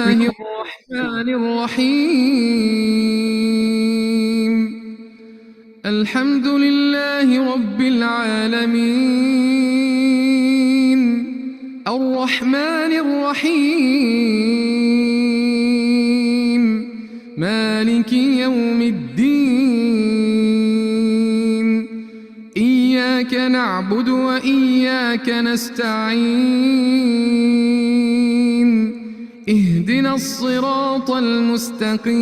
الله الرحمن الرحيم الحمد لله رب العالمين الرحمن الرحيم مالك يوم الدين إياك نعبد وإياك نستعين اهدنا الصراط المستقيم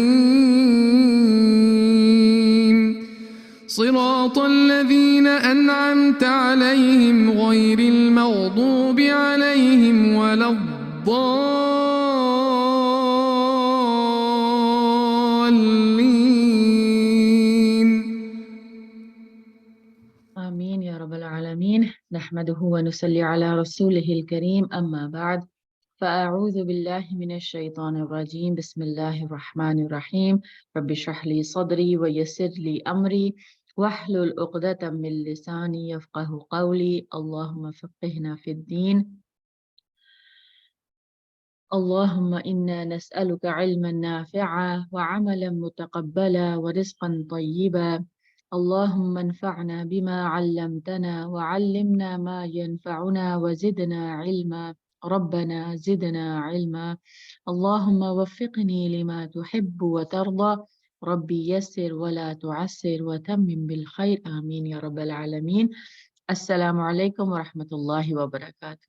صراط الذين أنعمت عليهم غير المغضوب عليهم ولا الضالين آمين يا رب العالمين. نحمده ونصلي على رسوله الكريم. أما بعد فأعوذ بالله من الشيطان الرجيم. بسم الله الرحمن الرحيم. رب اشرح لي صدري ويسر لي أمري واحلل عقدة من لساني يفقه قولي. اللهم فقهنا في الدين. اللهم إنا نسألك علما نافعا وعملا متقبلا ورزقا طيبا. اللهم انفعنا بما علمتنا وعلمنا ما ينفعنا وزدنا علما. ربنا زدنا علما. اللهم وفقني لما تحب وترضى. ربي يسر ولا تعسر وتمم بالخير. آمين يا رب العالمين. السلام عليكم ورحمة الله وبركاته.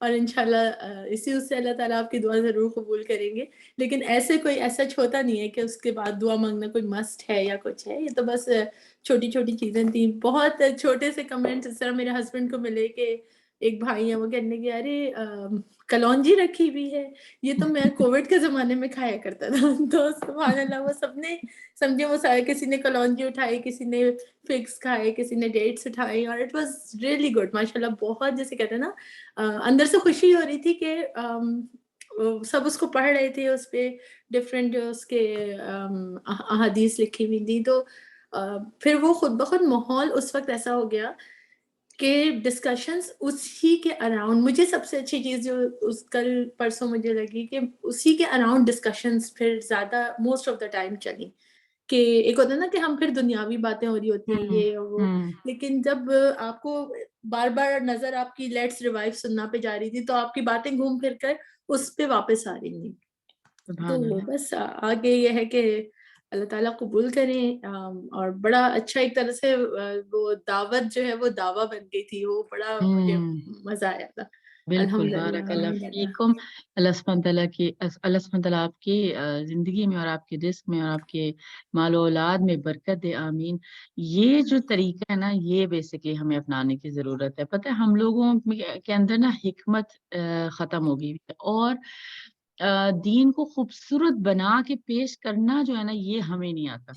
اور انشاءاللہ اسی اس سے اللہ تعالیٰ آپ کی دعا ضرور قبول کریں گے. لیکن ایسے کوئی ایسا ہوتا نہیں ہے کہ اس کے بعد دعا مانگنا کوئی مسٹ ہے یا کچھ ہے. یہ تو بس چھوٹی چھوٹی چیزیں تھیں. بہت چھوٹے سے کمنٹ اس طرح میرے ہسبینڈ کو ملے کہ ایک بھائی ہیں وہ کہنے کہ ارے کلونجی رکھی ہوئی ہے, یہ تو میں کووڈ کے زمانے میں کھایا کرتا تھا. تو سبحان اللہ وہ سب نے سمجھے, وہ سارے کسی نے کلونجی اٹھائی, کسی نے فکس کھائے, کسی نے ڈیٹس اٹھائی, اور اٹ واز ریئلی گڈ ماشاء اللہ. بہت جیسے کہتے ہیں نا اندر سے خوشی ہو رہی تھی کہ سب اس کو پڑھ رہے تھے, اس پہ ڈفرینٹ اس کے احادیث لکھی ہوئی تھی. تو پھر وہ خود بخود ماحول اس وقت ایسا ہو گیا کہ ڈسکشنز اسی کے اراؤنڈ, مجھے سب سے اچھی چیز جو اس کل پرسوں مجھے لگی کہ اسی کے اراؤنڈ ڈسکشنز پھر زیادہ موسٹ آف دا ٹائم چلی. کہ ایک ہوتا ہے نا کہ ہم پھر دنیاوی باتیں ہو رہی ہوتی ہیں یہ وہ, لیکن جب آپ کو بار بار نظر آپ کی لیٹس ریوائو سننا پہ جا رہی تھی تو آپ کی باتیں گھوم پھر کر اس پہ واپس آ رہی تھیں. تو بس آگے یہ ہے کہ اللہ تعالیٰ قبول کریں, اور بڑا اچھا ایک طرح سے وہ دعوت جو ہے وہ دعویٰ بن گئی تھی, وہ بڑا مجھے مزہ آیا تھا. بالکل, بارک اللہ فیکم. اللہ سبحانہ تعالیٰ کی اللہ سبحانہ تعالیٰ آپ کی زندگی میں اور آپ کے رزق میں اور آپ کے مال و اولاد میں برکت دے, آمین. یہ جو طریقہ ہے نا, یہ بیسکلی ہمیں اپنانے کی ضرورت ہے. پتہ ہے ہم لوگوں کے اندر نا حکمت ختم ہو گئی, اور دین کو خوبصورت بنا کے پیش کرنا جو ہے نا یہ ہمیں نہیں آتا.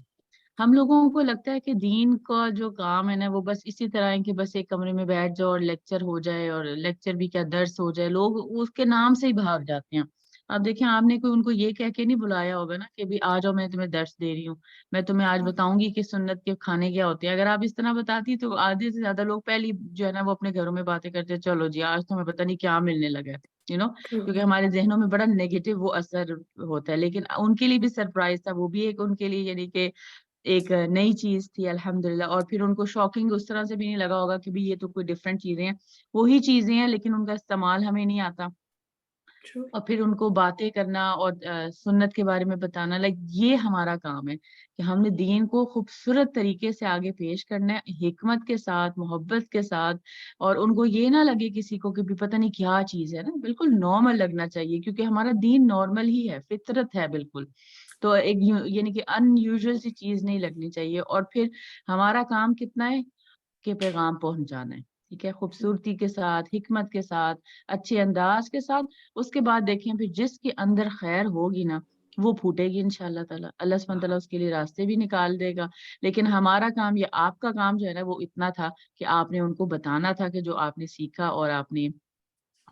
ہم لوگوں کو لگتا ہے کہ دین کا جو کام ہے نا وہ بس اسی طرح ہے کہ بس ایک کمرے میں بیٹھ جاؤ اور لیکچر ہو جائے, اور لیکچر بھی کیا درس ہو جائے, لوگ اس کے نام سے ہی بھاگ جاتے ہیں. اب دیکھیں آپ نے کوئی ان کو یہ کہہ کے نہیں بلایا ہوگا نا کہ بھی آ جاؤ میں تمہیں درس دے رہی ہوں, میں تمہیں آج بتاؤں گی کہ سنت کے کھانے کیا ہوتے ہیں. اگر آپ اس طرح بتاتی تو آدھے سے زیادہ لوگ پہلی جو ہے نا وہ اپنے گھروں میں باتیں کرتے, چلو جی آج تو ہمیں پتہ نہیں کیا ملنے لگا ہے, کیونکہ ہمارے ذہنوں میں بڑا نیگیٹو وہ اثر ہوتا ہے. لیکن ان کے لیے بھی سرپرائز تھا, وہ بھی ایک ان کے لیے یعنی کہ ایک نئی چیز تھی الحمدللہ. اور پھر ان کو شاکنگ اس طرح سے بھی نہیں لگا ہوگا کہ بھی یہ تو کوئی ڈفرینٹ چیزیں ہیں, وہی چیزیں ہیں لیکن ان کا استعمال ہمیں نہیں آتا. اور پھر ان کو باتیں کرنا اور سنت کے بارے میں بتانا, لائک یہ ہمارا کام ہے کہ ہم نے دین کو خوبصورت طریقے سے آگے پیش کرنا ہے, حکمت کے ساتھ, محبت کے ساتھ. اور ان کو یہ نہ لگے کسی کو کہ بھی پتہ نہیں کیا چیز ہے نا, بالکل نارمل لگنا چاہیے, کیونکہ ہمارا دین نارمل ہی ہے, فطرت ہے بالکل. تو ایک یعنی کہ ان یوزل سی چیز نہیں لگنی چاہیے. اور پھر ہمارا کام کتنا ہے کہ پیغام پہنچانا ہے, ٹھیک ہے, خوبصورتی کے ساتھ, حکمت کے ساتھ, اچھے انداز کے ساتھ. اس کے بعد دیکھیں پھر جس کے اندر خیر ہوگی نا وہ پھوٹے گی انشاءاللہ تعالیٰ, اللہ سبحانہ تعالیٰ اس کے لیے راستے بھی نکال دے گا. لیکن ہمارا کام یا آپ کا کام جو ہے نا وہ اتنا تھا کہ آپ نے ان کو بتانا تھا کہ جو آپ نے سیکھا اور آپ نے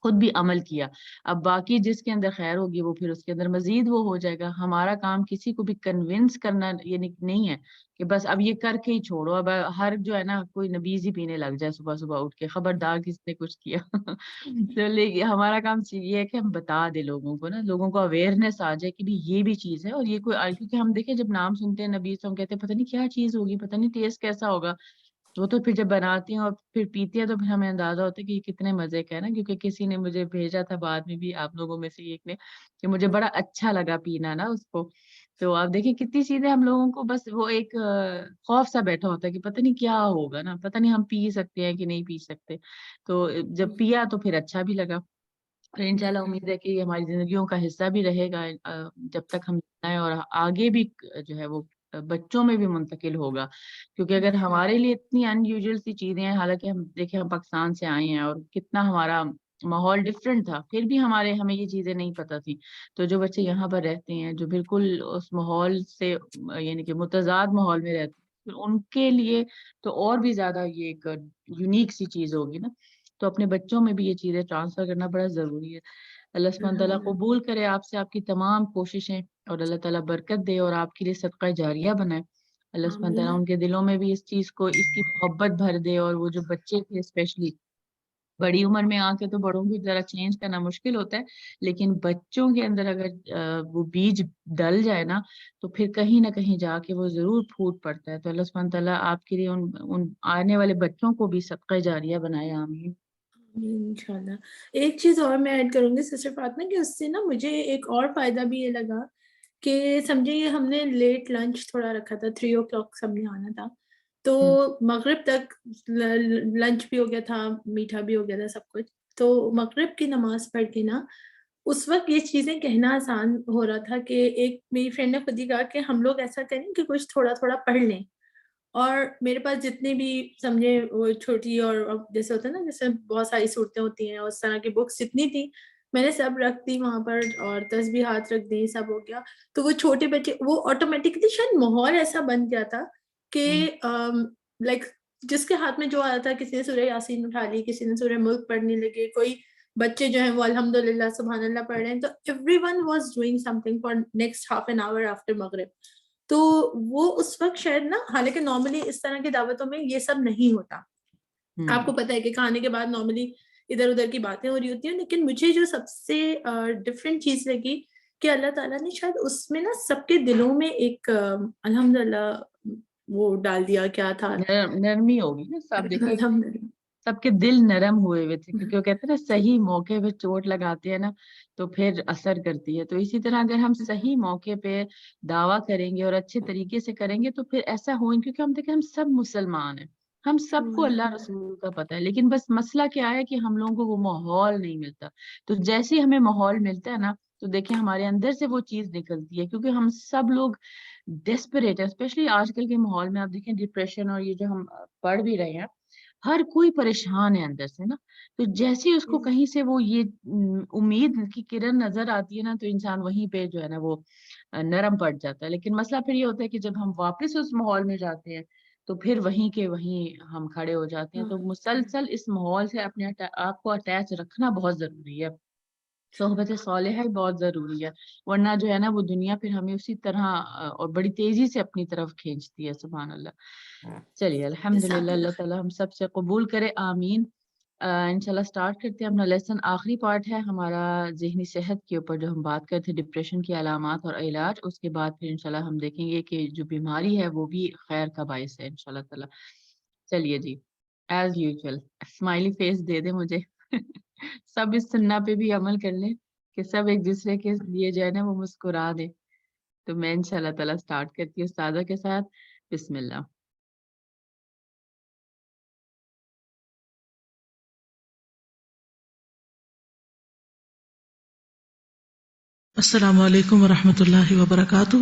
خود بھی عمل کیا. اب باقی جس کے اندر خیر ہوگی وہ پھر اس کے اندر مزید وہ ہو جائے گا. ہمارا کام کسی کو بھی کنونس کرنا یعنی نہیں ہے کہ بس اب یہ کر کے ہی چھوڑو. اب ہر جو ہے نا کوئی نبیذ ہی پینے لگ جائے صبح صبح اٹھ کے, خبردار کس نے کچھ کیا. تو ہمارا کام یہ ہے کہ ہم بتا دیں لوگوں کو نا, لوگوں کو اویئرنیس آ جائے کہ بھی یہ بھی چیز ہے. اور یہ کوئی, کیونکہ ہم دیکھیں جب نام سنتے ہیں نبی تو ہم کہتے ہیں پتہ نہیں کیا چیز ہوگی, پتہ نہیں ٹیسٹ کیسا ہوگا. وہ تو پھر جب بناتی ہیں اور پھر پیتی ہیں تو پھر ہمیں اندازہ ہوتا ہے کہ یہ کتنے مزے کا ہے نا. کیونکہ کسی نے مجھے بھیجا تھا بعد میں بھی, آپ لوگوں میں سے ایک نے, کہ مجھے بڑا اچھا لگا پینا نا اس کو. تو آپ دیکھیں کتنی چیزیں ہم لوگوں کو بس وہ ایک خوف سا بیٹھا ہوتا ہے کہ پتہ نہیں کیا ہوگا نا, پتہ نہیں ہم پی سکتے ہیں کہ نہیں پی سکتے. تو جب پیا تو پھر اچھا بھی لگا. اور انشاءاللہ امید ہے کہ یہ ہماری زندگیوں کا حصہ بھی رہے گا جب تک ہم ہیں, اور آگے بھی جو ہے وہ بچوں میں بھی منتقل ہوگا. کیونکہ اگر ہمارے لیے اتنی ان یوزل سی چیزیں ہیں, حالانکہ ہم دیکھیں ہم پاکستان سے آئے ہیں اور کتنا ہمارا ماحول ڈفرینٹ تھا, پھر بھی ہمیں یہ چیزیں نہیں پتہ تھی. تو جو بچے یہاں پر رہتے ہیں جو بالکل اس ماحول سے یعنی کہ متضاد ماحول میں رہتے ہیں, ان کے لیے تو اور بھی زیادہ یہ ایک یونیک سی چیز ہوگی نا. تو اپنے بچوں میں بھی یہ چیزیں ٹرانسفر کرنا بڑا ضروری ہے. اللہ سبحانہ تعالیٰ قبول کرے آپ سے آپ کی تمام کوششیں, اور اللہ تعالیٰ برکت دے اور آپ کے لیے صدقہ جاریہ بنائے. اللہ سبحانہ تعالیٰ ان کے دلوں میں بھی اس چیز کو, اس کی محبت بھر دے. اور وہ جو بچے تھے اسپیشلی, بڑی عمر میں آ کے تو بڑوں کی ذرا چینج کرنا مشکل ہوتا ہے, لیکن بچوں کے اندر اگر وہ بیج ڈل جائے نا تو پھر کہیں نہ کہیں جا کے وہ ضرور پھوٹ پڑتا ہے. تو اللہ سبحانہ تعالیٰ آپ کے لیے ان آنے والے بچوں کو بھی صدقہ جاریہ بنائے, آمین. انشاءاللہ. ایک چیز اور میں ایڈ کروں گی سسٹر فاطمہ, کہ اس سے نا مجھے ایک اور فائدہ بھی یہ لگا کہ سمجھے ہم نے لیٹ لنچ تھوڑا رکھا تھا, 3 o'clock سب نے آنا تھا, تو مغرب تک لنچ بھی ہو گیا تھا, میٹھا بھی ہو گیا تھا, سب کچھ. تو مغرب کی نماز پڑھ کے نا اس وقت یہ چیزیں کہنا آسان ہو رہا تھا کہ ایک میری فرینڈ نے خود ہی کہا کہ ہم لوگ ایسا کریں کہ کچھ تھوڑا تھوڑا پڑھ لیں. اور میرے پاس جتنی بھی سمجھے وہ چھوٹی اور جیسے ہوتا ہے نا جیسے بہت ساری صورتیں ہوتی ہیں اس طرح کی بکس جتنی تھی میں نے سب رکھ دی وہاں پر اور تسبیحات رکھ دی, سب ہو گیا. تو وہ چھوٹے بچے وہ آٹومیٹکلی شاید ماحول ایسا بن گیا تھا کہ لائک جس کے ہاتھ میں جو آیا تھا, کسی نے سورہ یاسین اٹھا لی, کسی نے سورہ ملک پڑھنے لگے, کوئی بچے جو ہیں وہ الحمدللہ سبحان اللہ پڑھ رہے ہیں. تو every one was doing some thing for next half an hour after مغرب. تو وہ اس وقت شاید نا, حالانکہ نارملی اس طرح کی دعوتوں میں یہ سب نہیں ہوتا, آپ کو پتہ ہے کہ کھانے کے بعد نارملی ادھر ادھر کی باتیں ہو رہی ہوتی ہیں, لیکن مجھے جو سب سے ڈفرینٹ چیز لگی کہ اللہ تعالیٰ نے شاید اس میں نا سب کے دلوں میں ایک الحمدللہ وہ ڈال دیا. کیا تھا, نرمی ہوگی نا. سب دیکھیں الحمدللہ سب کے دل نرم ہوئے ہوئے تھے, کیونکہ وہ کہتے ہیں نا صحیح موقع پہ چوٹ لگاتے ہیں نا تو پھر اثر کرتی ہے. تو اسی طرح اگر ہم صحیح موقع پہ دعویٰ کریں گے اور اچھے طریقے سے کریں گے تو پھر ایسا ہوئیں, کیونکہ ہم دیکھیں ہم سب مسلمان ہیں, ہم سب کو اللہ رسول کا پتہ ہے, لیکن بس مسئلہ کیا ہے کہ ہم لوگوں کو وہ ماحول نہیں ملتا. تو جیسے ہی ہمیں ماحول ملتا ہے نا تو دیکھیں ہمارے اندر سے وہ چیز نکلتی ہے, کیونکہ ہم سب لوگ ڈیسپریٹ ہیں. اسپیشلی آج کل کے ماحول میں آپ دیکھیں ڈپریشن اور یہ جو ہم پڑھ بھی رہے ہیں, ہر کوئی پریشان ہے اندر سے نا. تو جیسے اس کو کہیں سے وہ یہ امید کی کرن نظر آتی ہے نا تو انسان وہیں پہ جو ہے نا وہ نرم پڑ جاتا ہے. لیکن مسئلہ پھر یہ ہوتا ہے کہ جب ہم واپس اس ماحول میں جاتے ہیں تو پھر وہیں کے وہیں ہم کھڑے ہو جاتے ہیں. تو مسلسل اس ماحول سے اپنے آپ کو اٹیچ رکھنا بہت ضروری ہے, صحبت صالحہ بہت ضروری ہے, ورنہ جو ہے نا وہ دنیا پھر ہمیں اسی طرح اور بڑی تیزی سے اپنی طرف کھینچتی ہے. سبحان اللہ. چلیے الحمدللہ, اللہ تعالیٰ ہم سب سے قبول کرے, آمین. انشاءاللہ سٹارٹ کرتے ہیں اپنا لیسن. آخری پارٹ ہے ہمارا ذہنی صحت کے اوپر, جو ہم بات کرتے ہیں ڈپریشن کی علامات اور علاج. اس کے بعد پھر انشاءاللہ ہم دیکھیں گے کہ جو بیماری ہے وہ بھی خیر کا باعث ہے انشاءاللہ تعالیٰ. چلیے جی, ایز یوزول اسمائلی فیس دے دیں مجھے. سب اس سننا پہ بھی عمل کر لیں کہ سب ایک دوسرے کے لیے جو ہے نا وہ مسکرا دیں. تو میں انشاءاللہ تعالیٰ سٹارٹ کرتی ہوں استاذہ کے ساتھ. بسم اللہ. السلام علیکم ورحمۃ اللہ وبرکاتہ.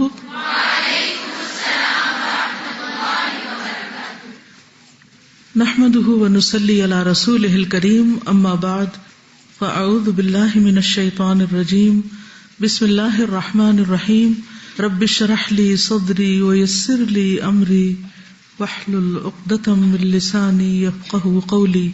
نحمده ونصلي على رسوله الكريم. اما بعد فاعوذ باللہ من الشیطان الرجیم. بسم اللہ الرحمن الرحیم. رب اشرح لي صدری ويسر لي امری واحلل عقدۃ من لسانی یفقهوا قولی.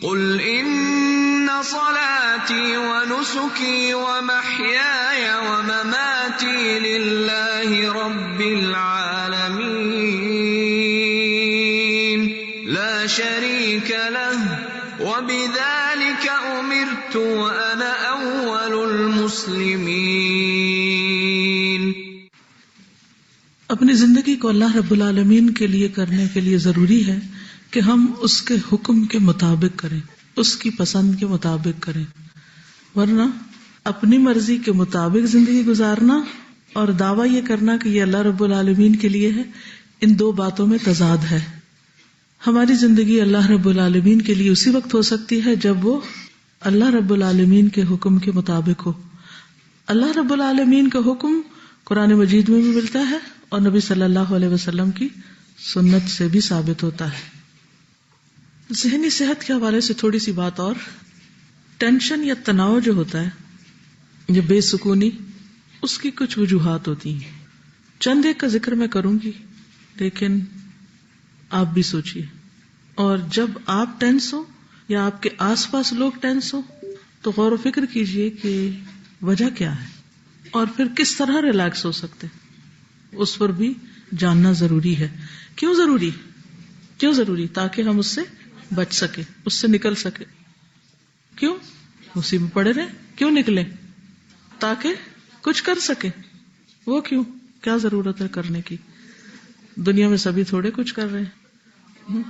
قل إن صلاتي ونسكي ومحياي ومماتي لله رب العالمين لا شريك له وبذلك أمرت وأنا أول المسلمين. اپنی زندگی کو اللہ رب العالمین کے لیے کرنے کے لیے ضروری ہے کہ ہم اس کے حکم کے مطابق کریں, اس کی پسند کے مطابق کریں, ورنہ اپنی مرضی کے مطابق زندگی گزارنا اور دعویٰ یہ کرنا کہ یہ اللہ رب العالمین کے لیے ہے, ان دو باتوں میں تضاد ہے. ہماری زندگی اللہ رب العالمین کے لیے اسی وقت ہو سکتی ہے جب وہ اللہ رب العالمین کے حکم کے مطابق ہو. اللہ رب العالمین کا حکم قرآن مجید میں بھی ملتا ہے اور نبی صلی اللہ علیہ وسلم کی سنت سے بھی ثابت ہوتا ہے. ذہنی صحت کے حوالے سے تھوڑی سی بات اور. ٹینشن یا تناؤ جو ہوتا ہے, یہ بے سکونی, اس کی کچھ وجوہات ہوتی ہیں. چند ایک کا ذکر میں کروں گی, لیکن آپ بھی سوچئے. اور جب آپ ٹینس ہو یا آپ کے آس پاس لوگ ٹینس ہو تو غور و فکر کیجئے کہ وجہ کیا ہے اور پھر کس طرح ریلیکس ہو سکتے, اس پر بھی جاننا ضروری ہے. کیوں ضروری؟ کیوں ضروری؟ تاکہ ہم اس سے بچ سکے, اس سے نکل سکے. کیوں؟ اسی میں پڑے رہے. کیوں نکلیں؟ تاکہ کچھ کر سکے. وہ کیوں؟ کیا ضرورت ہے کرنے کی؟ دنیا میں سبھی تھوڑے کچھ کر رہے ہیں.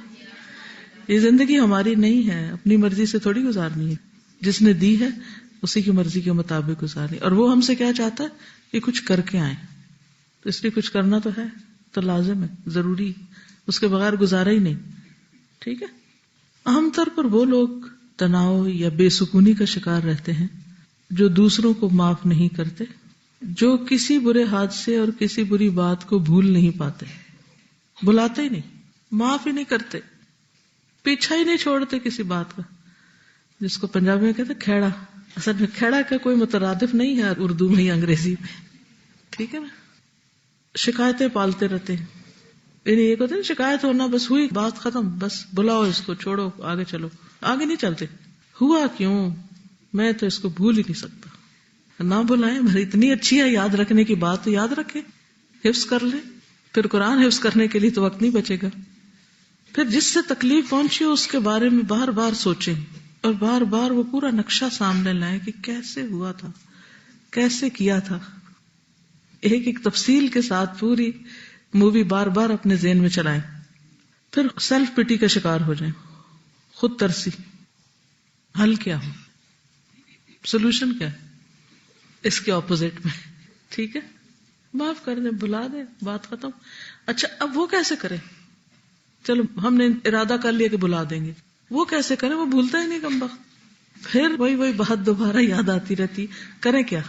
یہ زندگی ہماری نہیں ہے, اپنی مرضی سے تھوڑی گزارنی ہے. جس نے دی ہے اسی کی مرضی کے مطابق گزارنی, اور وہ ہم سے کیا چاہتا ہے کہ کچھ کر کے آئیں. تو اس لیے کچھ کرنا تو ہے, تو لازم ہے, ضروری, اس کے بغیر گزارا ہی نہیں. ٹھیک ہے. عام طور پر وہ لوگ تناؤ یا بے سکونی کا شکار رہتے ہیں جو دوسروں کو معاف نہیں کرتے، جو کسی برے حادثے اور کسی بری بات کو بھول نہیں پاتے، بھلاتے ہی نہیں، معاف ہی نہیں کرتے، پیچھا ہی نہیں چھوڑتے کسی بات کا، جس کو پنجابی میں کہتے کھیڑا. اصل میں کھیڑا کا کوئی مترادف نہیں ہے اردو میں یا انگریزی میں، ٹھیک ہے نا. شکایتیں پالتے رہتے ہیں، یعنی یہ کہتے ہیں شکایت ہونا بس ہوئی بات ختم، بس بلاؤ اس کو، چھوڑو آگے چلو، آگے نہیں چلتے. ہوا کیوں؟ میں تو اس کو بھول ہی نہیں سکتا. نہ بلائیں، میری اتنی اچھی ہے یاد رکھنے کی بات تو یاد رکھے، حفظ کر لیں. پھر قرآن حفظ کرنے کے لیے تو وقت نہیں بچے گا. پھر جس سے تکلیف پہنچی ہو اس کے بارے میں بار بار سوچیں اور بار بار وہ پورا نقشہ سامنے لائیں کہ کیسے ہوا تھا، کیسے کیا تھا. ایک ایک تفصیل کے ساتھ پوری مووی بار بار اپنے ذہن میں چلائیں. پھر سیلف پٹی کا شکار ہو جائیں، خود ترسی. حل کیا ہو، سولوشن کیا ہے اس کے اپوزٹ میں؟ ٹھیک ہے، معاف کر دیں، بھلا دیں، بات ختم. اچھا اب وہ کیسے کریں؟ چلو ہم نے ارادہ کر لیا کہ بھلا دیں گے، وہ کیسے کریں؟ وہ بھولتا ہی نہیں کمبخت. پھر وہی بات دوبارہ یاد آتی رہتی. کریں کیا؟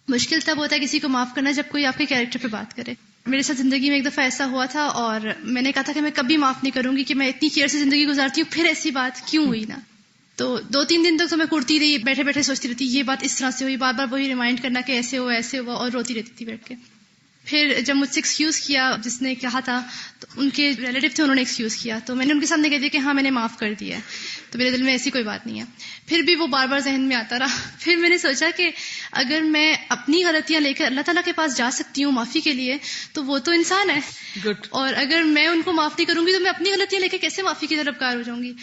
مشکل تب ہوتا ہے کسی کو معاف کرنا جب کوئی آپ کے کیریکٹر پہ بات کرے. میرے ساتھ زندگی میں ایک دفعہ ایسا ہوا تھا اور میں نے کہا تھا کہ میں کبھی معاف نہیں کروں گی کہ میں اتنی کیئر سے زندگی گزارتی ہوں، پھر ایسی بات کیوں ہوئی نا. تو 2-3 دن تک تو میں کرتی رہی، بیٹھے بیٹھے سوچتی رہتی یہ بات اس طرح سے ہوئی، بار بار وہی ریمائنڈ کرنا کہ ایسے ہوا ایسے ہوا، اور روتی رہتی تھی بیٹھ کے. پھر جب مجھ سے ایکسکیوز کیا جس نے کہا تھا، تو ان کے ریلیٹیو تھے، انہوں نے ایکسکیوز کیا، تو میں نے ان کے سامنے کہہ دیا کہ ہاں میں نے معاف کر دیا ہے. تو میرے دل میں ایسی کوئی بات نہیں ہے. پھر بھی وہ بار بار ذہن میں آتا رہا. پھر میں نے سوچا کہ اگر میں اپنی غلطیاں لے کر اللہ تعالیٰ کے پاس جا سکتی ہوں معافی کے لیے تو وہ تو انسان ہے، اور اگر میں ان کو معاف نہیں کروں گی تو میں اپنی غلطیاں لے کے کیسے معافی کی طلبگار ہو جاؤں گی.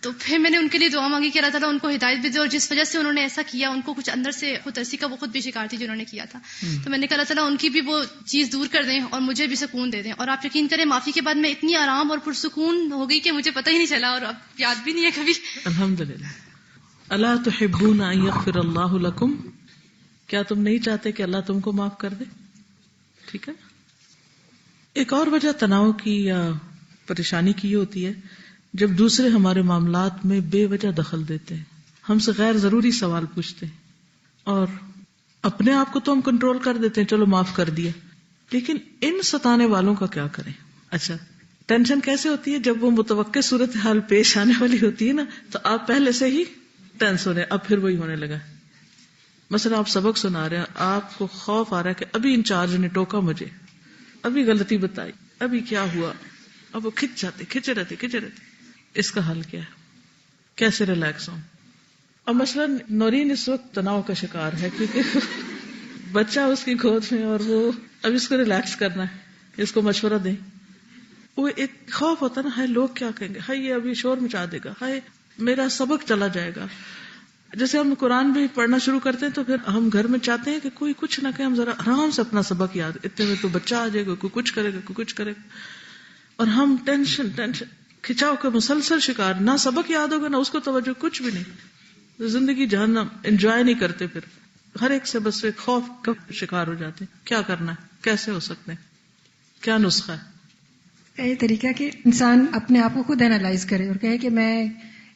تو پھر میں نے ان کے لیے دعا مانگی کہ اللہ تعالیٰ ان کو ہدایت بھی دے، اور جس وجہ سے انہوں نے ایسا کیا ان کو کچھ اندر سے خود ترسی کا وہ خود بھی شکار تھی جنہوں نے کیا تھا. تو میں نے کہا اللہ تعالیٰ ان کی بھی وہ چیز دور کر دیں اور مجھے بھی سکون دے دیں. اور آپ یقین کریں معافی کے بعد میں اتنی آرام اور پرسکون ہو گئی کہ مجھے پتہ ہی نہیں چلا، اور اب یاد بھی نہیں ہے کبھی. الحمدللہ. الا تحبون ان یغفر اللہ لکم، کیا تم نہیں چاہتے کہ اللہ تم کو معاف کر دے؟ ٹھیک ہے. ایک اور وجہ تناؤ کی یا پریشانی کی یہ ہوتی ہے جب دوسرے ہمارے معاملات میں بے وجہ دخل دیتے ہیں، ہم سے غیر ضروری سوال پوچھتے ہیں، اور اپنے آپ کو تو ہم کنٹرول کر دیتے ہیں، چلو معاف کر دیا، لیکن ان ستانے والوں کا کیا کریں؟ اچھا ٹینشن کیسے ہوتی ہے؟ جب وہ متوقع صورتحال پیش آنے والی ہوتی ہے نا، تو آپ پہلے سے ہی ٹینس ہو رہے ہیں، اب پھر وہی ہونے لگا. مثلا آپ سبق سنا رہے ہیں، آپ کو خوف آ رہا ہے کہ ابھی انچارج نے ٹوکا مجھے، ابھی غلطی بتائی، ابھی کیا ہوا، اب وہ کھچے رہتے. اس کا حل کیا ہے؟ کیسے ریلیکس ہوں؟ اب مثلا نورین اس وقت تناؤ کا شکار ہے کیونکہ بچہ اس کی گود میں اور وہ اب اس کو ریلیکس کرنا ہے، اس کو مشورہ دیں. وہ ایک خوف ہوتا ہے نا، ہائے لوگ کیا کہیں گے، ہائے یہ ابھی شور مچا دے گا، ہائے میرا سبق چلا جائے گا. جیسے ہم قرآن بھی پڑھنا شروع کرتے ہیں تو پھر ہم گھر میں چاہتے ہیں کہ کوئی کچھ نہ کہ ہم ذرا آرام سے اپنا سبق یاد، اتنے میں تو بچہ آ جائے گا، کوئی کچھ کرے گا، کوئی کچھ کرے گا، اور ہم ٹینشن کھچاؤ کے مسلسل شکار. نہ سبق یاد ہوگا نہ اس کو توجہ، کچھ بھی نہیں. زندگی جہنم، انجوائے نہیں کرتے. پھر ہر ایک سے بس ایک خوف کا شکار ہو جاتے ہیں. کیا کرنا ہے؟ کیسے ہو سکتے ہیں؟ کیا نسخہ ہے؟ یہ طریقہ کہ انسان اپنے آپ کو خود اینالائز کرے اور کہے کہ میں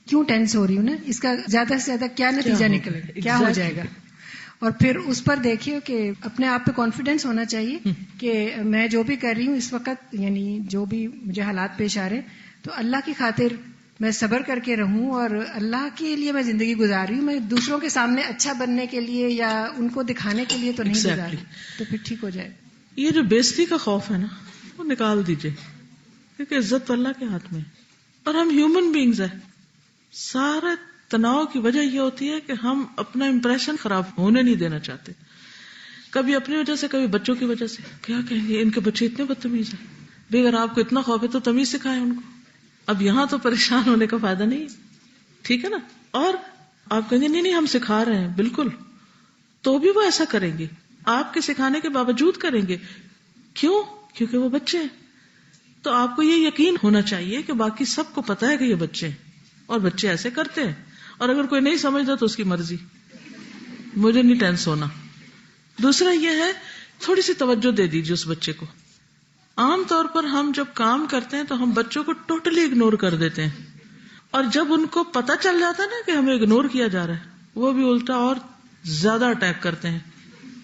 کیوں ٹینس ہو رہی ہوں نا، اس کا زیادہ سے زیادہ کیا نتیجہ نکلے گا، کیا ہو جائے گا، اور پھر اس پر دیکھیے کہ اپنے آپ پہ کانفیڈینس ہونا چاہیے کہ میں جو بھی کر رہی ہوں اس وقت، یعنی جو بھی مجھے حالات پیش آ رہے تو اللہ کی خاطر میں صبر کر کے رہوں اور اللہ کے لیے میں زندگی گزار رہی ہوں. میں دوسروں کے سامنے اچھا بننے کے لیے یا ان کو دکھانے کے لیے تو نہیں گزار رہی، تو پھر ٹھیک ہو جائے. یہ جو بےزتی کا خوف ہے نا، وہ نکال دیجئے، کیونکہ عزت تو اللہ کے ہاتھ میں ہے اور ہم ہیومن بینگز ہیں. سارے تناؤ کی وجہ یہ ہوتی ہے کہ ہم اپنا امپریشن خراب ہونے نہیں دینا چاہتے، کبھی اپنی وجہ سے، کبھی بچوں کی وجہ سے. کیا کہیں گے ان کے بچے اتنے بدتمیز ہیں، بھی اگر آپ کو اتنا خوف ہے تو تمیز سکھائیں ان کو. اب یہاں تو پریشان ہونے کا فائدہ نہیں، ٹھیک ہے نا. اور آپ کہیں گے نہیں ہم سکھا رہے ہیں، بالکل، تو بھی وہ ایسا کریں گے، آپ کے سکھانے کے باوجود کریں گے. کیوں؟ کیونکہ وہ بچے ہیں. تو آپ کو یہ یقین ہونا چاہیے کہ باقی سب کو پتا ہے کہ یہ بچے ہیں اور بچے ایسے کرتے ہیں، اور اگر کوئی نہیں سمجھتا تو اس کی مرضی، مجھے نہیں ٹینس ہونا. دوسرا یہ ہے تھوڑی سی توجہ دے دیجیے اس بچے کو. عام طور پر ہم جب کام کرتے ہیں تو ہم بچوں کو ٹوٹلی اگنور کر دیتے ہیں، اور جب ان کو پتہ چل جاتا ہے نا کہ ہمیں اگنور کیا جا رہا ہے، وہ بھی الٹا اور زیادہ اٹیک کرتے ہیں،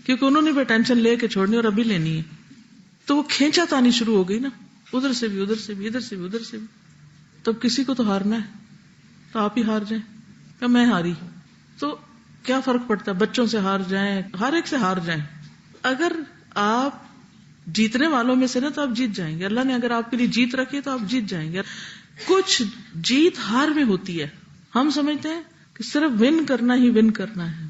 کیونکہ انہوں نے بھی ٹینشن لے کے چھوڑنی اور ابھی لینی ہے، تو وہ کھینچا تانی شروع ہو گئی نا، ادھر سے بھی ادھر سے بھی ادھر سے بھی ادھر سے بھی. تب کسی کو تو ہارنا ہے، تو آپ ہی ہار جائیں یا میں ہاری، تو کیا فرق پڑتا ہے؟ بچوں سے ہار جائیں، ہر ایک سے ہار جائیں. اگر آپ جیتنے والوں میں سے نا تو آپ جیت جائیں گے. اللہ نے اگر آپ کے لیے جیت رکھی ہے تو آپ جیت جائیں گے. کچھ جیت ہار میں ہوتی ہے. ہم سمجھتے ہیں کہ صرف ون کرنا ہی ون کرنا ہے،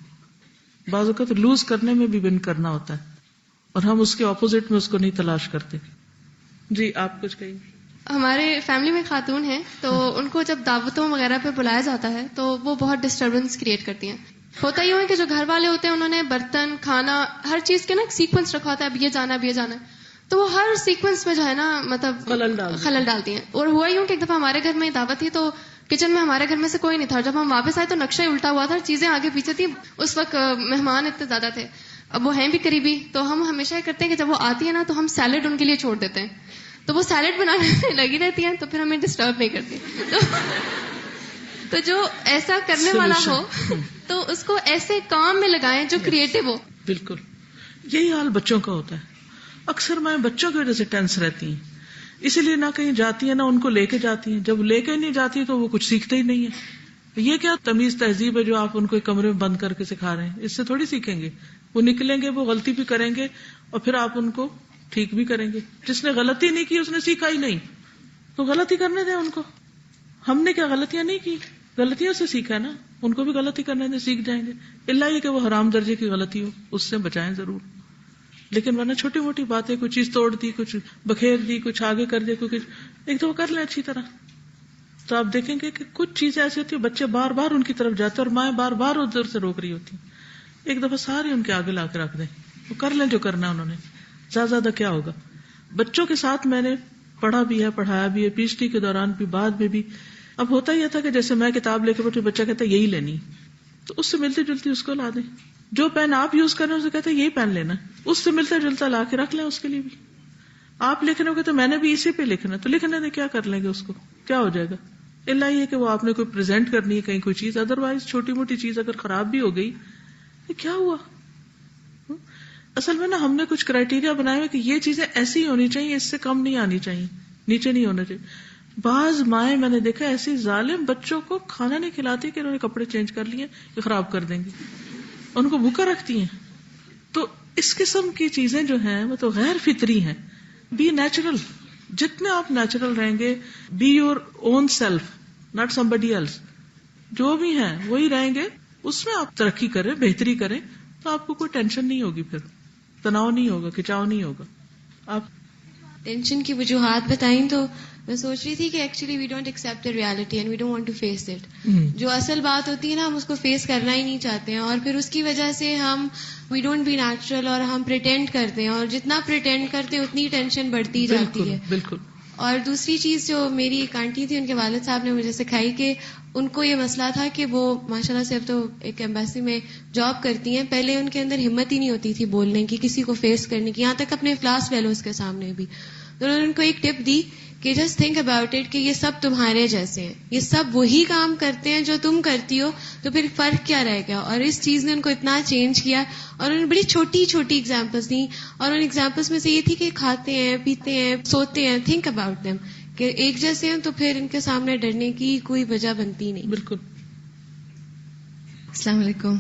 بعض اوقات لوز کرنے میں بھی ون کرنا ہوتا ہے، اور ہم اس کے اپوزٹ میں اس کو نہیں تلاش کرتے. جی آپ کچھ کہیں. ہمارے فیملی میں خاتون ہیں تو ان کو جب دعوتوں وغیرہ پہ بلایا جاتا ہے تو وہ بہت ڈسٹربنس کریٹ کرتی ہیں. ہوتا یوں ہے کہ جو گھر والے ہوتے ہیں انہوں نے برتن کھانا ہر چیز کے نا ایک سیکوینس رکھا ہوتا ہے، اب یہ جانا اب یہ جانا ہے، تو وہ ہر سیکوینس میں جو ہے نا مطلب خلل ڈالتی ہیں. اور ہوا یوں کہ ایک دفعہ ہمارے گھر میں دعوت تھی تو کچن میں ہمارے گھر میں سے کوئی نہیں تھا. جب ہم واپس آئے تو نقشہ الٹا ہوا تھا، چیزیں آگے پیچھے تھی. اس وقت مہمان اتنے زیادہ تھے، اب وہ ہیں بھی قریبی، تو ہم ہمیشہ یہ کرتے ہیں کہ جب وہ آتی ہے نا تو ہم سیلڈ ان کے لیے چھوڑ دیتے ہیں، تو وہ سیلڈ بنانے میں لگی رہتی ہیں، تو پھر ہمیں ڈسٹرب نہیں کرتی. تو جو ایسا کرنے والا ہو تو اس کو ایسے کام میں لگائیں جو کریٹو ہو. بالکل یہی حال بچوں کا ہوتا ہے. اکثر میں بچوں کی وجہ سے ٹینس رہتی ہیں، اسی لیے نہ کہیں جاتی ہیں نہ ان کو لے کے جاتی ہیں. جب لے کے نہیں جاتی تو وہ کچھ سیکھتے ہی نہیں ہے. یہ کیا تمیز تہذیب ہے جو آپ ان کو ایک کمرے میں بند کر کے سکھا رہے ہیں؟ اس سے تھوڑی سیکھیں گے. وہ نکلیں گے، وہ غلطی بھی کریں گے اور پھر آپ ان کو ٹھیک بھی کریں گے. جس نے غلطی نہیں کی اس نے سیکھا ہی نہیں، تو غلطی کرنے دیں ان کو. ہم نے کیا غلطیاں نہیں کی، غلطیوں سے سیکھا نا، ان کو بھی غلطی کرنے دیں، سیکھ جائیں گے. اللہ یہ کہ وہ حرام درجے کی غلطی ہو اس سے بچائیں ضرور. لیکن ورنہ چھوٹی موٹی باتیں، کوئی چیز توڑ دی، کچھ بکھیر دی، کچھ آگے کر دے، کچھ ایک دو کر لیں اچھی طرح، تو آپ دیکھیں گے کہ کچھ چیزیں ایسی ہوتی ہیں بچے بار بار ان کی طرف جاتے ہیں اور مائیں بار بار ادھر سے روک رہی ہوتی ہیں. ایک دفعہ سارے ان کے آگے لا کے رکھ دیں، وہ کر لیں جو کرنا انہوں نے. زیادہ کیا ہوگا. بچوں کے ساتھ میں نے پڑھا بھی ہے، پڑھایا بھی ہے، پی ایچ ڈی کے دوران بھی، بعد میں بھی. اب ہوتا یہ تھا کہ جیسے میں کتاب لے کے بیٹھے، بچہ کہتا ہے یہی لینی، تو اس سے ملتی جلتی اس کو لا دیں. جو پین آپ یوز کر رہے ہیں اسے کہتے ہیں یہی پین لینا، اس سے ملتا جلتا لا کے رکھ لیں اس کے لیے بھی. آپ لکھ رہے ہو تو میں نے بھی اسی پہ لکھنا، تو لکھنے دیں، کیا کر لیں گے اس کو، کیا ہو جائے گا. اللہ یہ کہ وہ آپ نے کوئی پریزنٹ کرنی ہے کہیں کوئی چیز، ادروائز چھوٹی موٹی چیز اگر خراب بھی ہو گئی کیا ہوا. اصل میں نا ہم نے کچھ کرائٹیریا بنائے ہوئے کہ یہ چیزیں ایسی ہونی چاہیے، اس سے کم نہیں آنی چاہیے، نیچے نہیں ہونا چاہیے. بعض مائیں میں نے دیکھا ایسی ظالم بچوں کو کھانا نہیں کھلاتی کہ انہوں نے کپڑے چینج کر لیے کہ خراب کر دیں گے، ان کو بھوکا رکھتی ہیں. تو اس قسم کی چیزیں جو ہیں وہ تو غیر فطری ہیں. بی نیچرل، جتنے آپ نیچرل رہیں گے، be your own self not somebody else، جو بھی ہیں وہی رہیں گے، اس میں آپ ترقی کریں، بہتری کریں، تو آپ کو کوئی ٹینشن نہیں ہوگی، پھر تناؤ نہیں ہوگا، کھچاؤ نہیں ہوگا. آپ ٹینشن کی وجوہات بتائیں تو میں سوچ رہی تھی کہ actually we don't accept the reality and we don't want to face it. جو اصل بات ہوتی ہے نا ہم اس کو فیس کرنا ہی نہیں چاہتے ہیں، اور پھر اس کی وجہ سے ہم وی ڈونٹ بی نیچرل اور ہم پریٹینڈ کرتے ہیں، اور جتنا پریٹینڈ کرتے ہیں اتنی ٹینشن بڑھتی جاتی ہے. بالکل. اور دوسری چیز جو میری ایک آنٹی تھی، ان کے والد صاحب نے مجھے سکھائی کہ ان کو یہ مسئلہ تھا کہ وہ ماشاءاللہ سے اب تو ایک ایمبیسی میں جاب کرتی ہیں، پہلے ان کے اندر ہمت ہی نہیں ہوتی تھی بولنے کی، کسی کو فیس کرنے کی، یہاں تک اپنے کلاس فیلوز کے سامنے بھی. تو انہوں نے ان کو ایک ٹپ دی کہ جسٹ تھنک اباؤٹ اٹ کہ یہ سب تمہارے جیسے ہیں، یہ سب وہی کام کرتے ہیں جو تم کرتی ہو، تو پھر فرق کیا رہ گیا. اور اس چیز نے ان کو اتنا چینج کیا، اور انہوں نے بڑی چھوٹی چھوٹی ایگزامپلس دی، اور ان ایگزامپلس میں سے یہ تھی کہ کھاتے ہیں، پیتے ہیں، سوتے ہیں، تھنک اباؤٹ دیم کہ ایک جیسے ہیں، تو پھر ان کے سامنے ڈرنے کی کوئی وجہ بنتی نہیں. بالکل. السلام علیکم.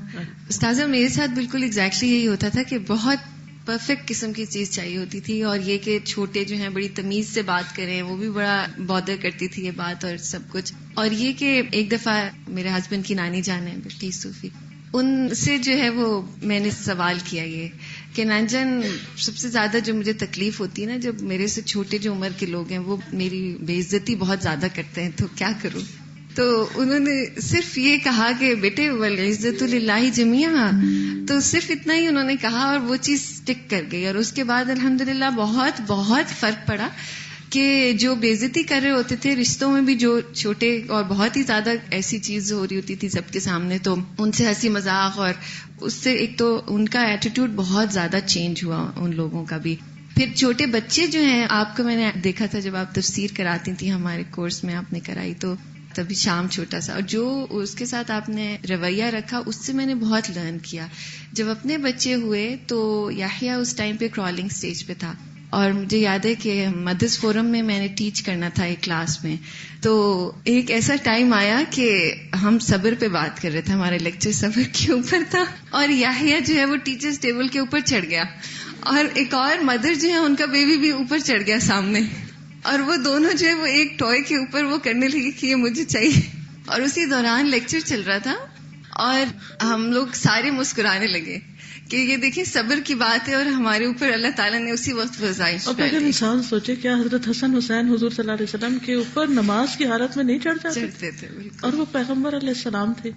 استاذہ میرے ساتھ بالکل ایگزیکٹلی یہی ہوتا تھا کہ بہت پرفیکٹ قسم کی چیز چاہیے ہوتی تھی، اور یہ کہ چھوٹے جو ہیں بڑی تمیز سے بات کریں، وہ بھی بڑا بادر کرتی تھی یہ بات اور سب کچھ. اور یہ کہ ایک دفعہ میرے ہسبینڈ کی نانی جان ہے بلٹی صوفی، ان سے جو ہے وہ میں نے سوال کیا یہ کہ نان جان سب سے زیادہ جو مجھے تکلیف ہوتی ہے نا جب میرے سے چھوٹے جو عمر کے لوگ ہیں وہ میری بے عزتی بہت زیادہ کرتے ہیں، تو کیا کروں. تو انہوں نے صرف یہ کہا کہ بیٹے والعزت للہ جمیعا، تو صرف اتنا ہی انہوں نے کہا اور وہ چیز اسٹک کر گئی. اور اس کے بعد الحمدللہ بہت بہت فرق پڑا کہ جو بے عزتی کر رہے ہوتے تھے رشتوں میں بھی، جو چھوٹے اور بہت ہی زیادہ ایسی چیز ہو رہی ہوتی تھی سب کے سامنے، تو ان سے ہنسی مذاق، اور اس سے ایک تو ان کا ایٹیٹیوڈ بہت زیادہ چینج ہوا ان لوگوں کا بھی. پھر چھوٹے بچے جو ہیں آپ کو میں نے دیکھا تھا جب آپ تفسیر کراتی تھی ہمارے کورس میں آپ نے کرائی تو تبھی شام چھوٹا سا, اور جو اس کے ساتھ آپ نے رویہ رکھا اس سے میں نے بہت لرن کیا. جب اپنے بچے ہوئے تو یحییٰ اس ٹائم پہ کرالنگ سٹیج پہ تھا, اور مجھے یاد ہے کہ مدرس فورم میں نے ٹیچ کرنا تھا ایک کلاس میں, تو ایک ایسا ٹائم آیا کہ ہم صبر پہ بات کر رہے تھے, ہمارا لیکچر صبر کے اوپر تھا, اور یحییٰ جو ہے وہ ٹیچرز ٹیبل کے اوپر چڑھ گیا, اور ایک اور مدر جو ہے ان کا بیبی بھی اوپر چڑھ گیا سامنے, اور وہ دونوں جو ہے وہ ایک ٹوائے کے اوپر وہ کرنے لگے کہ یہ مجھے چاہیے, اور اسی دوران لیکچر چل رہا تھا اور ہم لوگ سارے مسکرانے لگے کہ یہ دیکھیں صبر کی بات ہے, اور ہمارے اوپر اللہ تعالیٰ نے اسی وقت وزائش. اب اگر انسان سوچے کیا حضرت حسن حسین حضور صلی اللہ علیہ وسلم کے اوپر نماز کی حالت میں نہیں چڑھتے تھے, اور وہ پیغمبر علیہ السلام تھے,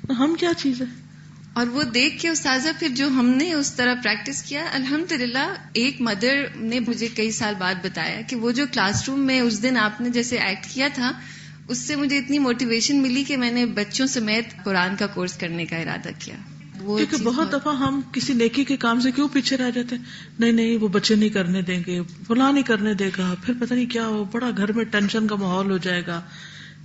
تو ہم کیا چیز ہے. اور وہ دیکھ کے استاذہ پھر جو ہم نے اس طرح پریکٹس کیا, الحمدللہ ایک مدر نے مجھے کئی سال بعد بتایا کہ وہ جو کلاس روم میں اس دن آپ نے جیسے ایکٹ کیا تھا, اس سے مجھے اتنی موٹیویشن ملی کہ میں نے بچوں سمیت قرآن کا کورس کرنے کا ارادہ کیا. کیونکہ بہت دفعہ ہم کسی نیکی کے کام سے کیوں پیچھے رہ جاتے ہیں, نہیں وہ بچے نہیں کرنے دیں گے, فلاں نہیں کرنے دے گا, پھر پتہ نہیں کیا ہو, بڑا گھر میں ٹینشن کا ماحول ہو جائے گا.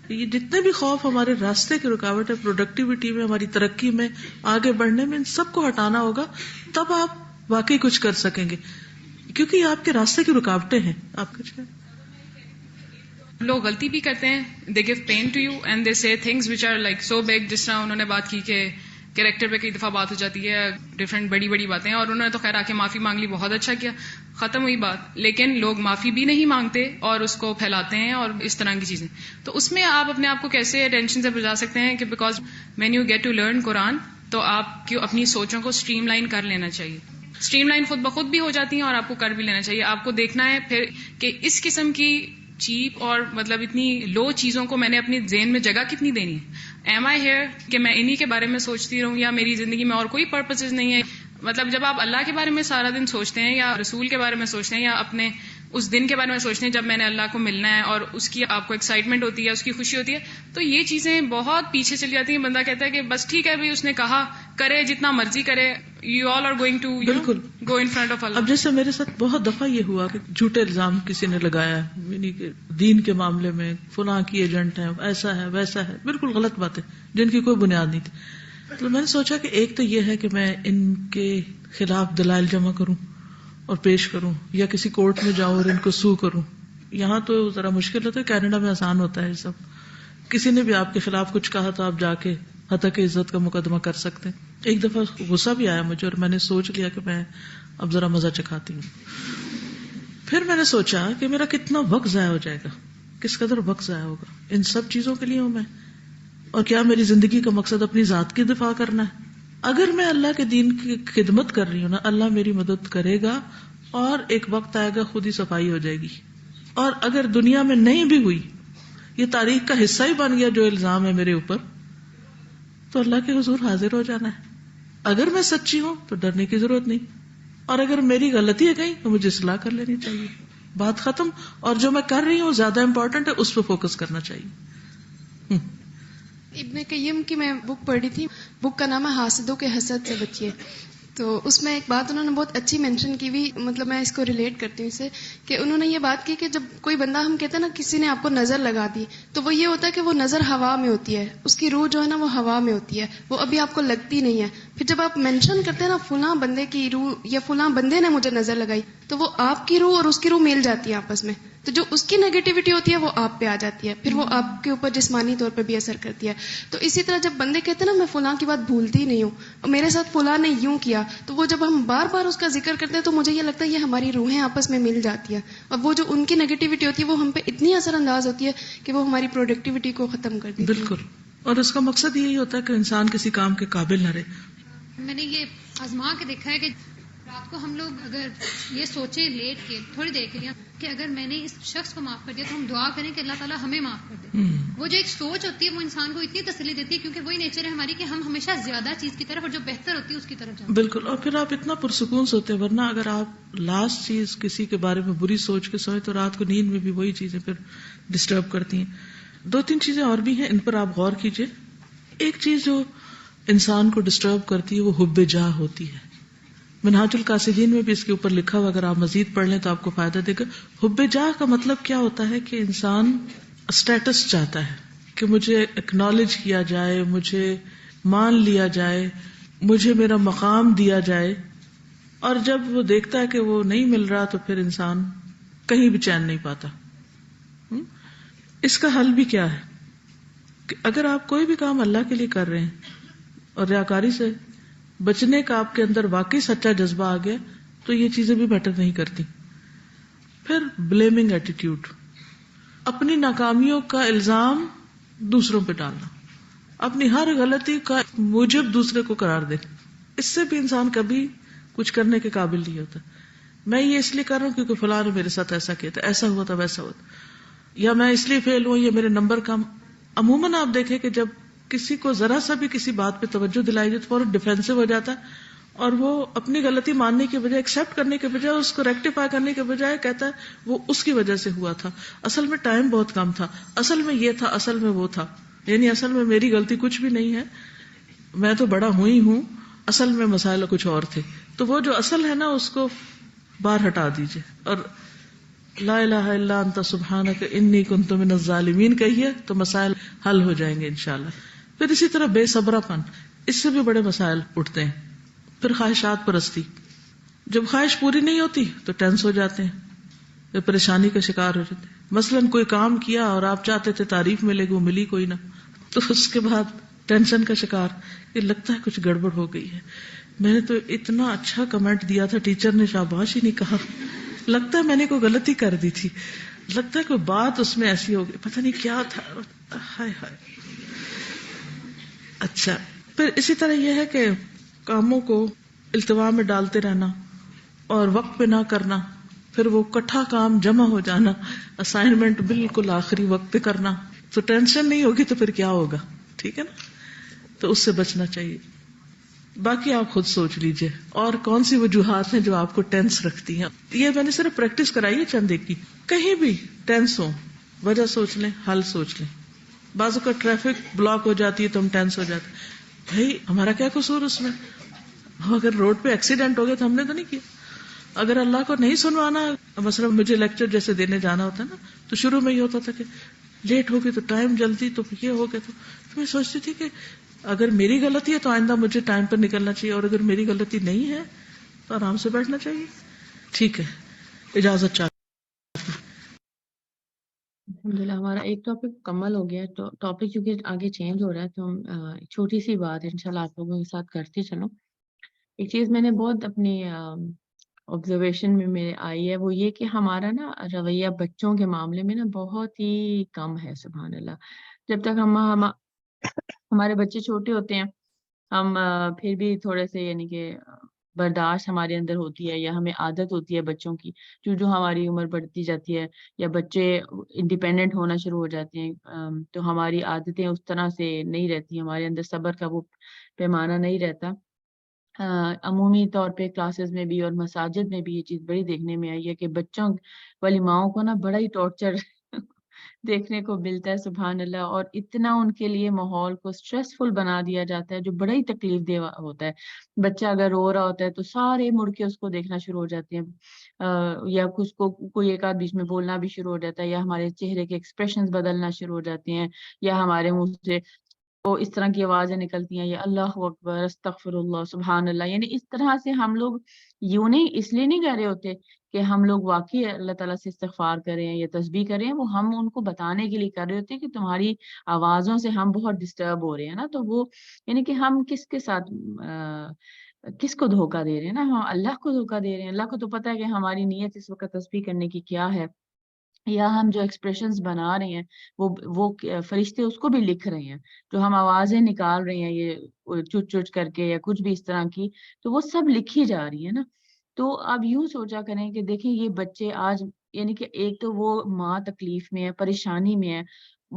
یہ جتنے بھی خوف ہمارے راستے کی رکاوٹ ہے, پروڈکٹیوٹی میں, ہماری ترقی میں, آگے بڑھنے میں, ان سب کو ہٹانا ہوگا, تب آپ واقعی کچھ کر سکیں گے, کیونکہ یہ آپ کے راستے کی رکاوٹیں ہیں. آپ کچھ لوگ غلطی بھی کرتے ہیں, they gave pen to you and these things which are like so big, جس طرح انہوں نے بات کی کہ کریکٹر پہ کئی دفعہ بات ہو جاتی ہے, ڈفرینٹ بڑی بڑی باتیں, اور انہوں نے تو خیر آ کے معافی مانگ لی, بہت اچھا کیا, ختم ہوئی بات. لیکن لوگ معافی بھی نہیں مانگتے اور اس کو پھیلاتے ہیں اور اس طرح کی چیزیں. تو اس میں آپ اپنے آپ کو کیسے ٹینشن سے بچا سکتے ہیں کہ because when you get to learn Quran تو آپ کی اپنی سوچوں کو اسٹریم لائن کر لینا چاہیے. اسٹریم لائن خود بخود بھی ہو جاتی ہیں اور آپ کو کر بھی لینا چاہیے. آپ کو دیکھنا ہے پھر کہ اس قسم کی چیپ اور مطلب اتنی لو چیزوں کو میں نے اپنی ذہن میں جگہ کتنی دینی ہے. ایم آئی ہیئر کہ میں انہی کے بارے میں سوچتی رہوں, یا میری زندگی میں اور کوئی پرپسز نہیں ہے. مطلب جب آپ اللہ کے بارے میں سارا دن سوچتے ہیں, یا رسول کے بارے میں سوچتے ہیں, یا اپنے اس دن کے بارے میں سوچتے ہیں جب میں نے اللہ کو ملنا ہے, اور اس کی آپ کو ایکسائٹمنٹ ہوتی ہے, اس کی خوشی ہوتی ہے, تو یہ چیزیں بہت پیچھے چلی جاتی ہیں. بندہ کہتا ہے کہ بس ٹھیک ہے بھائی, اس نے کہا, کرے جتنا مرضی کرے, you all are going to بالکل گو ان فرنٹ آف اللہ. اب جیسے میرے ساتھ بہت دفعہ یہ ہوا کہ جھوٹے الزام کسی نے لگایا, یعنی کہ دین کے معاملے میں فلاں کی ایجنٹ ہے, ایسا ہے ویسا ہے, بالکل غلط باتیں جن کی کوئی بنیاد نہیں تھی. تو میں نے سوچا کہ ایک تو یہ ہے کہ میں ان کے خلاف دلائل جمع کروں اور پیش کروں, یا کسی کورٹ میں جاؤں اور ان کو سو کروں. یہاں تو ذرا مشکل ہوتا ہے, کینیڈا میں آسان ہوتا ہے یہ سب. کسی نے بھی آپ کے خلاف کچھ کہا تو آپ جا کے حتیٰ عزت کا مقدمہ کر سکتے ہیں. ایک دفعہ غصہ بھی آیا مجھے, اور میں نے سوچ لیا کہ میں اب ذرا مزہ چکھاتی ہوں. پھر میں نے سوچا کہ میرا کتنا وقت ضائع ہو جائے گا, کس قدر وقت ضائع ہوگا ان سب چیزوں کے لیے ہوں میں, اور کیا میری زندگی کا مقصد اپنی ذات کی دفاع کرنا ہے. اگر میں اللہ کے دین کی خدمت کر رہی ہوں نا, اللہ میری مدد کرے گا, اور ایک وقت آئے گا خود ہی صفائی ہو جائے گی. اور اگر دنیا میں نہیں بھی ہوئی, یہ تاریخ کا حصہ ہی بن گیا جو الزام ہے میرے اوپر, تو اللہ کے حضور حاضر ہو جانا ہے. اگر میں سچی ہوں تو ڈرنے کی ضرورت نہیں, اور اگر میری غلطی ہے کہیں تو مجھے اصلاح کر لینی چاہیے, بات ختم. اور جو میں کر رہی ہوں زیادہ امپورٹنٹ ہے, اس پہ فوکس کرنا چاہیے. ابن قیم کی میں بک پڑھ رہی تھی, بک کا نام ہے حاسدوں کے حسد سے بچیے. تو اس میں ایک بات انہوں نے بہت اچھی مینشن کی ہوئی, مطلب میں اس کو ریلیٹ کرتی ہوں اس سے, کہ انہوں نے یہ بات کی کہ جب کوئی بندہ, ہم کہتے ہیں نا کسی نے آپ کو نظر لگا دی, تو وہ یہ ہوتا ہے کہ وہ نظر ہوا میں ہوتی ہے, اس کی روح جو ہے نا وہ ہوا میں ہوتی ہے, وہ ابھی آپ کو لگتی نہیں ہے. پھر جب آپ مینشن کرتے ہیں نا فلاں بندے کی روح یا فلاں بندے نے مجھے نظر لگائی, تو وہ آپ کی روح اور اس کی روح مل جاتی ہے آپس میں, تو جو اس کی نیگیٹیوٹی ہوتی ہے وہ آپ پہ آ جاتی ہے, پھر وہ آپ کے اوپر جسمانی طور پہ بھی اثر کرتی ہے. تو اسی طرح جب بندے کہتے ہیں نا میں فلاں کی بات بھولتی نہیں ہوں, اور میرے ساتھ فلاں نے یوں کیا, تو وہ جب ہم بار بار اس کا ذکر کرتے ہیں تو مجھے یہ لگتا ہے یہ ہماری روحیں آپس میں مل جاتی ہیں, اور وہ جو ان کی نیگیٹیوٹی ہوتی ہے وہ ہم پہ اتنی اثر انداز ہوتی ہے کہ وہ ہماری پروڈکٹیوٹی کو ختم کر دیتی ہے. بالکل, اور اس کا مقصد یہی ہوتا ہے کہ انسان کسی کام کے قابل نہ رہے. میں نے یہ آزما کے دیکھا ہے کہ رات کو ہم لوگ اگر یہ سوچیں لیٹ کے تھوڑی دیر کے لیے کہ اگر میں نے اس شخص کو معاف کر دیا تو ہم دعا کریں کہ اللہ تعالیٰ ہمیں معاف کر دے. وہ جو ایک سوچ ہوتی ہے وہ انسان کو اتنی تسلی دیتی ہے, کیونکہ وہی نیچر ہے ہماری کہ ہم ہمیشہ زیادہ چیز کی طرف اور جو بہتر ہوتی ہے اس کی طرف جاتے ہیں. بالکل, اور پھر آپ اتنا پرسکون سوتے ہیں. ورنہ اگر آپ لاسٹ چیز کسی کے بارے میں بری سوچ کے سوئے تو رات کو نیند میں بھی وہی چیزیں پھر ڈسٹرب کرتی ہیں. 2-3 چیزیں اور بھی ہیں, ان پر آپ غور کیجئے. ایک چیز جو انسان کو ڈسٹرب کرتی ہے وہ حب جاہ ہوتی ہے. منہاج القاصدین میں بھی اس کے اوپر لکھا ہوا، اگر آپ مزید پڑھ لیں تو آپ کو فائدہ دے گا. حب جاہ کا مطلب کیا ہوتا ہے کہ انسان اسٹیٹس چاہتا ہے کہ مجھے اکنالج کیا جائے، مجھے مان لیا جائے، مجھے میرا مقام دیا جائے. اور جب وہ دیکھتا ہے کہ وہ نہیں مل رہا تو پھر انسان کہیں بھی چین نہیں پاتا. اس کا حل بھی کیا ہے کہ اگر آپ کوئی بھی کام اللہ کے لیے کر رہے ہیں اور ریاکاری سے بچنے کا آپ کے اندر واقعی سچا جذبہ آ گیا تو یہ چیزیں بھی میٹر نہیں کرتی. پھر بلیمنگ ایٹیٹیوڈ، اپنی ناکامیوں کا الزام دوسروں پہ ڈالنا، اپنی ہر غلطی کا موجب دوسرے کو قرار دینا، اس سے بھی انسان کبھی کچھ کرنے کے قابل نہیں ہوتا. میں یہ اس لیے کر رہا ہوں کیونکہ فلاں نے میرے ساتھ ایسا کیا تھا، ایسا ہوا تھا، ویسا ہوا تھا، یا میں اس لیے فیل ہوں، یا میرے نمبر کم. عموماً آپ دیکھیں کہ جب کسی کو ذرا سا بھی کسی بات پہ توجہ دلائی جائے تو فوراً ڈیفینسو ہو جاتا ہے، اور وہ اپنی غلطی ماننے کے بجائے، ایکسپٹ کرنے کے بجائے، اس کو ریکٹیفائی کرنے کے بجائے کہتا ہے وہ اس کی وجہ سے ہوا تھا، اصل میں ٹائم بہت کم تھا، اصل میں یہ تھا، اصل میں وہ تھا، یعنی اصل میں میری غلطی کچھ بھی نہیں ہے، میں تو بڑا ہوں ہی ہوں، اصل میں مسائل کچھ اور تھے. تو وہ جو اصل ہے نا اس کو باہر ہٹا دیجئے اور لا الہ الا انت سبحانک انی کنت من الظالمین کہیے تو مسائل حل ہو جائیں گے انشاءاللہ. پھر اسی طرح بے صبرا پن، اس سے بھی بڑے مسائل اٹھتے ہیں. پھر خواہشات پرستی، جب خواہش پوری نہیں ہوتی تو ٹینس ہو جاتے ہیں، پھر پریشانی کا شکار ہو جاتے ہیں. مثلاً کوئی کام کیا اور آپ چاہتے تھے تعریف ملے گی، وہ ملی کوئی نہ، تو اس کے بعد ٹینشن کا شکار، یہ لگتا ہے کچھ گڑبڑ ہو گئی ہے، میں نے تو اتنا اچھا کمنٹ دیا تھا، ٹیچر نے شاباش ہی نہیں کہا، لگتا ہے میں نے کوئی غلطی کر دی تھی، لگتا ہے کوئی بات اس میں ایسی ہو گئی، پتہ نہیں کیا تھا، ہائے ہائے. اچھا، پھر اسی طرح یہ ہے کہ کاموں کو التوا میں ڈالتے رہنا اور وقت پہ نہ کرنا، پھر وہ کٹھا کام جمع ہو جانا، اسائنمنٹ بالکل آخری وقت پہ کرنا، تو ٹینشن نہیں ہوگی تو پھر کیا ہوگا، ٹھیک ہے نا، تو اس سے بچنا چاہیے. باقی آپ خود سوچ لیجئے اور کون سی وجوہات ہیں جو آپ کو ٹینس رکھتی ہیں. یہ میں نے صرف پریکٹس کرائی ہے چند ایک کی. کہیں بھی ٹینس ہو، وجہ سوچ لیں، حل سوچ لیں. بعضوں کا ٹریفک بلاک ہو جاتی ہے تو ہم ٹینس ہو جاتے ہیں، بھائی ہمارا کیا قصور اس میں، اگر روڈ پہ ایکسیڈنٹ ہو گیا تو ہم نے تو نہیں کیا. اگر اللہ کو نہیں سنوانا، مثلا مجھے لیکچر جیسے دینے جانا ہوتا ہے نا، تو شروع میں یہ ہوتا تھا کہ لیٹ ہو گئی تو ٹائم جلدی، تو یہ ہو گیا، تو میں سوچتی تھی کہ اگر میری غلطی ہے تو آئندہ مجھے ٹائم پر نکلنا چاہیے، اور اگر میری غلطی نہیں ہے تو آرام سے بیٹھنا چاہیے. ٹھیک ہے، اجازت چاہیے. الحمدللہ ہمارا ایک ٹاپک مکمل ہو گیا. تو ٹاپک کیونکہ آگے چینج ہو رہا ہے تو ہم ایک چھوٹی سی بات ہے انشاءاللہ آپ لوگوں کے ساتھ کرتے چلو. ایک چیز میں نے بہت اپنی آبزرویشن میں میرے آئی ہے، وہ یہ کہ ہمارا نا رویہ بچوں کے معاملے میں نا بہت ہی کم ہے. سبحان اللہ. جب تک ہمارے بچے چھوٹے ہوتے ہیں، ہم پھر بھی تھوڑے سے یعنی کہ برداشت ہمارے اندر ہوتی ہے، یا ہمیں عادت ہوتی ہے بچوں کی، جو ہماری عمر بڑھتی جاتی ہے یا بچے انڈیپینڈنٹ ہونا شروع ہو جاتے ہیں، تو ہماری عادتیں اس طرح سے نہیں رہتی، ہمارے اندر صبر کا وہ پیمانہ نہیں رہتا. عمومی طور پہ کلاسز میں بھی اور مساجد میں بھی یہ چیز بڑی دیکھنے میں آئی ہے کہ بچوں والی ماؤں کو نا بڑا ہی ٹارچر دیکھنے کو ملتا ہے. سبحان اللہ. اور اتنا ان کے لیے ماحول کو سٹریسفل بنا دیا جاتا ہے جو بڑا ہی تکلیف دہ ہوتا ہے. بچہ اگر رو رہا ہوتا ہے تو سارے مڑ کے اس کو دیکھنا شروع ہو جاتے ہیں، یا کچھ کو کوئی ایک آدھ بیچ میں بولنا بھی شروع ہو جاتا ہے، یا ہمارے چہرے کے ایکسپریشنز بدلنا شروع ہو جاتے ہیں، یا ہمارے منہ سے وہ اس طرح کی آوازیں نکلتی ہیں، یا اللہ اکبر، استغفر اللہ، سبحان اللہ. یعنی اس طرح سے ہم لوگ یوں نہیں، اس لیے نہیں کہہ رہے ہوتے کہ ہم لوگ واقعی اللہ تعالیٰ سے استغفار کریں یا تسبیح کریں، وہ ہم ان کو بتانے کے لیے کر رہے ہوتے ہیں کہ تمہاری آوازوں سے ہم بہت ڈسٹرب ہو رہے ہیں نا. تو وہ یعنی کہ ہم کس کے ساتھ کس کو دھوکہ دے رہے ہیں نا، ہم اللہ کو دھوکہ دے رہے ہیں. اللہ کو تو پتہ ہے کہ ہماری نیت اس وقت تسبیح کرنے کی کیا ہے، یا ہم جو ایکسپریشنز بنا رہے ہیں وہ فرشتے اس کو بھی لکھ رہے ہیں، جو ہم آوازیں نکال رہے ہیں یہ چچ چچ کر کے یا کچھ بھی اس طرح کی، تو وہ سب لکھی جا رہی ہے نا. تو آپ یوں سوچا کریں کہ دیکھیں یہ بچے آج یعنی کہ ایک تو وہ ماں تکلیف میں ہے، پریشانی میں ہے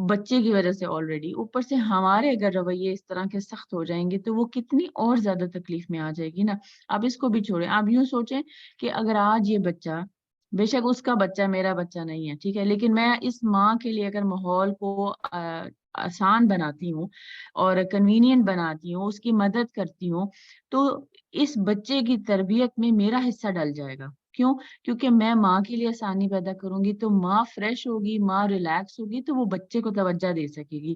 بچے کی وجہ سے آلریڈی، اوپر سے ہمارے اگر رویے اس طرح کے سخت ہو جائیں گے تو وہ کتنی اور زیادہ تکلیف میں آ جائے گی نا. آپ اس کو بھی چھوڑیں. آپ یوں سوچیں کہ اگر آج یہ بچہ، بے شک اس کا بچہ میرا بچہ نہیں ہے، ٹھیک ہے، لیکن میں اس ماں کے لیے اگر ماحول کو آسان بناتی ہوں اور کنوینئنٹ بناتی ہوں، اس کی مدد کرتی ہوں، تو اس بچے کی تربیت میں میرا حصہ ڈل جائے گا. کیوں؟ کیونکہ میں ماں کے لیے آسانی پیدا کروں گی تو ماں فریش ہوگی، ماں ریلیکس ہوگی، تو وہ بچے کو توجہ دے سکے گی،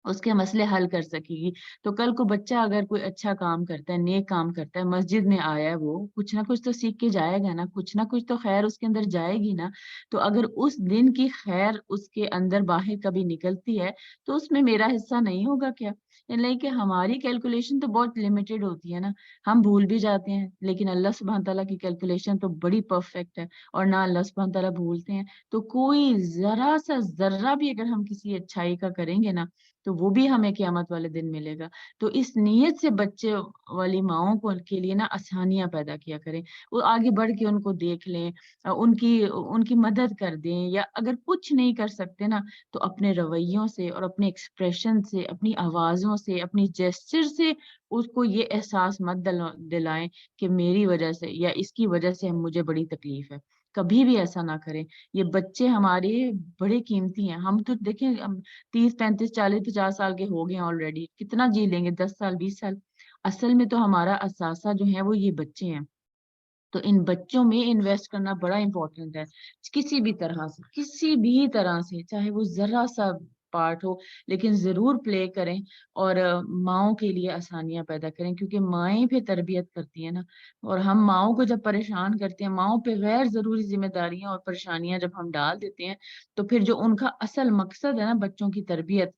اس کے مسئلے حل کر سکے گی. تو کل کو بچہ اگر کوئی اچھا کام کرتا ہے، نیک کام کرتا ہے، مسجد میں آیا ہے، وہ کچھ نہ کچھ تو سیکھ کے جائے گا نا، کچھ نہ کچھ تو خیر اس کے اندر جائے گی نا. تو اگر اس دن کی خیر اس کے اندر باہر کبھی نکلتی ہے تو اس میں میرا حصہ نہیں ہوگا کیا؟ یعنی کہ ہماری کیلکولیشن تو بہت لمیٹڈ ہوتی ہے نا، ہم بھول بھی جاتے ہیں، لیکن اللہ سبحانہ تعالیٰ کی کیلکولیشن تو بڑی پرفیکٹ ہے، اور نہ اللہ سبحانہ تعالیٰ بھولتے ہیں. تو کوئی ذرا سا ذرہ بھی اگر ہم کسی اچھائی کا کریں گے نا تو وہ بھی ہمیں قیامت والے دن ملے گا. تو اس نیت سے بچے والی ماؤں کو کے لیے نا آسانیاں پیدا کیا کریں، وہ آگے بڑھ کے ان کو دیکھ لیں، ان کی مدد کر دیں، یا اگر کچھ نہیں کر سکتے نا تو اپنے رویوں سے اور اپنے ایکسپریشن سے، اپنی آوازوں سے، اپنی جیسچر سے اس کو یہ احساس مت دلائیں کہ میری وجہ سے یا اس کی وجہ سے مجھے بڑی تکلیف ہے. کبھی بھی ایسا نہ کریں. یہ بچے ہمارے بڑے قیمتی ہیں. ہم تو دیکھیں 30 35 40 50 سال کے ہو گئے آلریڈی، کتنا جی لیں گے؟ 10 سال 20 سال. اصل میں تو ہمارا اثاثہ جو ہے وہ یہ بچے ہیں. تو ان بچوں میں انویسٹ کرنا بڑا امپورٹنٹ ہے، کسی بھی طرح سے چاہے وہ ذرا سا پارٹ ہو، لیکن ضرور پلے کریں اور ماؤں کے لیے آسانیاں پیدا کریں، کیونکہ مائیں پہ تربیت کرتی ہیں نا. اور ہم ماؤں کو جب پریشان کرتے ہیں، ماؤں پہ غیر ضروری ذمہ داریاں اور پریشانیاں جب ہم ڈال دیتے ہیں، تو پھر جو ان کا اصل مقصد ہے نا بچوں کی تربیت،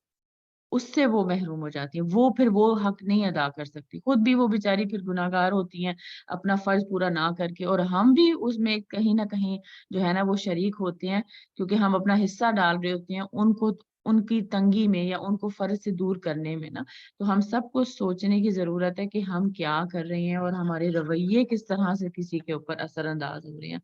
اس سے وہ محروم ہو جاتی ہیں. وہ پھر وہ حق نہیں ادا کر سکتی، خود بھی وہ بیچاری پھر گناہگار ہوتی ہیں اپنا فرض پورا نہ کر کے، اور ہم بھی اس میں کہیں نہ کہیں جو ہے نا وہ شریک ہوتے ہیں، کیونکہ ہم اپنا حصہ ڈال رہے ہوتے ہیں ان کی تنگی میں یا ان کو فرض سے دور کرنے میں نا. تو ہم سب کو سوچنے کی ضرورت ہے کہ ہم کیا کر رہے ہیں اور ہمارے رویے کس طرح سے کسی کے اوپر اثر انداز ہو رہے ہیں.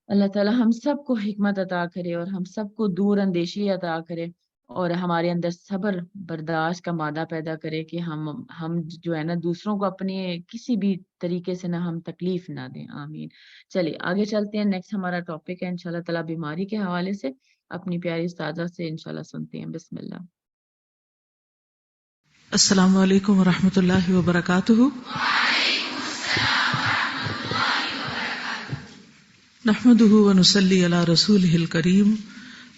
اللہ تعالی ہم سب کو حکمت عطا کرے اور ہم سب کو دور اندیشی عطا کرے، اور ہمارے اندر صبر برداشت کا مادہ پیدا کرے کہ ہم جو ہے نا دوسروں کو اپنے کسی بھی طریقے سے نہ ہم تکلیف نہ دیں. آمین. چلیے آگے چلتے ہیں. نیکسٹ ہمارا ٹاپک ہے انشاءاللہ تعالی بیماری کے حوالے سے. اپنی پیاری استاذہ سے انشاءاللہ سنتے ہیں. بسم اللہ. السلام علیکم ورحمۃ اللہ وبرکاتہ. نحمده ونصلي على رسوله الكريم.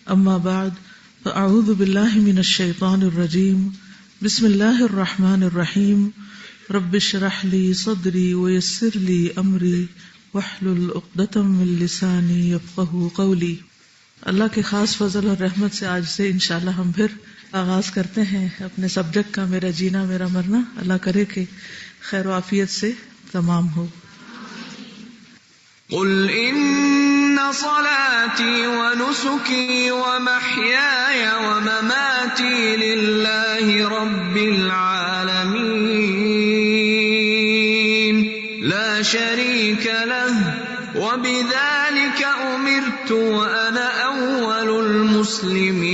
اما بعد فاعوذ بالله من الشيطان الرجيم. بسم الله الرحمن الرحيم. رب اشرح لي صدري ويسر لي امري واحلل عقدة من لساني يفقهوا قولي. اللہ کے خاص فضل اور رحمت سے آج سے انشاءاللہ ہم پھر آغاز کرتے ہیں اپنے سبجیکٹ کا، میرا جینا میرا مرنا. اللہ کرے کہ خیر و عافیت سے تمام ہو. قل ان صلاتي ونسكي ومحياي ومماتي لله رب العالمين لا شريك له وبذلك امرت وانا اول المسلمين.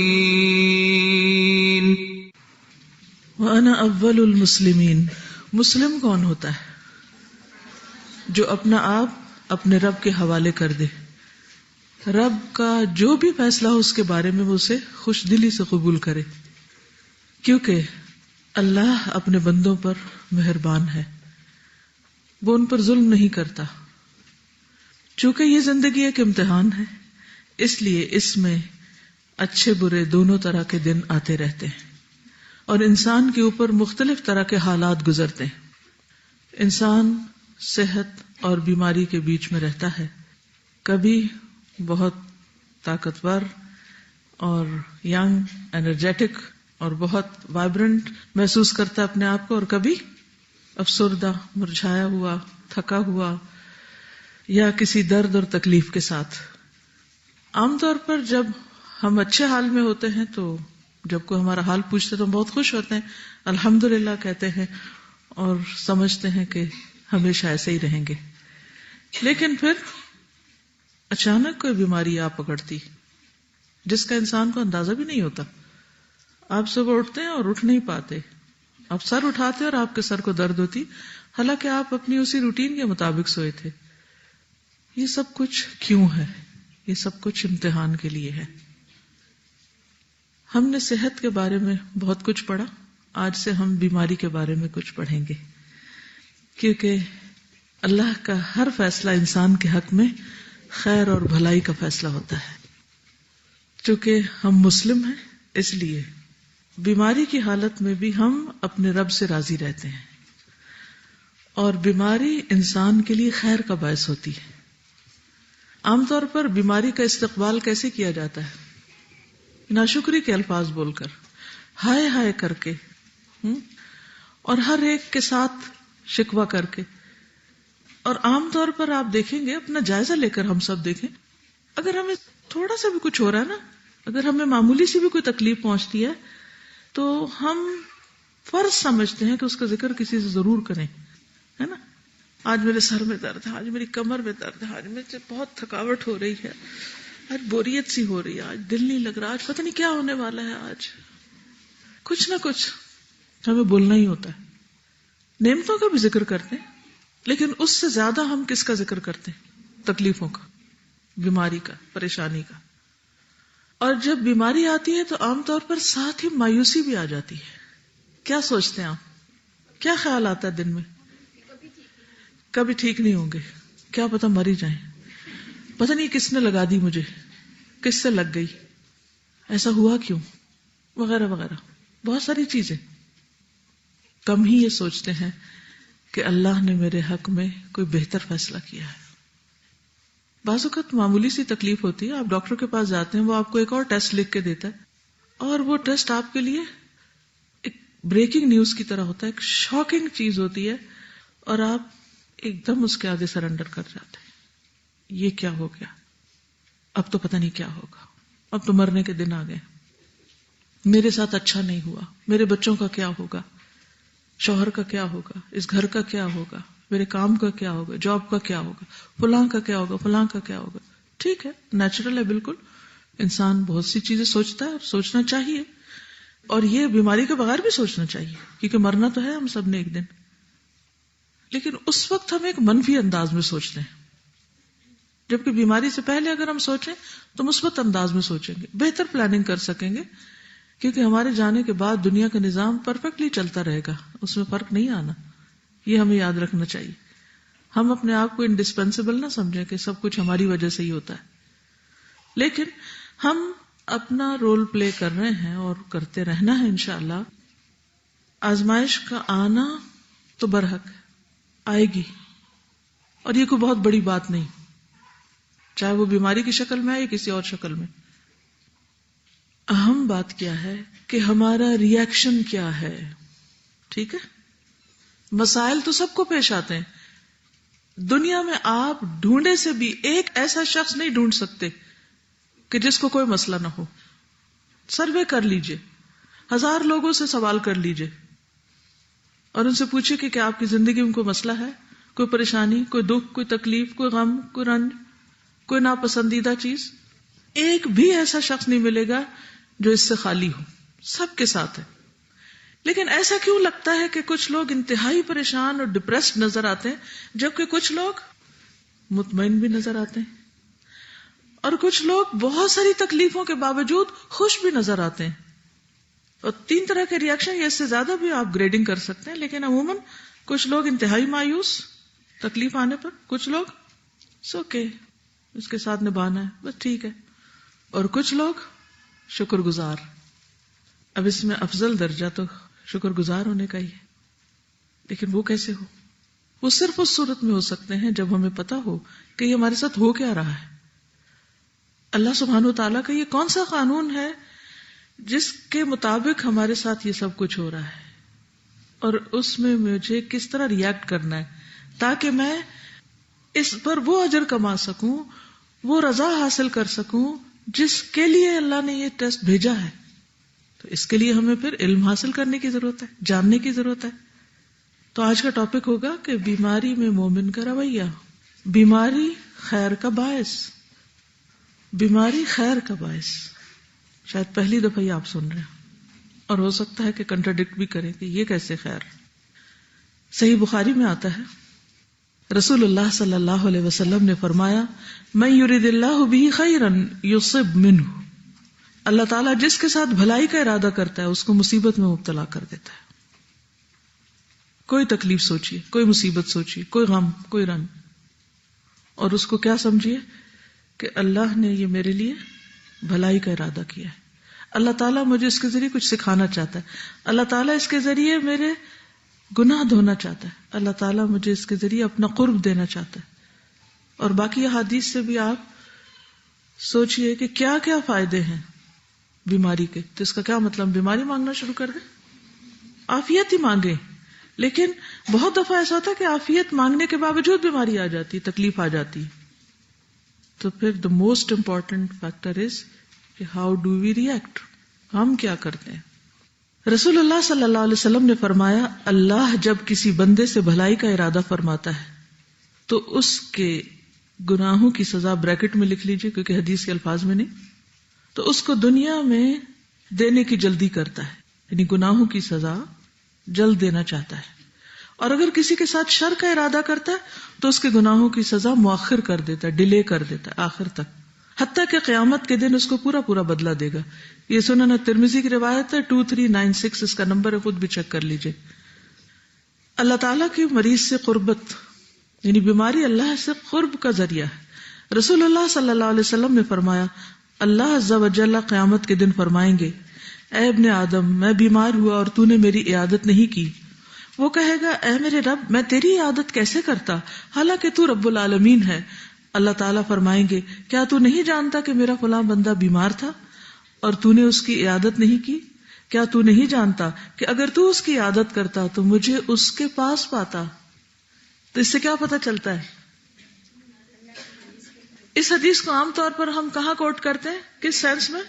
وانا اول المسلمین. مسلم کون ہوتا ہے؟ جو اپنا آپ اپنے رب کے حوالے کر دے، رب کا جو بھی فیصلہ ہو اس کے بارے میں وہ اسے خوش دلی سے قبول کرے، کیونکہ اللہ اپنے بندوں پر مہربان ہے، وہ ان پر ظلم نہیں کرتا. چونکہ یہ زندگی ایک امتحان ہے، اس لیے اس میں اچھے برے دونوں طرح کے دن آتے رہتے ہیں، اور انسان کے اوپر مختلف طرح کے حالات گزرتے ہیں. انسان صحت اور بیماری کے بیچ میں رہتا ہے، کبھی بہت طاقتور اور ینگ انرجیٹک اور بہت وائبرنٹ محسوس کرتا ہے اپنے آپ کو، اور کبھی افسردہ، مرجھایا ہوا، تھکا ہوا، یا کسی درد اور تکلیف کے ساتھ. عام طور پر جب ہم اچھے حال میں ہوتے ہیں تو جب کوئی ہمارا حال پوچھتے تو ہم بہت خوش ہوتے ہیں، الحمدللہ کہتے ہیں اور سمجھتے ہیں کہ ہمیشہ ایسے ہی رہیں گے. لیکن پھر اچانک کوئی بیماری آ پکڑتی جس کا انسان کو اندازہ بھی نہیں ہوتا. آپ صبح اٹھتے ہیں اور اٹھ نہیں پاتے، آپ سر اٹھاتے اور آپ کے سر کو درد ہوتی، حالانکہ آپ اپنی اسی روٹین کے مطابق سوئے تھے. یہ سب کچھ کیوں ہے؟ یہ سب کچھ امتحان کے لیے ہے. ہم نے صحت کے بارے میں بہت کچھ پڑھا، آج سے ہم بیماری کے بارے میں کچھ پڑھیں گے، کیونکہ اللہ کا ہر فیصلہ انسان کے حق میں خیر اور بھلائی کا فیصلہ ہوتا ہے. چونکہ ہم مسلم ہیں اس لیے بیماری کی حالت میں بھی ہم اپنے رب سے راضی رہتے ہیں، اور بیماری انسان کے لیے خیر کا باعث ہوتی ہے. عام طور پر بیماری کا استقبال کیسے کیا جاتا ہے؟ ناشکری کے الفاظ بول کر، ہائے ہائے کر کے، اور ہر ایک کے ساتھ شکوہ کر کے. اور عام طور پر آپ دیکھیں گے، اپنا جائزہ لے کر ہم سب دیکھیں، اگر ہمیں تھوڑا سا بھی کچھ ہو رہا ہے نا، اگر ہمیں معمولی سی بھی کوئی تکلیف پہنچتی ہے تو ہم فرض سمجھتے ہیں کہ اس کا ذکر کسی سے ضرور کریں، ہے نا. آج میرے سر میں درد ہے، آج میری کمر میں درد ہے، آج مجھے بہت تھکاوٹ ہو رہی ہے، آج بوریت سی ہو رہی ہے، آج دل نہیں لگ رہا، آج پتہ نہیں کیا ہونے والا ہے. آج کچھ نہ کچھ ہمیں بولنا ہی ہوتا ہے. نعمتوں کا بھی ذکر کرتے ہیں، لیکن اس سے زیادہ ہم کس کا ذکر کرتے ہیں؟ تکلیفوں کا، بیماری کا، پریشانی کا. اور جب بیماری آتی ہے تو عام طور پر ساتھ ہی مایوسی بھی آ جاتی ہے. کیا سوچتے ہیں آپ؟ کیا خیال آتا ہے دن میں؟ کبھی ٹھیک نہیں ہوں گے، کیا پتہ مر ہی جائیں، پتہ نہیں کس نے لگا دی مجھے، کس سے لگ گئی، ایسا ہوا کیوں، وغیرہ وغیرہ. بہت ساری چیزیں. کم ہی یہ سوچتے ہیں کہ اللہ نے میرے حق میں کوئی بہتر فیصلہ کیا ہے. بعض اوقات معمولی سی تکلیف ہوتی ہے، آپ ڈاکٹر کے پاس جاتے ہیں، وہ آپ کو ایک اور ٹیسٹ لکھ کے دیتا ہے، اور وہ ٹیسٹ آپ کے لیے ایک بریکنگ نیوز کی طرح ہوتا ہے، ایک شاکنگ چیز ہوتی ہے، اور آپ ایک دم اس کے آگے سرنڈر کر جاتے ہیں. یہ کیا ہو گیا؟ اب تو پتہ نہیں کیا ہوگا، اب تو مرنے کے دن آ گئے، میرے ساتھ اچھا نہیں ہوا، میرے بچوں کا کیا ہوگا، شوہر کا کیا ہوگا، اس گھر کا کیا ہوگا، میرے کام کا کیا ہوگا، جاب کا کیا ہوگا، فلاں کا کیا ہوگا، فلاں کا کیا ہوگا. ٹھیک ہے، نیچرل ہے، بالکل انسان بہت سی چیزیں سوچتا ہے اور سوچنا چاہیے، اور یہ بیماری کے بغیر بھی سوچنا چاہیے، کیونکہ مرنا تو ہے ہم سب نے ایک دن. لیکن اس وقت ہم ایک منفی انداز میں سوچتے ہیں، جبکہ بیماری سے پہلے اگر ہم سوچیں تو مثبت انداز میں سوچیں گے، بہتر پلاننگ کر سکیں گے، کیونکہ ہمارے جانے کے بعد دنیا کا نظام پرفیکٹلی چلتا رہے گا، اس میں فرق نہیں آنا. یہ ہمیں یاد رکھنا چاہیے. ہم اپنے آپ کو انڈسپینسیبل نہ سمجھیں کہ سب کچھ ہماری وجہ سے ہی ہوتا ہے، لیکن ہم اپنا رول پلے کر رہے ہیں اور کرتے رہنا ہے انشاءاللہ. آزمائش کا آنا تو برحق آئے گی، اور یہ کوئی بہت بڑی بات نہیں، چاہے وہ بیماری کی شکل میں ہے یا کسی اور شکل میں. اہم بات کیا ہے کہ ہمارا ریئیکشن کیا ہے. ٹھیک ہے، مسائل تو سب کو پیش آتے ہیں. دنیا میں آپ ڈھونڈے سے بھی ایک ایسا شخص نہیں ڈھونڈ سکتے کہ جس کو کوئی مسئلہ نہ ہو. سروے کر لیجئے، 1000 لوگوں سے سوال کر لیجئے اور ان سے پوچھے کہ کیا آپ کی زندگی میں کوئی مسئلہ ہے، کوئی پریشانی، کوئی دکھ، کوئی تکلیف، کوئی غم، کوئی رنج، کوئی ناپسندیدہ چیز. ایک بھی ایسا شخص نہیں ملے گا جو اس سے خالی ہو، سب کے ساتھ ہے. لیکن ایسا کیوں لگتا ہے کہ کچھ لوگ انتہائی پریشان اور ڈپریسڈ نظر آتے ہیں، جبکہ کچھ لوگ مطمئن بھی نظر آتے ہیں، اور کچھ لوگ بہت ساری تکلیفوں کے باوجود خوش بھی نظر آتے ہیں. اور 3 طرح کے ریئیکشن، یا اس سے زیادہ بھی آپ گریڈنگ کر سکتے ہیں، لیکن عموماً کچھ لوگ انتہائی مایوس تکلیف آنے پر، کچھ لوگ اوکے اس کے ساتھ نبھانا ہے بس ٹھیک ہے، اور کچھ لوگ شکر گزار. اب اس میں افضل درجہ تو شکر گزار ہونے کا ہی ہے، لیکن وہ کیسے ہو؟ وہ صرف اس صورت میں ہو سکتے ہیں جب ہمیں پتا ہو کہ یہ ہمارے ساتھ ہو کیا رہا ہے. اللہ سبحانہ وتعالیٰ کا یہ کون سا قانون ہے جس کے مطابق ہمارے ساتھ یہ سب کچھ ہو رہا ہے، اور اس میں مجھے کس طرح ریئیکٹ کرنا ہے تاکہ میں اس پر وہ اجر کما سکوں، وہ رضا حاصل کر سکوں جس کے لیے اللہ نے یہ ٹیسٹ بھیجا ہے. تو اس کے لیے ہمیں پھر علم حاصل کرنے کی ضرورت ہے، جاننے کی ضرورت ہے. تو آج کا ٹاپک ہوگا کہ بیماری میں مومن کا رویہ. بیماری خیر کا باعث، بیماری خیر کا باعث. شاید پہلی دفعہ یہ آپ سن رہے ہیں، اور ہو سکتا ہے کہ کنٹراڈکٹ بھی کریں کہ یہ کیسے خیر. صحیح بخاری میں آتا ہے، رسول اللہ صلی اللہ علیہ وسلم نے فرمایا، من یرید اللہ بہ خیرا یصب منہ، اللہ تعالیٰ جس کے ساتھ بھلائی کا ارادہ کرتا ہے اس کو مصیبت میں مبتلا کر دیتا ہے. کوئی تکلیف سوچیے، کوئی مصیبت سوچیے، کوئی غم، کوئی رنج، اور اس کو کیا سمجھیے کہ اللہ نے یہ میرے لیے بھلائی کا ارادہ کیا ہے. اللہ تعالیٰ مجھے اس کے ذریعے کچھ سکھانا چاہتا ہے. اللہ تعالیٰ اس کے ذریعے میرے گناہ دھونا چاہتا ہے. اللہ تعالیٰ مجھے اس کے ذریعے اپنا قرب دینا چاہتا ہے. اور باقی احادیث سے بھی آپ سوچئے کہ کیا کیا فائدے ہیں بیماری کے. تو اس کا کیا مطلب بیماری مانگنا شروع کر دیں؟ عافیت ہی مانگیں. لیکن بہت دفعہ ایسا ہوتا ہے کہ عافیت مانگنے کے باوجود بیماری آ جاتی، تکلیف آ جاتی. تو پھر the most important factor is کہ ہاؤ ڈو وی ریئیکٹ، ہم کیا کرتے ہیں. رسول اللہ صلی اللہ علیہ وسلم نے فرمایا اللہ جب کسی بندے سے بھلائی کا ارادہ فرماتا ہے تو اس کے گناہوں کی سزا بریکٹ میں لکھ لیجئے کیونکہ حدیث کے الفاظ میں نہیں، تو اس کو دنیا میں دینے کی جلدی کرتا ہے، یعنی گناہوں کی سزا جلد دینا چاہتا ہے. اور اگر کسی کے ساتھ شر کا ارادہ کرتا ہے تو اس کے گناہوں کی سزا مؤخر کر دیتا ہے، ڈیلے کر دیتا ہے آخر تک، حتیٰ کہ قیامت کے دن اس کو پورا پورا بدلہ دے گا. یہ سنن ترمذی کی روایت ہے 2396، اس کا نمبر ہے، خود بھی چیک کر لیجئے. اللہ تعالیٰ کی مریض سے قربت یعنی بیماری اللہ سے قرب کا ذریعہ ہے. رسول اللہ صلی اللہ علیہ وسلم نے فرمایا اللہ عز و جل قیامت کے دن فرمائیں گے اے ابن آدم میں بیمار ہوا اور تو نے میری عیادت نہیں کی. وہ کہے گا اے میرے رب میں تیری عیادت کیسے کرتا حالانکہ تو رب العالمین ہے. اللہ تعالیٰ فرمائیں گے کیا تو نہیں جانتا کہ میرا فلاں بندہ بیمار تھا اور تو نے اس کی عیادت نہیں کی؟ کیا تو نہیں جانتا کہ اگر تو اس کی عیادت کرتا تو مجھے اس کے پاس پاتا؟ تو اس سے کیا پتہ چلتا ہے؟ اس حدیث کو عام طور پر ہم کہاں کوٹ کرتے ہیں، کس سینس میں؟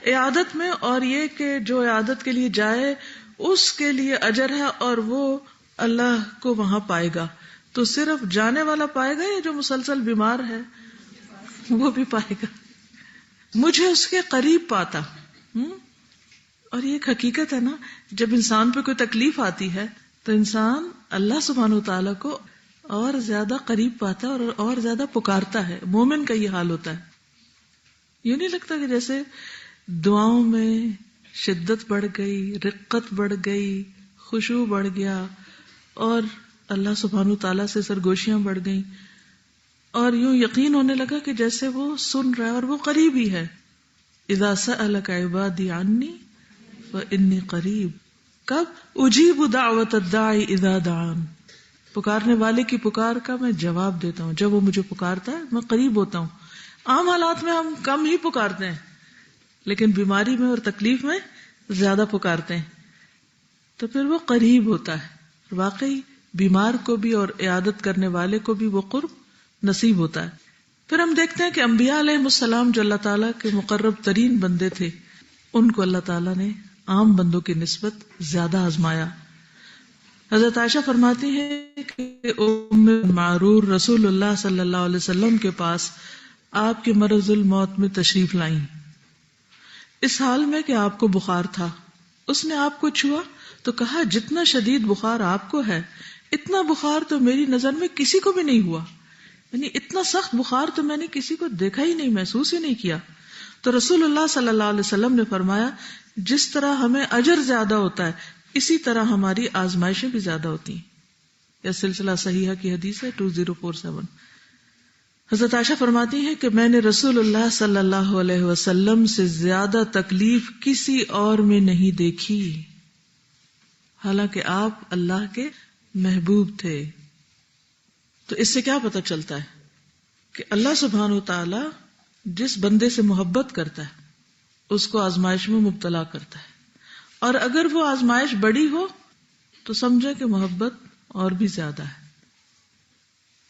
عیادت میں، اور یہ کہ جو عیادت کے لیے جائے اس کے لیے اجر ہے اور وہ اللہ کو وہاں پائے گا. تو صرف جانے والا پائے گا یا جو مسلسل بیمار ہے وہ بھی پائے گا؟ مجھے اس کے قریب پاتا. اور یہ ایک حقیقت ہے نا، جب انسان پہ کوئی تکلیف آتی ہے تو انسان اللہ سبحانہ وتعالیٰ کو اور زیادہ قریب پاتا ہے اور زیادہ پکارتا ہے. مومن کا یہ حال ہوتا ہے. یوں نہیں لگتا کہ جیسے دعاؤں میں شدت بڑھ گئی، رقت بڑھ گئی، خشوع بڑھ گیا اور اللہ سبحانہ وتعالیٰ سے سرگوشیاں بڑھ گئیں، اور یوں یقین ہونے لگا کہ جیسے وہ سن رہا ہے اور وہ قریب ہی ہے. اذا سألک عبادی عنی فانی قریب. کب؟ اجیب دعوت الداعی اذا دعان. پکارنے والے کی پکار کا میں جواب دیتا ہوں، جب وہ مجھے پکارتا ہے میں قریب ہوتا ہوں. عام حالات میں ہم کم ہی پکارتے ہیں لیکن بیماری میں اور تکلیف میں زیادہ پکارتے ہیں، تو پھر وہ قریب ہوتا ہے. واقعی بیمار کو بھی اور عیادت کرنے والے کو بھی وہ قرب نصیب ہوتا ہے. پھر ہم دیکھتے ہیں کہ انبیاء علیہ السلام جو اللہ تعالیٰ کے مقرب ترین بندے تھے ان کو اللہ تعالیٰ نے عام بندوں کی نسبت زیادہ آزمایا. حضرت عائشہ فرماتی ہیں کہ ام معرور رسول اللہ صلی اللہ علیہ وسلم کے پاس آپ کے مرض الموت میں تشریف لائیں، اس حال میں کہ آپ کو بخار تھا. اس نے آپ کو چھوا تو کہا جتنا شدید بخار آپ کو ہے اتنا بخار تو میری نظر میں کسی کو بھی نہیں ہوا، یعنی اتنا سخت بخار تو میں نے کسی کو دیکھا ہی نہیں، محسوس ہی نہیں کیا. تو رسول اللہ صلی اللہ علیہ وسلم نے فرمایا جس طرح ہمیں اجر زیادہ ہوتا ہے اسی طرح ہماری آزمائشیں بھی زیادہ ہوتی ہیں. یہ سلسلہ صحیحہ کی حدیث ہے 2047. حضرت عائشہ فرماتی ہیں کہ میں نے رسول اللہ صلی اللہ علیہ وسلم سے زیادہ تکلیف کسی اور میں نہیں دیکھی، حالانکہ آپ اللہ کے محبوب تھے. تو اس سے کیا پتہ چلتا ہے کہ اللہ سبحانہ وتعالی جس بندے سے محبت کرتا ہے اس کو آزمائش میں مبتلا کرتا ہے، اور اگر وہ آزمائش بڑی ہو تو سمجھے کہ محبت اور بھی زیادہ ہے.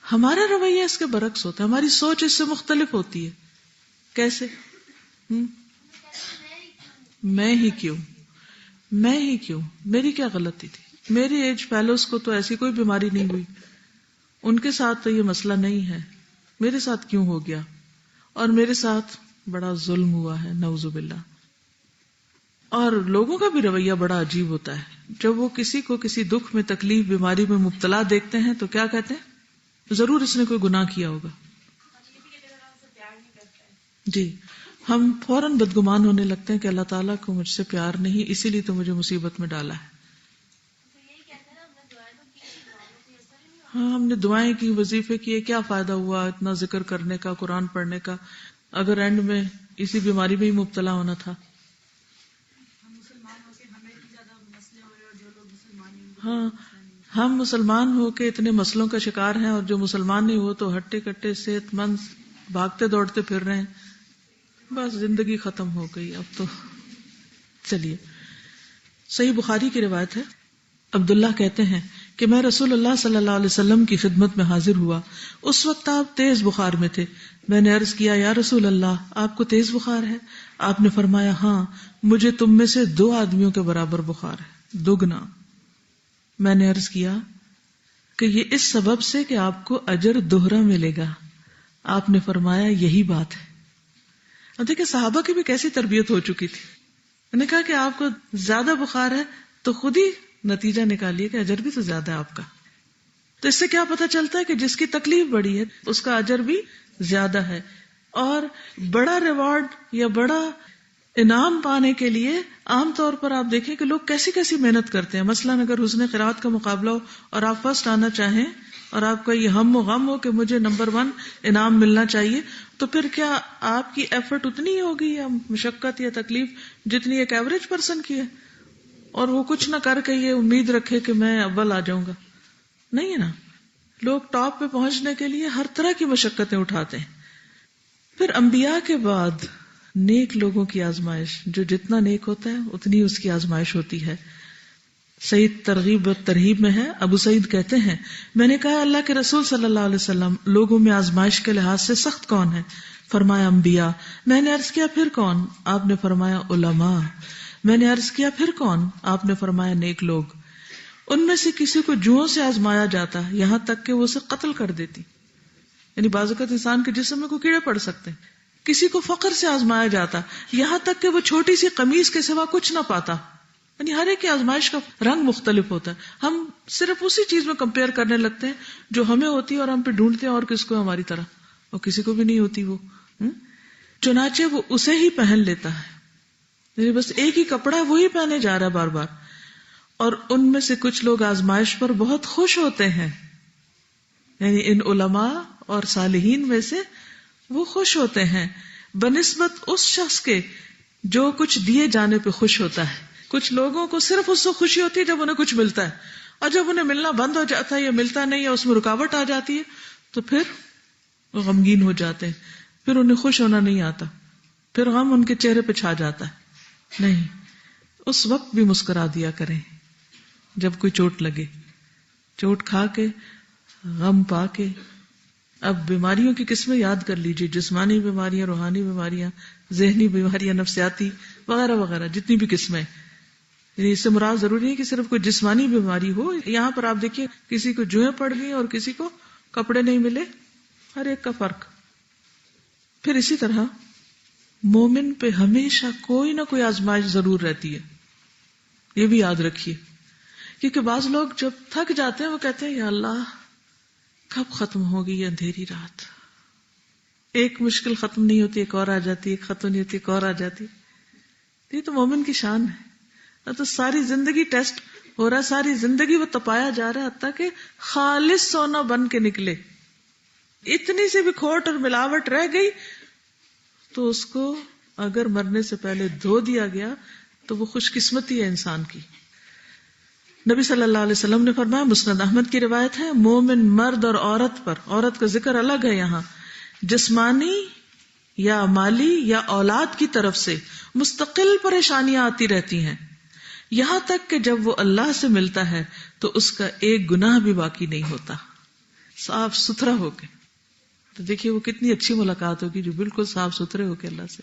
ہمارا رویہ اس کے برعکس ہوتا ہے، ہماری سوچ اس سے مختلف ہوتی ہے. کیسے؟ میں ہی کیوں، میری کیا غلطی تھی؟ میری ایج فیلوز کو تو ایسی کوئی بیماری نہیں ہوئی، ان کے ساتھ تو یہ مسئلہ نہیں ہے، میرے ساتھ کیوں ہو گیا؟ اور میرے ساتھ بڑا ظلم ہوا ہے، نعوذ باللہ. اور لوگوں کا بھی رویہ بڑا عجیب ہوتا ہے، جب وہ کسی کو کسی دکھ میں، تکلیف، بیماری میں مبتلا دیکھتے ہیں تو کیا کہتے ہیں؟ ضرور اس نے کوئی گناہ کیا ہوگا. جی، ہم فوراً بدگمان ہونے لگتے ہیں کہ اللہ تعالیٰ کو مجھ سے پیار نہیں، اسی لیے تو مجھے مصیبت میں ڈالا ہے. ہاں ہم نے دعائیں کی، وظیفے کیے، کیا فائدہ ہوا اتنا ذکر کرنے کا، قرآن پڑھنے کا، اگر اینڈ میں اسی بیماری میں ہی مبتلا ہونا تھا. ہاں ہم مسلمان ہو کے اتنے مسئلوں کا شکار ہیں، اور جو مسلمان نہیں ہو تو ہٹے کٹے صحت مند بھاگتے دوڑتے پھر رہے ہیں. بس زندگی ختم ہو گئی اب تو. چلیے، صحیح بخاری کی روایت ہے، عبداللہ کہتے ہیں کہ میں رسول اللہ صلی اللہ علیہ وسلم کی خدمت میں حاضر ہوا. اس وقت آپ تیز بخار میں تھے. میں نے عرض کیا یا رسول اللہ، آپ کو تیز بخار ہے؟ آپ نے فرمایا ہاں، مجھے تم میں سے 2 آدمیوں کے برابر بخار ہے، 2 گنا. میں نے عرض کیا کہ یہ اس سبب سے کہ آپ کو اجر دوہرا ملے گا. آپ نے فرمایا یہی بات ہے. اب دیکھیں صحابہ کی بھی کیسی تربیت ہو چکی تھی. انہوں نے کہا کہ آپ کو زیادہ بخار ہے تو خود ہی نتیجہ نکالیے کہ اجر بھی تو زیادہ ہے آپ کا. تو اس سے کیا پتہ چلتا ہے کہ جس کی تکلیف بڑی ہے اس کا اجر بھی زیادہ ہے. اور بڑا ریوارڈ یا بڑا انعام پانے کے لیے عام طور پر آپ دیکھیں کہ لوگ کیسی کیسی محنت کرتے ہیں. مثلاً اگر حسن قرات کا مقابلہ ہو اور آپ فرسٹ آنا چاہیں اور آپ کا یہ ہم و غم ہو کہ مجھے نمبر 1 انعام ملنا چاہیے، تو پھر کیا آپ کی ایفرٹ اتنی ہی ہوگی یا مشقت یا تکلیف جتنی ایک ایوریج پرسن کی ہے؟ اور وہ کچھ نہ کر کے یہ امید رکھے کہ میں اول آ جاؤں گا. نہیں ہے نا. لوگ ٹاپ پہ پہنچنے کے لیے ہر طرح کی مشقتیں اٹھاتے ہیں. پھر انبیاء کے بعد نیک لوگوں کی آزمائش، جو جتنا نیک ہوتا ہے اتنی اس کی آزمائش ہوتی ہے. سعید ترغیب و ترہیب میں ہے، ابو سعید کہتے ہیں میں نے کہا اللہ کے رسول صلی اللہ علیہ وسلم، لوگوں میں آزمائش کے لحاظ سے سخت کون ہے؟ فرمایا انبیاء. میں نے عرض کیا پھر کون؟ آپ نے فرمایا علماء. میں نے عرض کیا پھر کون؟ آپ نے فرمایا نیک لوگ. ان میں سے کسی کو جوؤں سے آزمایا جاتا یہاں تک کہ وہ اسے قتل کر دیتی. یعنی بعض اوقات انسان کے جسم میں کوئی کیڑے پڑ سکتے ہیں. کسی کو فقر سے آزمایا جاتا یہاں تک کہ وہ چھوٹی سی قمیص کے سوا کچھ نہ پاتا. یعنی ہر ایک کی آزمائش کا رنگ مختلف ہوتا ہے. ہم صرف اسی چیز میں کمپیئر کرنے لگتے ہیں جو ہمیں ہوتی ہے اور ہم پہ ڈھونڈتے ہیں اور کس کو ہماری طرح، اور کسی کو بھی نہیں ہوتی وہ. چنانچہ وہ اسے ہی پہن لیتا ہے. یعنی بس ایک ہی کپڑا وہی پہنے جا رہا ہے بار بار. اور ان میں سے کچھ لوگ آزمائش پر بہت خوش ہوتے ہیں. یعنی ان علماء اور صالحین میں سے وہ خوش ہوتے ہیں بنسبت اس شخص کے جو کچھ دیے جانے پہ خوش ہوتا ہے. کچھ لوگوں کو صرف اس سے خوشی ہوتی ہے جب انہیں کچھ ملتا ہے، اور جب انہیں ملنا بند ہو جاتا ہے یا ملتا نہیں ہے، اس میں رکاوٹ آ جاتی ہے، تو پھر وہ غمگین ہو جاتے ہیں. پھر انہیں خوش ہونا نہیں آتا، پھر غم ان کے چہرے پہ چھا جاتا ہے. نہیں، اس وقت بھی مسکرا دیا کریں جب کوئی چوٹ لگے. چوٹ کھا کے، غم پا کے. اب بیماریوں کی قسمیں یاد کر لیجئے، جسمانی بیماریاں، روحانی بیماریاں، ذہنی بیماریاں، نفسیاتی وغیرہ وغیرہ، جتنی بھی قسمیں. یعنی اس سے مراد ضروری ہے کہ صرف کوئی جسمانی بیماری ہو. یہاں پر آپ دیکھیے کسی کو جوئیں پڑ گئی اور کسی کو کپڑے نہیں ملے، ہر ایک کا فرق. پھر اسی طرح مومن پہ ہمیشہ کوئی نہ کوئی آزمائش ضرور رہتی ہے. یہ بھی یاد رکھیے، کیونکہ بعض لوگ جب تھک جاتے ہیں وہ کہتے ہیں یا اللہ کب ختم ہوگی یہ اندھیری رات. ایک مشکل ختم نہیں ہوتی ایک اور آ جاتی، ایک ختم نہیں ہوتی ایک اور آ جاتی. یہ تو مومن کی شان ہے. تو ساری زندگی ٹیسٹ ہو رہا ہے، ساری زندگی وہ تپایا جا رہا ہے حتیٰ کہ خالص سونا بن کے نکلے. اتنی سی بھی کھوٹ اور ملاوٹ رہ گئی تو اس کو اگر مرنے سے پہلے دھو دیا گیا تو وہ خوش قسمتی ہے انسان کی. نبی صلی اللہ علیہ وسلم نے فرمایا، مسند احمد کی روایت ہے، مومن مرد اور عورت پر، عورت کا ذکر الگ ہے یہاں، جسمانی یا مالی یا اولاد کی طرف سے مستقل پریشانیاں آتی رہتی ہیں، یہاں تک کہ جب وہ اللہ سے ملتا ہے تو اس کا ایک گناہ بھی باقی نہیں ہوتا، صاف ستھرا ہو کے. تو دیکھیے وہ کتنی اچھی ملاقات ہوگی جو بالکل صاف ستھرے ہو کے اللہ سے.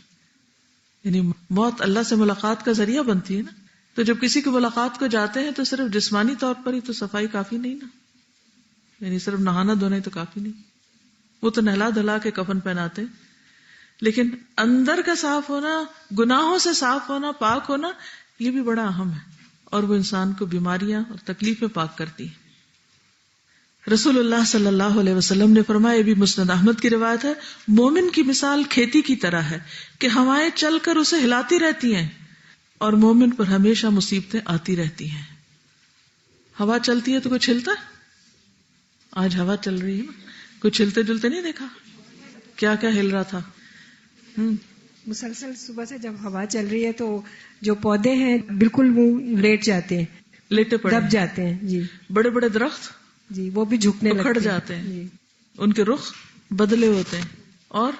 یعنی موت اللہ سے ملاقات کا ذریعہ بنتی ہے نا. تو جب کسی کی ملاقات کو جاتے ہیں تو صرف جسمانی طور پر ہی تو صفائی کافی نہیں نا، یعنی صرف نہانا دھونا ہی تو کافی نہیں. وہ تو نہلا دھلا کے کفن پہناتے، لیکن اندر کا صاف ہونا، گناہوں سے صاف ہونا، پاک ہونا، یہ بھی بڑا اہم ہے، اور وہ انسان کو بیماریاں اور تکلیفیں پاک کرتی ہیں. رسول اللہ صلی اللہ علیہ وسلم نے فرمایا، یہ بھی مسند احمد کی روایت ہے، مومن کی مثال کھیتی کی طرح ہے کہ ہوائیں چل کر اسے ہلاتی رہتی ہیں اور مومن پر ہمیشہ مصیبتیں آتی رہتی ہیں. ہوا چلتی ہے تو کوئی چھلتا ہے؟ آج ہوا چل رہی ہے نا، کوئی چھلتے جلتے نہیں دیکھا؟ کیا کیا ہل رہا تھا. مسلسل صبح سے جب ہوا چل رہی ہے تو جو پودے ہیں بالکل وہ لیٹ جاتے ہیں، لیٹے پڑے دب جاتے ہیں. جی بڑے بڑے درخت جی وہ بھی جھکنے اکھڑ لگتے جاتے ہیں، جی. ان کے رخ بدلے ہوتے ہیں اور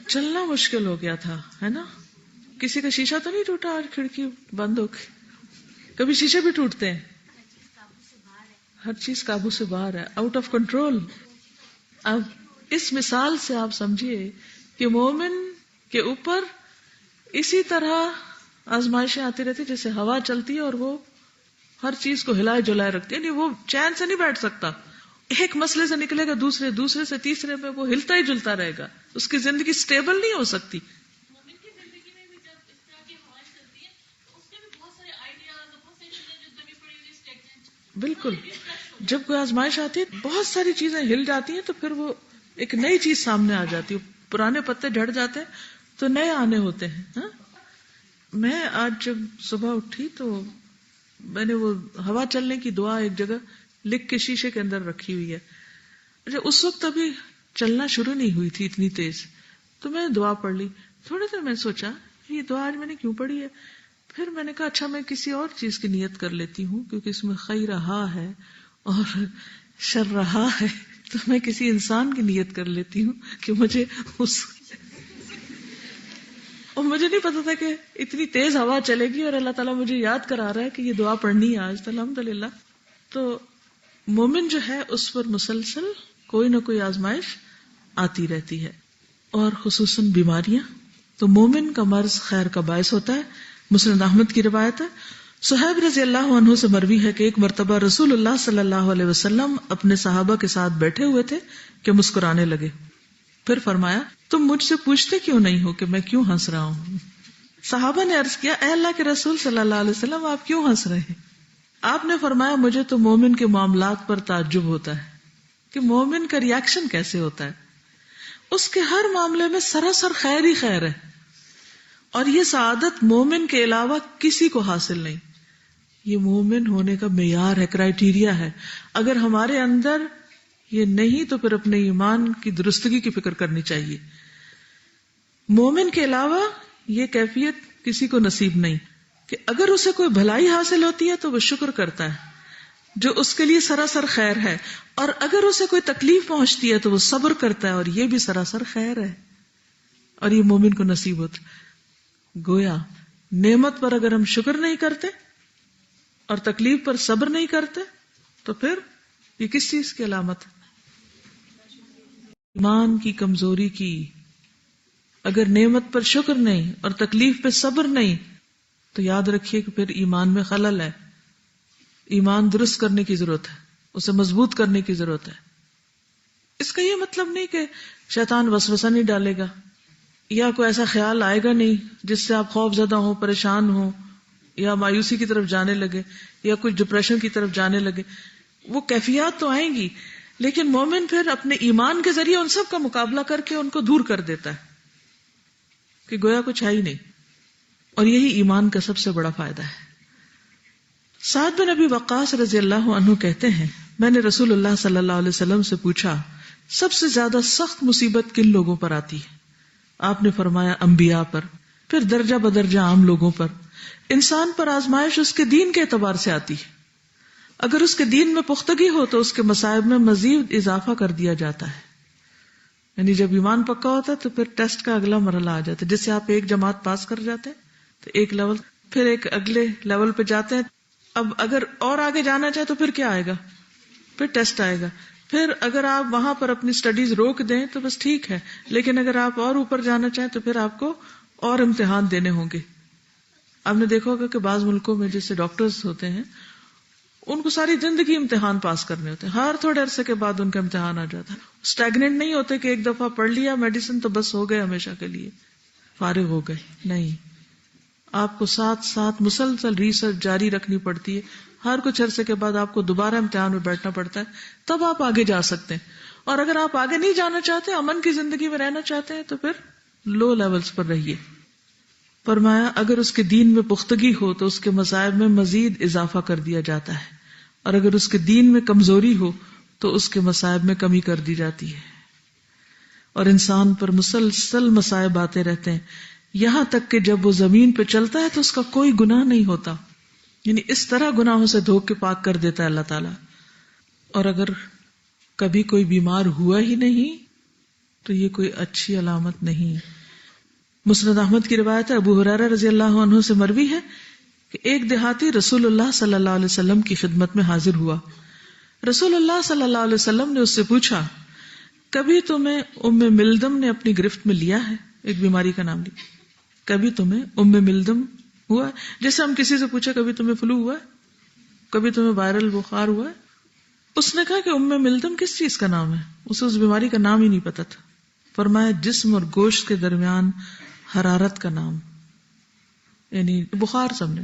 چلنا مشکل ہو گیا تھا، ہے نا. کسی کا شیشہ تو نہیں ٹوٹا اور کھڑکی بند ہو گئی؟ کبھی شیشے بھی ٹوٹتے ہیں. ہر چیز قابو سے باہر ہے، آؤٹ آف کنٹرول. اب اس مثال سے آپ سمجھیے کہ مومن کے اوپر اسی طرح آزمائشیں آتی رہتی جیسے ہوا چلتی ہے اور وہ ہر چیز کو ہلائے جلائے رکھتی ہے. یعنی وہ چین سے نہیں بیٹھ سکتا، ایک مسئلے سے نکلے گا دوسرے سے تیسرے میں وہ ہلتا ہی جلتا رہے گا. اس کی زندگی سٹیبل نہیں ہو سکتی. بالکل، جب کوئی آزمائش آتی ہے بہت ساری چیزیں ہل جاتی ہیں تو پھر وہ ایک نئی چیز سامنے آ جاتی ہے. پرانے پتے جھڑ جاتے ہیں تو نئے آنے ہوتے ہیں. ہاں میں آج جب صبح اٹھی تو میں نے وہ ہوا چلنے کی دعا ایک جگہ لکھ کے شیشے کے اندر رکھی ہوئی ہے. اس وقت ابھی چلنا شروع نہیں ہوئی تھی اتنی تیز، تو میں دعا پڑھ لی. تھوڑی دیر میں سوچا یہ دعا آج میں نے کیوں پڑھی ہے. پھر میں نے کہا اچھا میں کسی اور چیز کی نیت کر لیتی ہوں کیونکہ اس میں خیر رہا ہے اور شر رہا ہے، تو میں کسی انسان کی نیت کر لیتی ہوں کہ مجھے اور مجھے نہیں پتا تھا کہ اتنی تیز ہوا چلے گی اور اللہ تعالیٰ مجھے یاد کرا رہا ہے کہ یہ دعا پڑھنی ہے آج. الحمدللہ. تو مومن جو ہے اس پر مسلسل کوئی نہ کوئی آزمائش آتی رہتی ہے، اور خصوصاً بیماریاں. تو مومن کا مرض خیر کا باعث ہوتا ہے. مسند احمد کی روایت ہے، صہیب رضی اللہ عنہ سے مروی ہے کہ ایک مرتبہ رسول اللہ صلی اللہ علیہ وسلم اپنے صحابہ کے ساتھ بیٹھے ہوئے تھے کہ مسکرانے لگے. پھر فرمایا تم مجھ سے پوچھتے کیوں نہیں ہو کہ میں کیوں ہنس رہا ہوں؟ صحابہ نے عرض کیا اے اللہ کے رسول صلی اللہ علیہ وسلم آپ کیوں ہنس رہے ہیں؟ آپ نے فرمایا مجھے تو مومن کے معاملات پر تعجب ہوتا ہے کہ مومن کا ری ایکشن کیسے ہوتا ہے. اس کے ہر معاملے میں سراسر خیر ہی خیر ہے، اور یہ سعادت مومن کے علاوہ کسی کو حاصل نہیں. یہ مومن ہونے کا معیار ہے، کرائیٹیریا ہے. اگر ہمارے اندر یہ نہیں تو پھر اپنے ایمان کی درستگی کی فکر کرنی چاہیے. مومن کے علاوہ یہ کیفیت کسی کو نصیب نہیں کہ اگر اسے کوئی بھلائی حاصل ہوتی ہے تو وہ شکر کرتا ہے جو اس کے لیے سراسر خیر ہے، اور اگر اسے کوئی تکلیف پہنچتی ہے تو وہ صبر کرتا ہے اور یہ بھی سراسر خیر ہے، اور یہ مومن کو نصیب ہوتا. گویا نعمت پر اگر ہم شکر نہیں کرتے اور تکلیف پر صبر نہیں کرتے تو پھر یہ کس چیز کی علامت ہے؟ ایمان کی کمزوری کی. اگر نعمت پر شکر نہیں اور تکلیف پہ صبر نہیں تو یاد رکھیے کہ پھر ایمان میں خلل ہے. ایمان درست کرنے کی ضرورت ہے، اسے مضبوط کرنے کی ضرورت ہے. اس کا یہ مطلب نہیں کہ شیطان وسوسہ نہیں ڈالے گا یا کوئی ایسا خیال آئے گا نہیں جس سے آپ خوف زدہ ہوں، پریشان ہوں، یا مایوسی کی طرف جانے لگے یا کچھ ڈپریشن کی طرف جانے لگے. وہ کیفیات تو آئیں گی، لیکن مومن پھر اپنے ایمان کے ذریعے ان سب کا مقابلہ کر کے ان کو دور کر دیتا ہے کہ گویا کچھ ہے ہی نہیں. اور یہی ایمان کا سب سے بڑا فائدہ ہے. سعد بن ابی وقاص رضی اللہ عنہ کہتے ہیں میں نے رسول اللہ صلی اللہ علیہ وسلم سے پوچھا سب سے زیادہ سخت مصیبت کن لوگوں پر آتی ہے؟ آپ نے فرمایا انبیاء پر، پھر درجہ بدرجہ عام لوگوں پر. انسان پر آزمائش اس کے دین کے اعتبار سے آتی ہے. اگر اس کے دین میں پختگی ہو تو اس کے مصائب میں مزید اضافہ کر دیا جاتا ہے. یعنی جب ایمان پکا ہوتا ہے تو پھر ٹیسٹ کا اگلا مرحلہ آ جاتا ہے. جس سے آپ ایک جماعت پاس کر جاتے ہیں تو ایک لیول، پھر ایک اگلے لیول پہ جاتے ہیں. اب اگر اور آگے جانا چاہے تو پھر کیا آئے گا؟ پھر ٹیسٹ آئے گا. پھر اگر آپ وہاں پر اپنی سٹڈیز روک دیں تو بس ٹھیک ہے، لیکن اگر آپ اور اوپر جانا چاہیں تو پھر آپ کو اور امتحان دینے ہوں گے. آپ نے دیکھا ہوگا کہ بعض ملکوں میں جیسے ڈاکٹرز ہوتے ہیں ان کو ساری زندگی امتحان پاس کرنے ہوتے ہیں. ہر تھوڑے عرصے کے بعد ان کا امتحان آ جاتا ہے. اسٹیگننٹ نہیں ہوتے کہ ایک دفعہ پڑھ لیا میڈیسن تو بس ہو گئے ہمیشہ کے لیے فارغ ہو گئے. نہیں، آپ کو ساتھ ساتھ مسلسل ریسرچ جاری رکھنی پڑتی ہے ہر کچھ عرصے کے بعد آپ کو دوبارہ امتحان میں بیٹھنا پڑتا ہے، تب آپ آگے جا سکتے ہیں. اور اگر آپ آگے نہیں جانا چاہتے، امن کی زندگی میں رہنا چاہتے ہیں، تو پھر لو لیولز پر رہیے. فرمایا اگر اس کے دین میں پختگی ہو تو اس کے مصائب میں مزید اضافہ کر دیا جاتا ہے، اور اگر اس کے دین میں کمزوری ہو تو اس کے مصائب میں کمی کر دی جاتی ہے. اور انسان پر مسلسل مصائب آتے رہتے ہیں، یہاں تک کہ جب وہ زمین پہ چلتا ہے تو اس کا کوئی گناہ نہیں ہوتا. یعنی اس طرح گناہوں سے دھو کے پاک کر دیتا ہے اللہ تعالیٰ. اور اگر کبھی کوئی بیمار ہوا ہی نہیں تو یہ کوئی اچھی علامت نہیں. مسند احمد کی روایت ہے، ابو ہریرہ رضی اللہ عنہ سے مروی ہے کہ ایک دیہاتی رسول اللہ صلی اللہ علیہ وسلم کی خدمت میں حاضر ہوا. رسول اللہ صلی اللہ علیہ وسلم نے اس سے پوچھا کبھی تمہیں ام ملدم نے اپنی گرفت میں لیا ہے؟ ایک بیماری کا نام لی. کبھی تمہیں ام ملدم ہوا ہے؟ جیسے ہم کسی سے پوچھے کبھی تمہیں فلو ہوا ہے، کبھی تمہیں وائرل بخار ہوا ہے. اس نے کہا کہ ام ملدم کس چیز کا نام ہے؟ اسے اس بیماری کا نام ہی نہیں پتا تھا. فرمایا جسم اور گوشت کے درمیان حرارت کا نام، یعنی بخار سمجھے.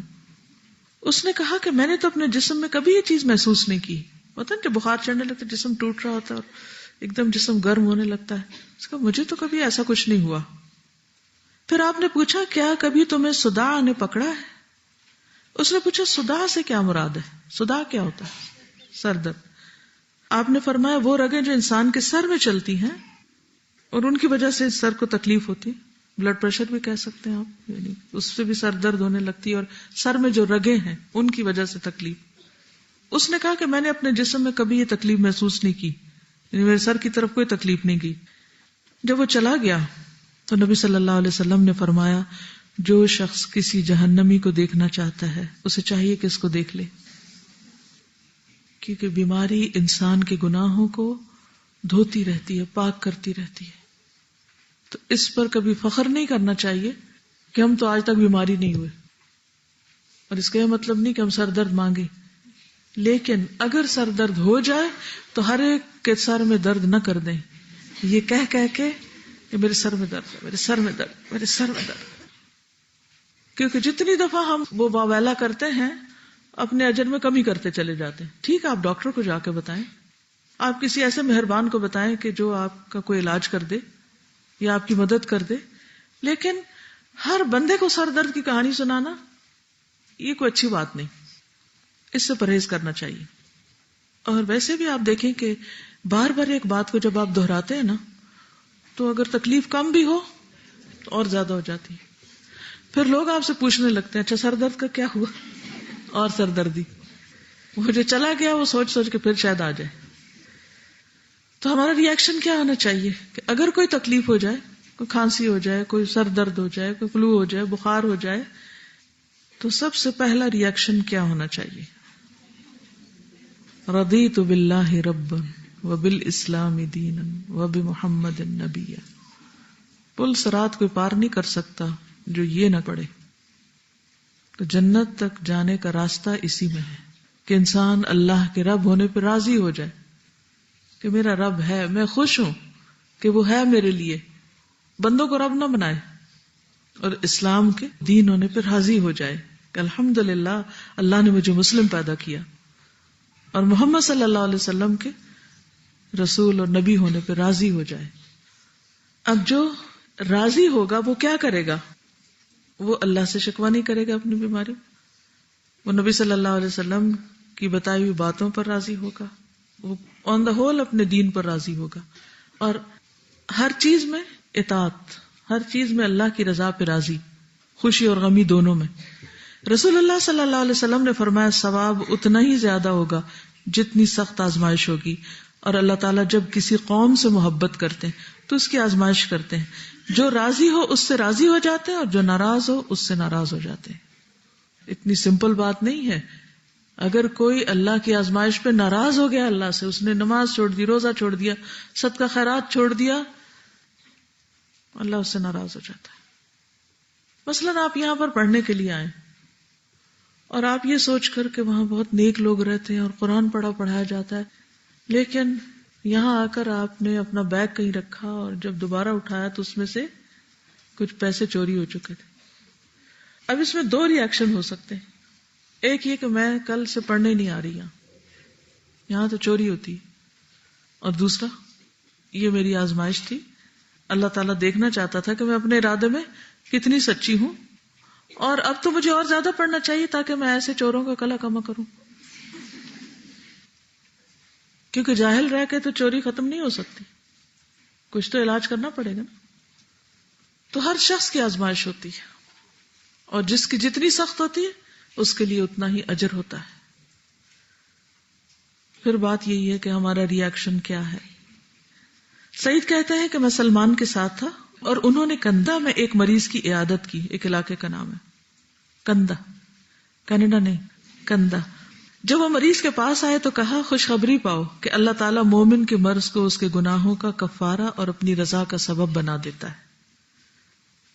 اس نے کہا کہ میں نے تو اپنے جسم میں کبھی یہ چیز محسوس نہیں کی. پتہ کہ بخار چڑھنے لگتا ہے، جسم ٹوٹ رہا ہوتا ہے اور ایک دم جسم گرم ہونے لگتا ہے. اس کا مجھے تو کبھی ایسا کچھ نہیں ہوا. پھر آپ نے پوچھا کیا کبھی تمہیں صداع نے پکڑا ہے؟ اس نے پوچھا صداع سے کیا مراد ہے؟ صداع کیا ہوتا ہے؟ سر درد. آپ نے فرمایا وہ رگیں جو انسان کے سر میں چلتی ہیں اور ان کی وجہ سے سر کو تکلیف ہوتی، بلڈ پریشر بھی کہہ سکتے ہیں آپ، یعنی اس سے بھی سر درد ہونے لگتی ہے، اور سر میں جو رگیں ہیں ان کی وجہ سے تکلیف. اس نے کہا کہ میں نے اپنے جسم میں کبھی یہ تکلیف محسوس نہیں کی، یعنی میرے سر کی طرف کوئی تکلیف نہیں کی. جب وہ چلا گیا تو نبی صلی اللہ علیہ وسلم نے فرمایا جو شخص کسی جہنمی کو دیکھنا چاہتا ہے اسے چاہیے کہ اس کو دیکھ لے، کیونکہ بیماری انسان کے گناہوں کو دھوتی رہتی ہے، پاک کرتی رہتی ہے. تو اس پر کبھی فخر نہیں کرنا چاہیے کہ ہم تو آج تک بیماری نہیں ہوئے. اور اس کا یہ مطلب نہیں کہ ہم سر درد مانگیں، لیکن اگر سر درد ہو جائے تو ہر ایک کے سر میں درد نہ کر دیں یہ کہہ کے کہ میرے سر میں درد ہے، میرے سر میں درد، میرے سر میں درد. کیونکہ جتنی دفعہ ہم وہ واویلا کرتے ہیں اپنے اجر میں کمی کرتے چلے جاتے ہیں. ٹھیک ہے آپ ڈاکٹر کو جا کے بتائیں، آپ کسی ایسے مہربان کو بتائیں کہ جو آپ کا کوئی علاج کر دے یا آپ کی مدد کر دے، لیکن ہر بندے کو سر درد کی کہانی سنانا یہ کوئی اچھی بات نہیں. اس سے پرہیز کرنا چاہیے. اور ویسے بھی آپ دیکھیں کہ بار بار ایک بات کو جب آپ دہراتے ہیں نا تو اگر تکلیف کم بھی ہو تو اور زیادہ ہو جاتی ہے. پھر لوگ آپ سے پوچھنے لگتے ہیں اچھا سر درد کا کیا ہوا، اور سر دردی. وہ جو چلا گیا وہ سوچ سوچ کے پھر شاید آ جائے. تو ہمارا ری ایکشن کیا ہونا چاہیے کہ اگر کوئی تکلیف ہو جائے، کوئی کھانسی ہو جائے، کوئی سر درد ہو جائے، کوئی فلو ہو جائے، بخار ہو جائے، تو سب سے پہلا ری ایکشن کیا ہونا چاہیے؟ رضیت باللہ ربا وبالاسلام دینا وبمحمد نبیا. پل صراط کوئی پار نہیں کر سکتا جو یہ نہ پڑھے. تو جنت تک جانے کا راستہ اسی میں ہے کہ انسان اللہ کے رب ہونے پہ راضی ہو جائے کہ میرا رب ہے، میں خوش ہوں کہ وہ ہے میرے لیے. بندوں کو رب نہ بنائے، اور اسلام کے دین ہونے پہ راضی ہو جائے کہ الحمدللہ اللہ نے مجھے مسلم پیدا کیا، اور محمد صلی اللہ علیہ وسلم کے رسول اور نبی ہونے پہ راضی ہو جائے. اب جو راضی ہوگا وہ کیا کرے گا؟ وہ اللہ سے شکوہ نہیں کرے گا اپنی بیماری، وہ نبی صلی اللہ علیہ وسلم کی بتائی ہوئی باتوں پر راضی ہوگا، وہ آن دا ہول اپنے دین پر راضی ہوگا، اور ہر چیز میں اطاعت، ہر چیز میں اللہ کی رضا پہ راضی، خوشی اور غمی دونوں میں. رسول اللہ صلی اللہ علیہ وسلم نے فرمایا ثواب اتنا ہی زیادہ ہوگا جتنی سخت آزمائش ہوگی. اور اللہ تعالیٰ جب کسی قوم سے محبت کرتے ہیں تو اس کی آزمائش کرتے ہیں. جو راضی ہو اس سے راضی ہو جاتے ہیں، اور جو ناراض ہو اس سے ناراض ہو جاتے ہیں. اتنی سمپل بات نہیں ہے. اگر کوئی اللہ کی آزمائش پہ ناراض ہو گیا اللہ سے، اس نے نماز چھوڑ دی، روزہ چھوڑ دیا، صدقہ خیرات چھوڑ دیا، اللہ اس سے ناراض ہو جاتا ہے. مثلاً آپ یہاں پر پڑھنے کے لیے آئے اور آپ یہ سوچ کر کہ وہاں بہت نیک لوگ رہتے ہیں اور قرآن پڑھایا جاتا ہے، لیکن یہاں آ کر آپ نے اپنا بیگ کہیں رکھا اور جب دوبارہ اٹھایا تو اس میں سے کچھ پیسے چوری ہو چکے تھے. اب اس میں دو ری ایکشن ہو سکتے ہیں. ایک یہ کہ میں کل سے پڑھنے نہیں آ رہی ہوں، یہاں تو چوری ہوتی، اور دوسرا یہ میری آزمائش تھی، اللہ تعالیٰ دیکھنا چاہتا تھا کہ میں اپنے ارادے میں کتنی سچی ہوں، اور اب تو مجھے اور زیادہ پڑھنا چاہیے تاکہ میں ایسے چوروں کا کلا کما کروں، کیونکہ جاہل رہ کے تو چوری ختم نہیں ہو سکتی، کچھ تو علاج کرنا پڑے گا نا۔ تو ہر شخص کی آزمائش ہوتی ہے، اور جس کی جتنی سخت ہوتی ہے اس کے لیے اتنا ہی اجر ہوتا ہے۔ پھر بات یہی ہے کہ ہمارا ری ایکشن کیا ہے۔ سعید کہتے ہیں کہ میں سلمان کے ساتھ تھا اور انہوں نے کندا میں ایک مریض کی عیادت کی، ایک علاقے کا نام ہے کندا، کینیڈا نہیں، کندا۔ جب وہ مریض کے پاس آئے تو کہا خوشخبری پاؤ کہ اللہ تعالیٰ مومن کے مرض کو اس کے گناہوں کا کفارہ اور اپنی رضا کا سبب بنا دیتا ہے۔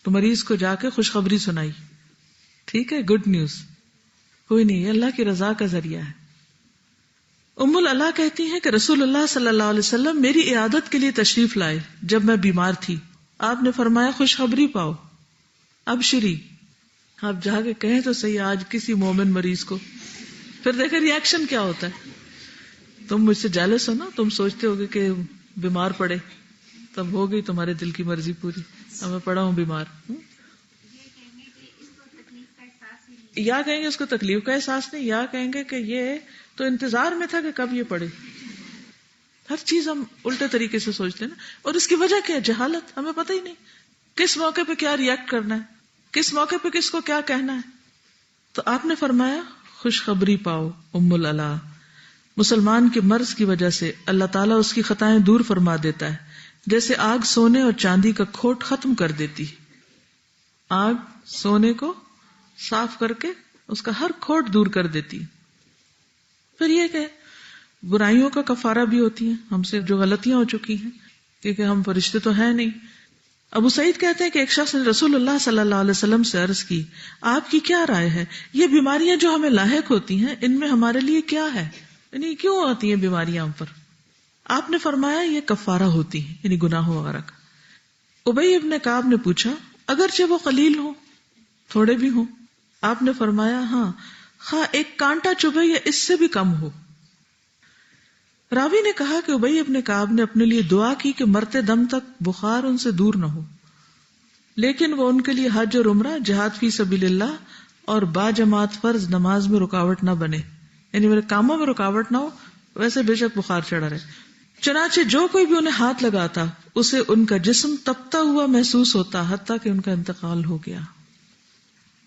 تو مریض کو جا کے خوشخبری سنائی، ٹھیک ہے، گڈ نیوز، کوئی نہیں، یہ اللہ کی رضا کا ذریعہ ہے۔ ام العلا کہتی ہیں کہ رسول اللہ صلی اللہ علیہ وسلم میری عیادت کے لیے تشریف لائے جب میں بیمار تھی، آپ نے فرمایا خوشخبری پاؤ، ابشری، آپ جا کے کہیں تو صحیح آج کسی مومن مریض کو۔ پھر دیکھیں ری ایکشن کیا ہوتا ہے۔ تم مجھ سے جیلس ہو نا، تم سوچتے ہوگے کہ بیمار پڑے، تب ہو گئی تمہارے دل کی مرضی پوری، اب میں پڑا ہوں بیمار، یا کہیں گے اس کو تکلیف کا احساس نہیں، یا کہیں گے کہ یہ تو انتظار میں تھا کہ کب یہ پڑے۔ ہر چیز ہم الٹے طریقے سے سوچتے ہیں نا، اور اس کی وجہ کیا ہے؟ جہالت، ہمیں پتہ ہی نہیں کس موقع پہ کیا ریئیکٹ کرنا ہے، کس موقع پہ کس کو کیا کہنا ہے۔ تو آپ نے فرمایا خوشخبری پاؤ ام العلا، مسلمان کے مرض کی وجہ سے اللہ تعالیٰ اس کی خطائیں دور فرما دیتا ہے، جیسے آگ سونے اور چاندی کا کھوٹ ختم کر دیتی۔ آگ سونے کو صاف کر کے اس کا ہر کھوٹ دور کر دیتی۔ پھر یہ کہ برائیوں کا کفارہ بھی ہوتی ہیں، ہم سے جو غلطیاں ہو چکی ہیں، کیونکہ ہم فرشتے تو ہیں نہیں۔ ابو سعید کہتے ہیں کہ ایک شخص نے رسول اللہ صلی اللہ علیہ وسلم سے عرض کی، آپ کی کیا رائے ہے؟ یہ بیماریاں جو ہمیں لاحق ہوتی ہیں ان میں ہمارے لیے کیا ہے؟ یعنی کیوں آتی ہیں بیماریاں ہم پر؟ آپ نے فرمایا یہ کفارہ ہوتی ہیں، یعنی گناہوں وغیرہ کا۔ ابی ابن کعب نے پوچھا اگرچہ وہ قلیل ہوں، تھوڑے بھی ہوں؟ آپ نے فرمایا ہاں، خواہ ایک کانٹا چبھے یا اس سے بھی کم ہو۔ راوی نے کہا کہ ابی ابن کعب نے اپنے لیے دعا کی کہ مرتے دم تک بخار ان سے دور نہ ہو، لیکن وہ ان کے لیے حج اور عمرہ، جہاد فی سبیل اللہ اور با جماعت فرض نماز میں رکاوٹ نہ بنے، یعنی میرے کاموں میں رکاوٹ نہ ہو، ویسے بے شک بخار چڑھا رہے۔ چنانچہ جو کوئی بھی انہیں ہاتھ لگاتا اسے ان کا جسم تپتا ہوا محسوس ہوتا، حتیٰ کہ ان کا انتقال ہو گیا۔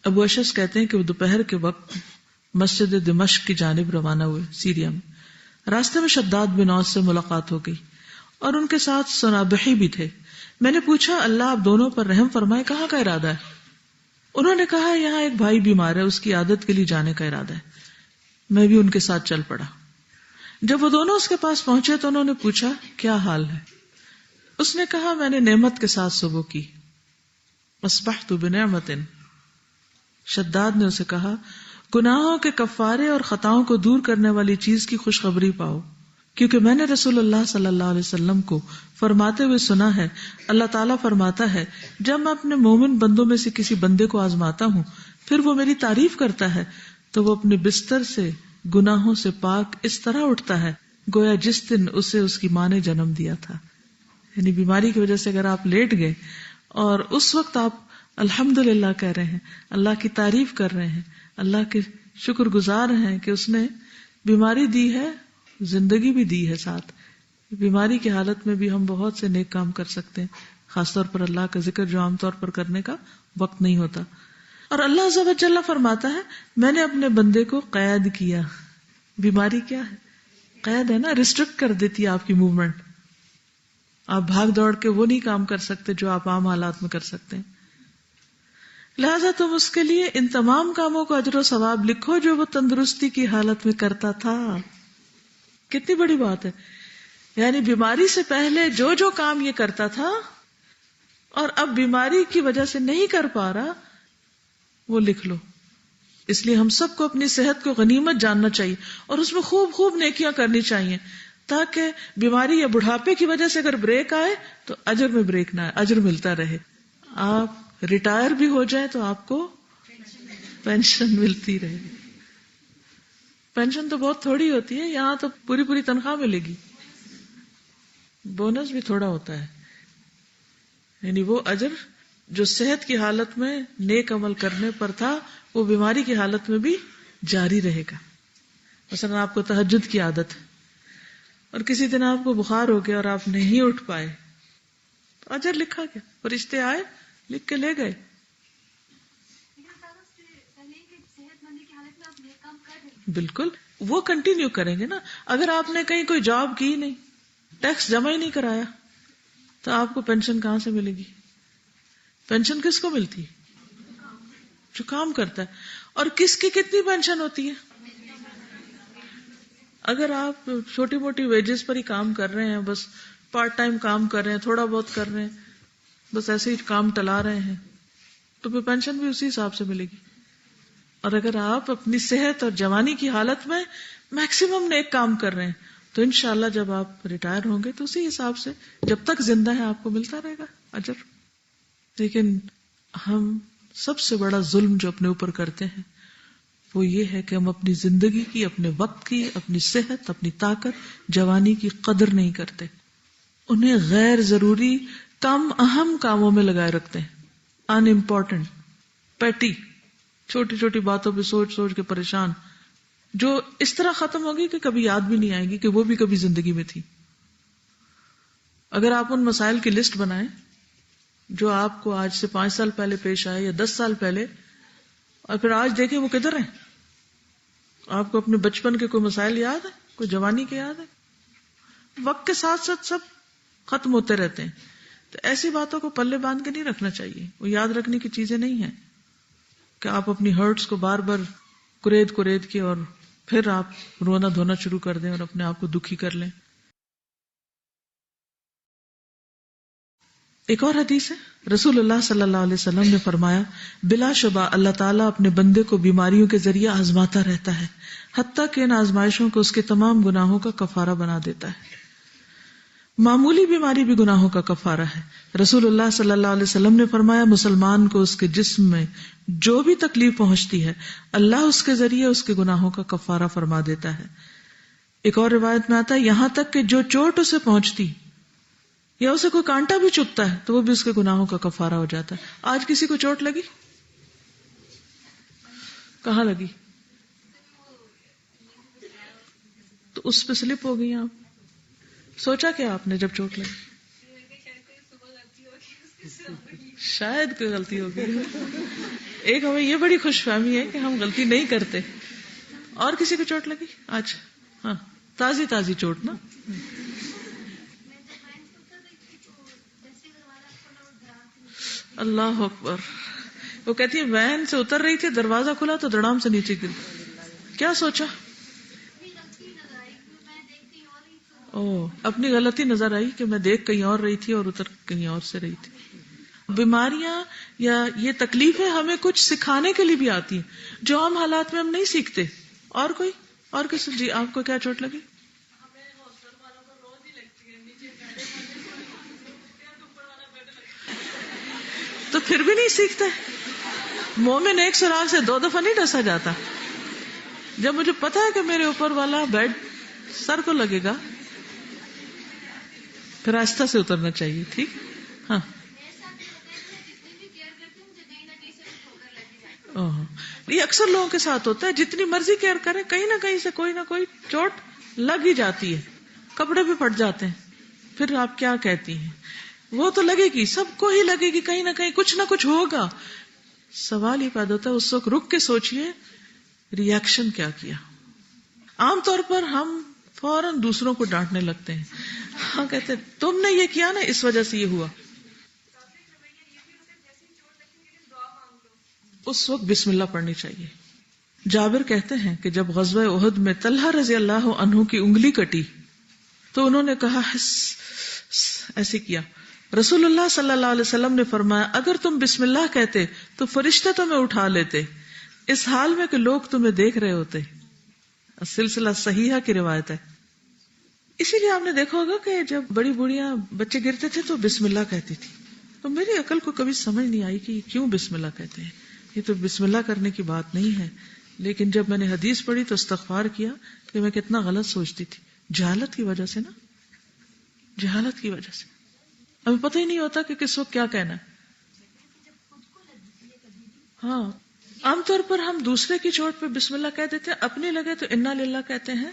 ابو اشعث کہتے ہیں کہ وہ دوپہر کے وقت مسجد دمشق کی جانب روانہ ہوئے، سیریا میں۔ راستے میں شداد بن اوس سے ملاقات ہو گئی اور ان کے ساتھ سنابحی بھی تھے۔ میں نے پوچھا اللہ آپ دونوں پر رحم فرمائے، کہاں کا ارادہ ہے؟ انہوں نے کہا یہاں ایک بھائی بیمار ہے، اس کی عادت کے لیے جانے کا ارادہ ہے۔ میں بھی ان کے ساتھ چل پڑا۔ جب وہ دونوں اس کے پاس پہنچے تو انہوں نے پوچھا کیا حال ہے؟ اس نے کہا میں نے نعمت کے ساتھ صبح کی، اصبحت بنعمت۔ شداد نے اسے کہا گناہوں کے کفارے اور خطاؤں کو دور کرنے والی چیز کی خوشخبری پاؤ، کیونکہ میں نے رسول اللہ صلی اللہ علیہ وسلم کو فرماتے ہوئے سنا ہے، اللہ تعالیٰ فرماتا ہے جب میں اپنے مومن بندوں میں سے کسی بندے کو آزماتا ہوں پھر وہ میری تعریف کرتا ہے تو وہ اپنے بستر سے گناہوں سے پاک اس طرح اٹھتا ہے گویا جس دن اسے اس کی ماں نے جنم دیا تھا۔ یعنی بیماری کی وجہ سے اگر آپ لیٹ گئے اور اس وقت آپ الحمدللہ کہہ رہے ہیں، اللہ کی تعریف کر رہے ہیں، اللہ کے شکر گزار ہیں کہ اس نے بیماری دی ہے، زندگی بھی دی ہے ساتھ، بیماری کی حالت میں بھی ہم بہت سے نیک کام کر سکتے ہیں، خاص طور پر اللہ کا ذکر جو عام طور پر کرنے کا وقت نہیں ہوتا۔ اور اللہ عز و جل فرماتا ہے میں نے اپنے بندے کو قید کیا۔ بیماری کیا ہے؟ قید ہے نا، ریسٹرکٹ کر دیتی ہے آپ کی موومنٹ، آپ بھاگ دوڑ کے وہ نہیں کام کر سکتے جو آپ عام حالات میں کر سکتے ہیں، لہذا تم اس کے لیے ان تمام کاموں کو اجر و ثواب لکھو جو وہ تندرستی کی حالت میں کرتا تھا۔ کتنی بڑی بات ہے، یعنی بیماری سے پہلے جو جو کام یہ کرتا تھا اور اب بیماری کی وجہ سے نہیں کر پا رہا وہ لکھ لو۔ اس لیے ہم سب کو اپنی صحت کو غنیمت جاننا چاہیے اور اس میں خوب خوب نیکیاں کرنی چاہیے تاکہ بیماری یا بڑھاپے کی وجہ سے اگر بریک آئے تو اجر میں بریک نہ آئے، اجر ملتا رہے۔ آپ ریٹائر بھی ہو جائے تو آپ کو پینشن ملتی رہے۔ پینشن تو بہت تھوڑی ہوتی ہے، یہاں تو پوری پوری تنخواہ ملے گی، بونس بھی تھوڑا ہوتا ہے. یعنی وہ اجر جو صحت کی حالت میں نیک عمل کرنے پر تھا وہ بیماری کی حالت میں بھی جاری رہے گا. مثلا آپ کو تہجد کی عادت ہے اور کسی دن آپ کو بخار ہو گیا اور آپ نہیں اٹھ پائے، تو اجر لکھا گیا، فرشتے آئے لکھ کے لے گئے. بالکل وہ کنٹینیو کریں گے نا. اگر آپ نے کہیں کوئی جاب کی نہیں، ٹیکس جمع ہی نہیں کرایا، تو آپ کو پینشن کہاں سے ملے گی؟ پینشن کس کو ملتی ہے؟ جو کام کرتا ہے. اور کس کی کتنی پینشن ہوتی ہے؟ اگر آپ چھوٹی موٹی ویجز پر ہی کام کر رہے ہیں، بس پارٹ ٹائم کام کر رہے ہیں، تھوڑا بہت کر رہے ہیں، بس ایسے ہی کام ٹلا رہے ہیں، تو پھر پینشن بھی اسی حساب سے ملے گی. اور اگر آپ اپنی صحت اور جوانی کی حالت میں میکسیمم نیک کام کر رہے ہیں تو انشاءاللہ جب آپ ریٹائر ہوں گے تو اسی حساب سے جب تک زندہ ہے آپ کو ملتا رہے گا اجر. لیکن ہم سب سے بڑا ظلم جو اپنے اوپر کرتے ہیں وہ یہ ہے کہ ہم اپنی زندگی کی، اپنے وقت کی، اپنی صحت، اپنی طاقت، جوانی کی قدر نہیں کرتے. انہیں غیر ضروری کم اہم کاموں میں لگائے رکھتے ہیں. ان امپورٹنٹ، پیٹی، چھوٹی چھوٹی باتوں پہ سوچ سوچ کے پریشان، جو اس طرح ختم ہوگی کہ کبھی یاد بھی نہیں آئے گی کہ وہ بھی کبھی زندگی میں تھی. اگر آپ ان مسائل کی لسٹ بنائیں جو آپ کو آج سے 5 سال پہلے پیش آئے یا 10 سال پہلے، اور پھر آج دیکھیں وہ کدھر ہیں. آپ کو اپنے بچپن کے کوئی مسائل یاد ہے؟ کوئی جوانی کے یاد ہے؟ وقت کے ساتھ ساتھ سب ختم ہوتے رہتے ہیں. تو ایسی باتوں کو پلے باندھ کے نہیں رکھنا چاہیے. وہ یاد رکھنے کی چیزیں نہیں ہیں کہ آپ اپنی ہرٹس کو بار بار کرید کے اور پھر آپ رونا دھونا شروع کر دیں اور اپنے آپ کو دکھی کر لیں. ایک اور حدیث ہے، رسول اللہ صلی اللہ علیہ وسلم نے فرمایا، بلا شبہ اللہ تعالیٰ اپنے بندے کو بیماریوں کے ذریعے آزماتا رہتا ہے حتیٰ کہ ان آزمائشوں کو اس کے تمام گناہوں کا کفارہ بنا دیتا ہے. معمولی بیماری بھی گناہوں کا کفارہ ہے. رسول اللہ صلی اللہ علیہ وسلم نے فرمایا، مسلمان کو اس کے جسم میں جو بھی تکلیف پہنچتی ہے اللہ اس کے ذریعے اس کے گناہوں کا کفارہ فرما دیتا ہے. ایک اور روایت میں آتا ہے، یہاں تک کہ جو چوٹ اسے پہنچتی یا اسے کوئی کانٹا بھی چبھتا ہے تو وہ بھی اس کے گناہوں کا کفارہ ہو جاتا ہے. آج کسی کو چوٹ لگی؟ کہاں لگی؟ تو اس پہ سلپ ہو گئی. آپ سوچا کیا آپ نے جب چوٹ لگی؟ شاید کوئی غلطی ہو گئی. ایک ہمیں یہ بڑی خوش فہمی ہے کہ ہم غلطی نہیں کرتے. اور کسی کو چوٹ لگی آج؟ ہاں، تازی چوٹ نا. اللہ اکبر. وہ کہتی ہے وین سے اتر رہی تھی، دروازہ کھلا تو دڑام سے نیچے گر. کیا سوچا؟ اپنی غلطی نظر آئی کہ میں دیکھ کہیں اور رہی تھی اور اتر کہیں اور سے رہی تھی. بیماریاں یا یہ تکلیفیں ہمیں کچھ سکھانے کے لیے بھی آتی ہیں جو عام حالات میں ہم نہیں سیکھتے. اور کوئی اور کس؟ جی آپ کو کیا چوٹ لگی؟ تو پھر بھی نہیں سیکھتے. مومن ایک سراغ سے 2 دفعہ نہیں ڈسا جاتا. جب مجھے پتا ہے کہ میرے اوپر والا بیڈ سر کو لگے گا پھر آہستہ سے اترنا چاہیے. ٹھیک. ہاں یہ اکثر لوگوں کے ساتھ ہوتا ہے، جتنی مرضی کیئر کریں کہیں نہ کہیں سے کوئی نہ کوئی چوٹ لگ ہی جاتی ہے. کپڑے بھی پھٹ جاتے ہیں. پھر آپ کیا کہتی ہیں؟ وہ تو لگے گی، سب کو ہی لگے گی، کہیں نہ کہیں کچھ نہ کچھ ہوگا. سوال ہی پیدا ہوتا ہے اس وقت رک کے سوچئے ری ایکشن کیا کیا. عام طور پر ہم فوراً دوسروں کو ڈانٹنے لگتے ہیں. ہاں کہتے ہیں تم نے یہ کیا نا، اس وجہ سے یہ ہوا. اس وقت بسم اللہ پڑھنی چاہیے. جابر کہتے ہیں کہ جب غزوہ احد میں طلحہ رضی اللہ عنہ کی انگلی کٹی تو انہوں نے کہا ایسے کیا. رسول اللہ صلی اللہ علیہ وسلم نے فرمایا، اگر تم بسم اللہ کہتے تو فرشتے تمہیں اٹھا لیتے اس حال میں کہ لوگ تمہیں دیکھ رہے ہوتے. سلسلہ صحیحہ کی روایت ہے. اسی لیے آپ نے دیکھا ہوگا کہ جب بڑی بوڑھیاں بچے گرتے تھے تو بسم اللہ کہتی تھی. تو میری عقل کو کبھی سمجھ نہیں آئی کہ کیوں بسم اللہ کہتے ہیں. یہ تو بسم اللہ کرنے کی بات نہیں ہے، لیکن جب میں نے حدیث پڑھی تو استغفار کیا کہ میں کتنا غلط سوچتی تھی. جہالت کی وجہ سے نا، جہالت کی وجہ سے ہمیں پتہ ہی نہیں ہوتا کہ کس وقت کیا کہنا ہے. ہاں عام طور پر ہم دوسرے کی چوٹ پہ بسم اللہ کہہ دیتے ہیں، اپنے لگے تو انا للہ کہتے ہیں.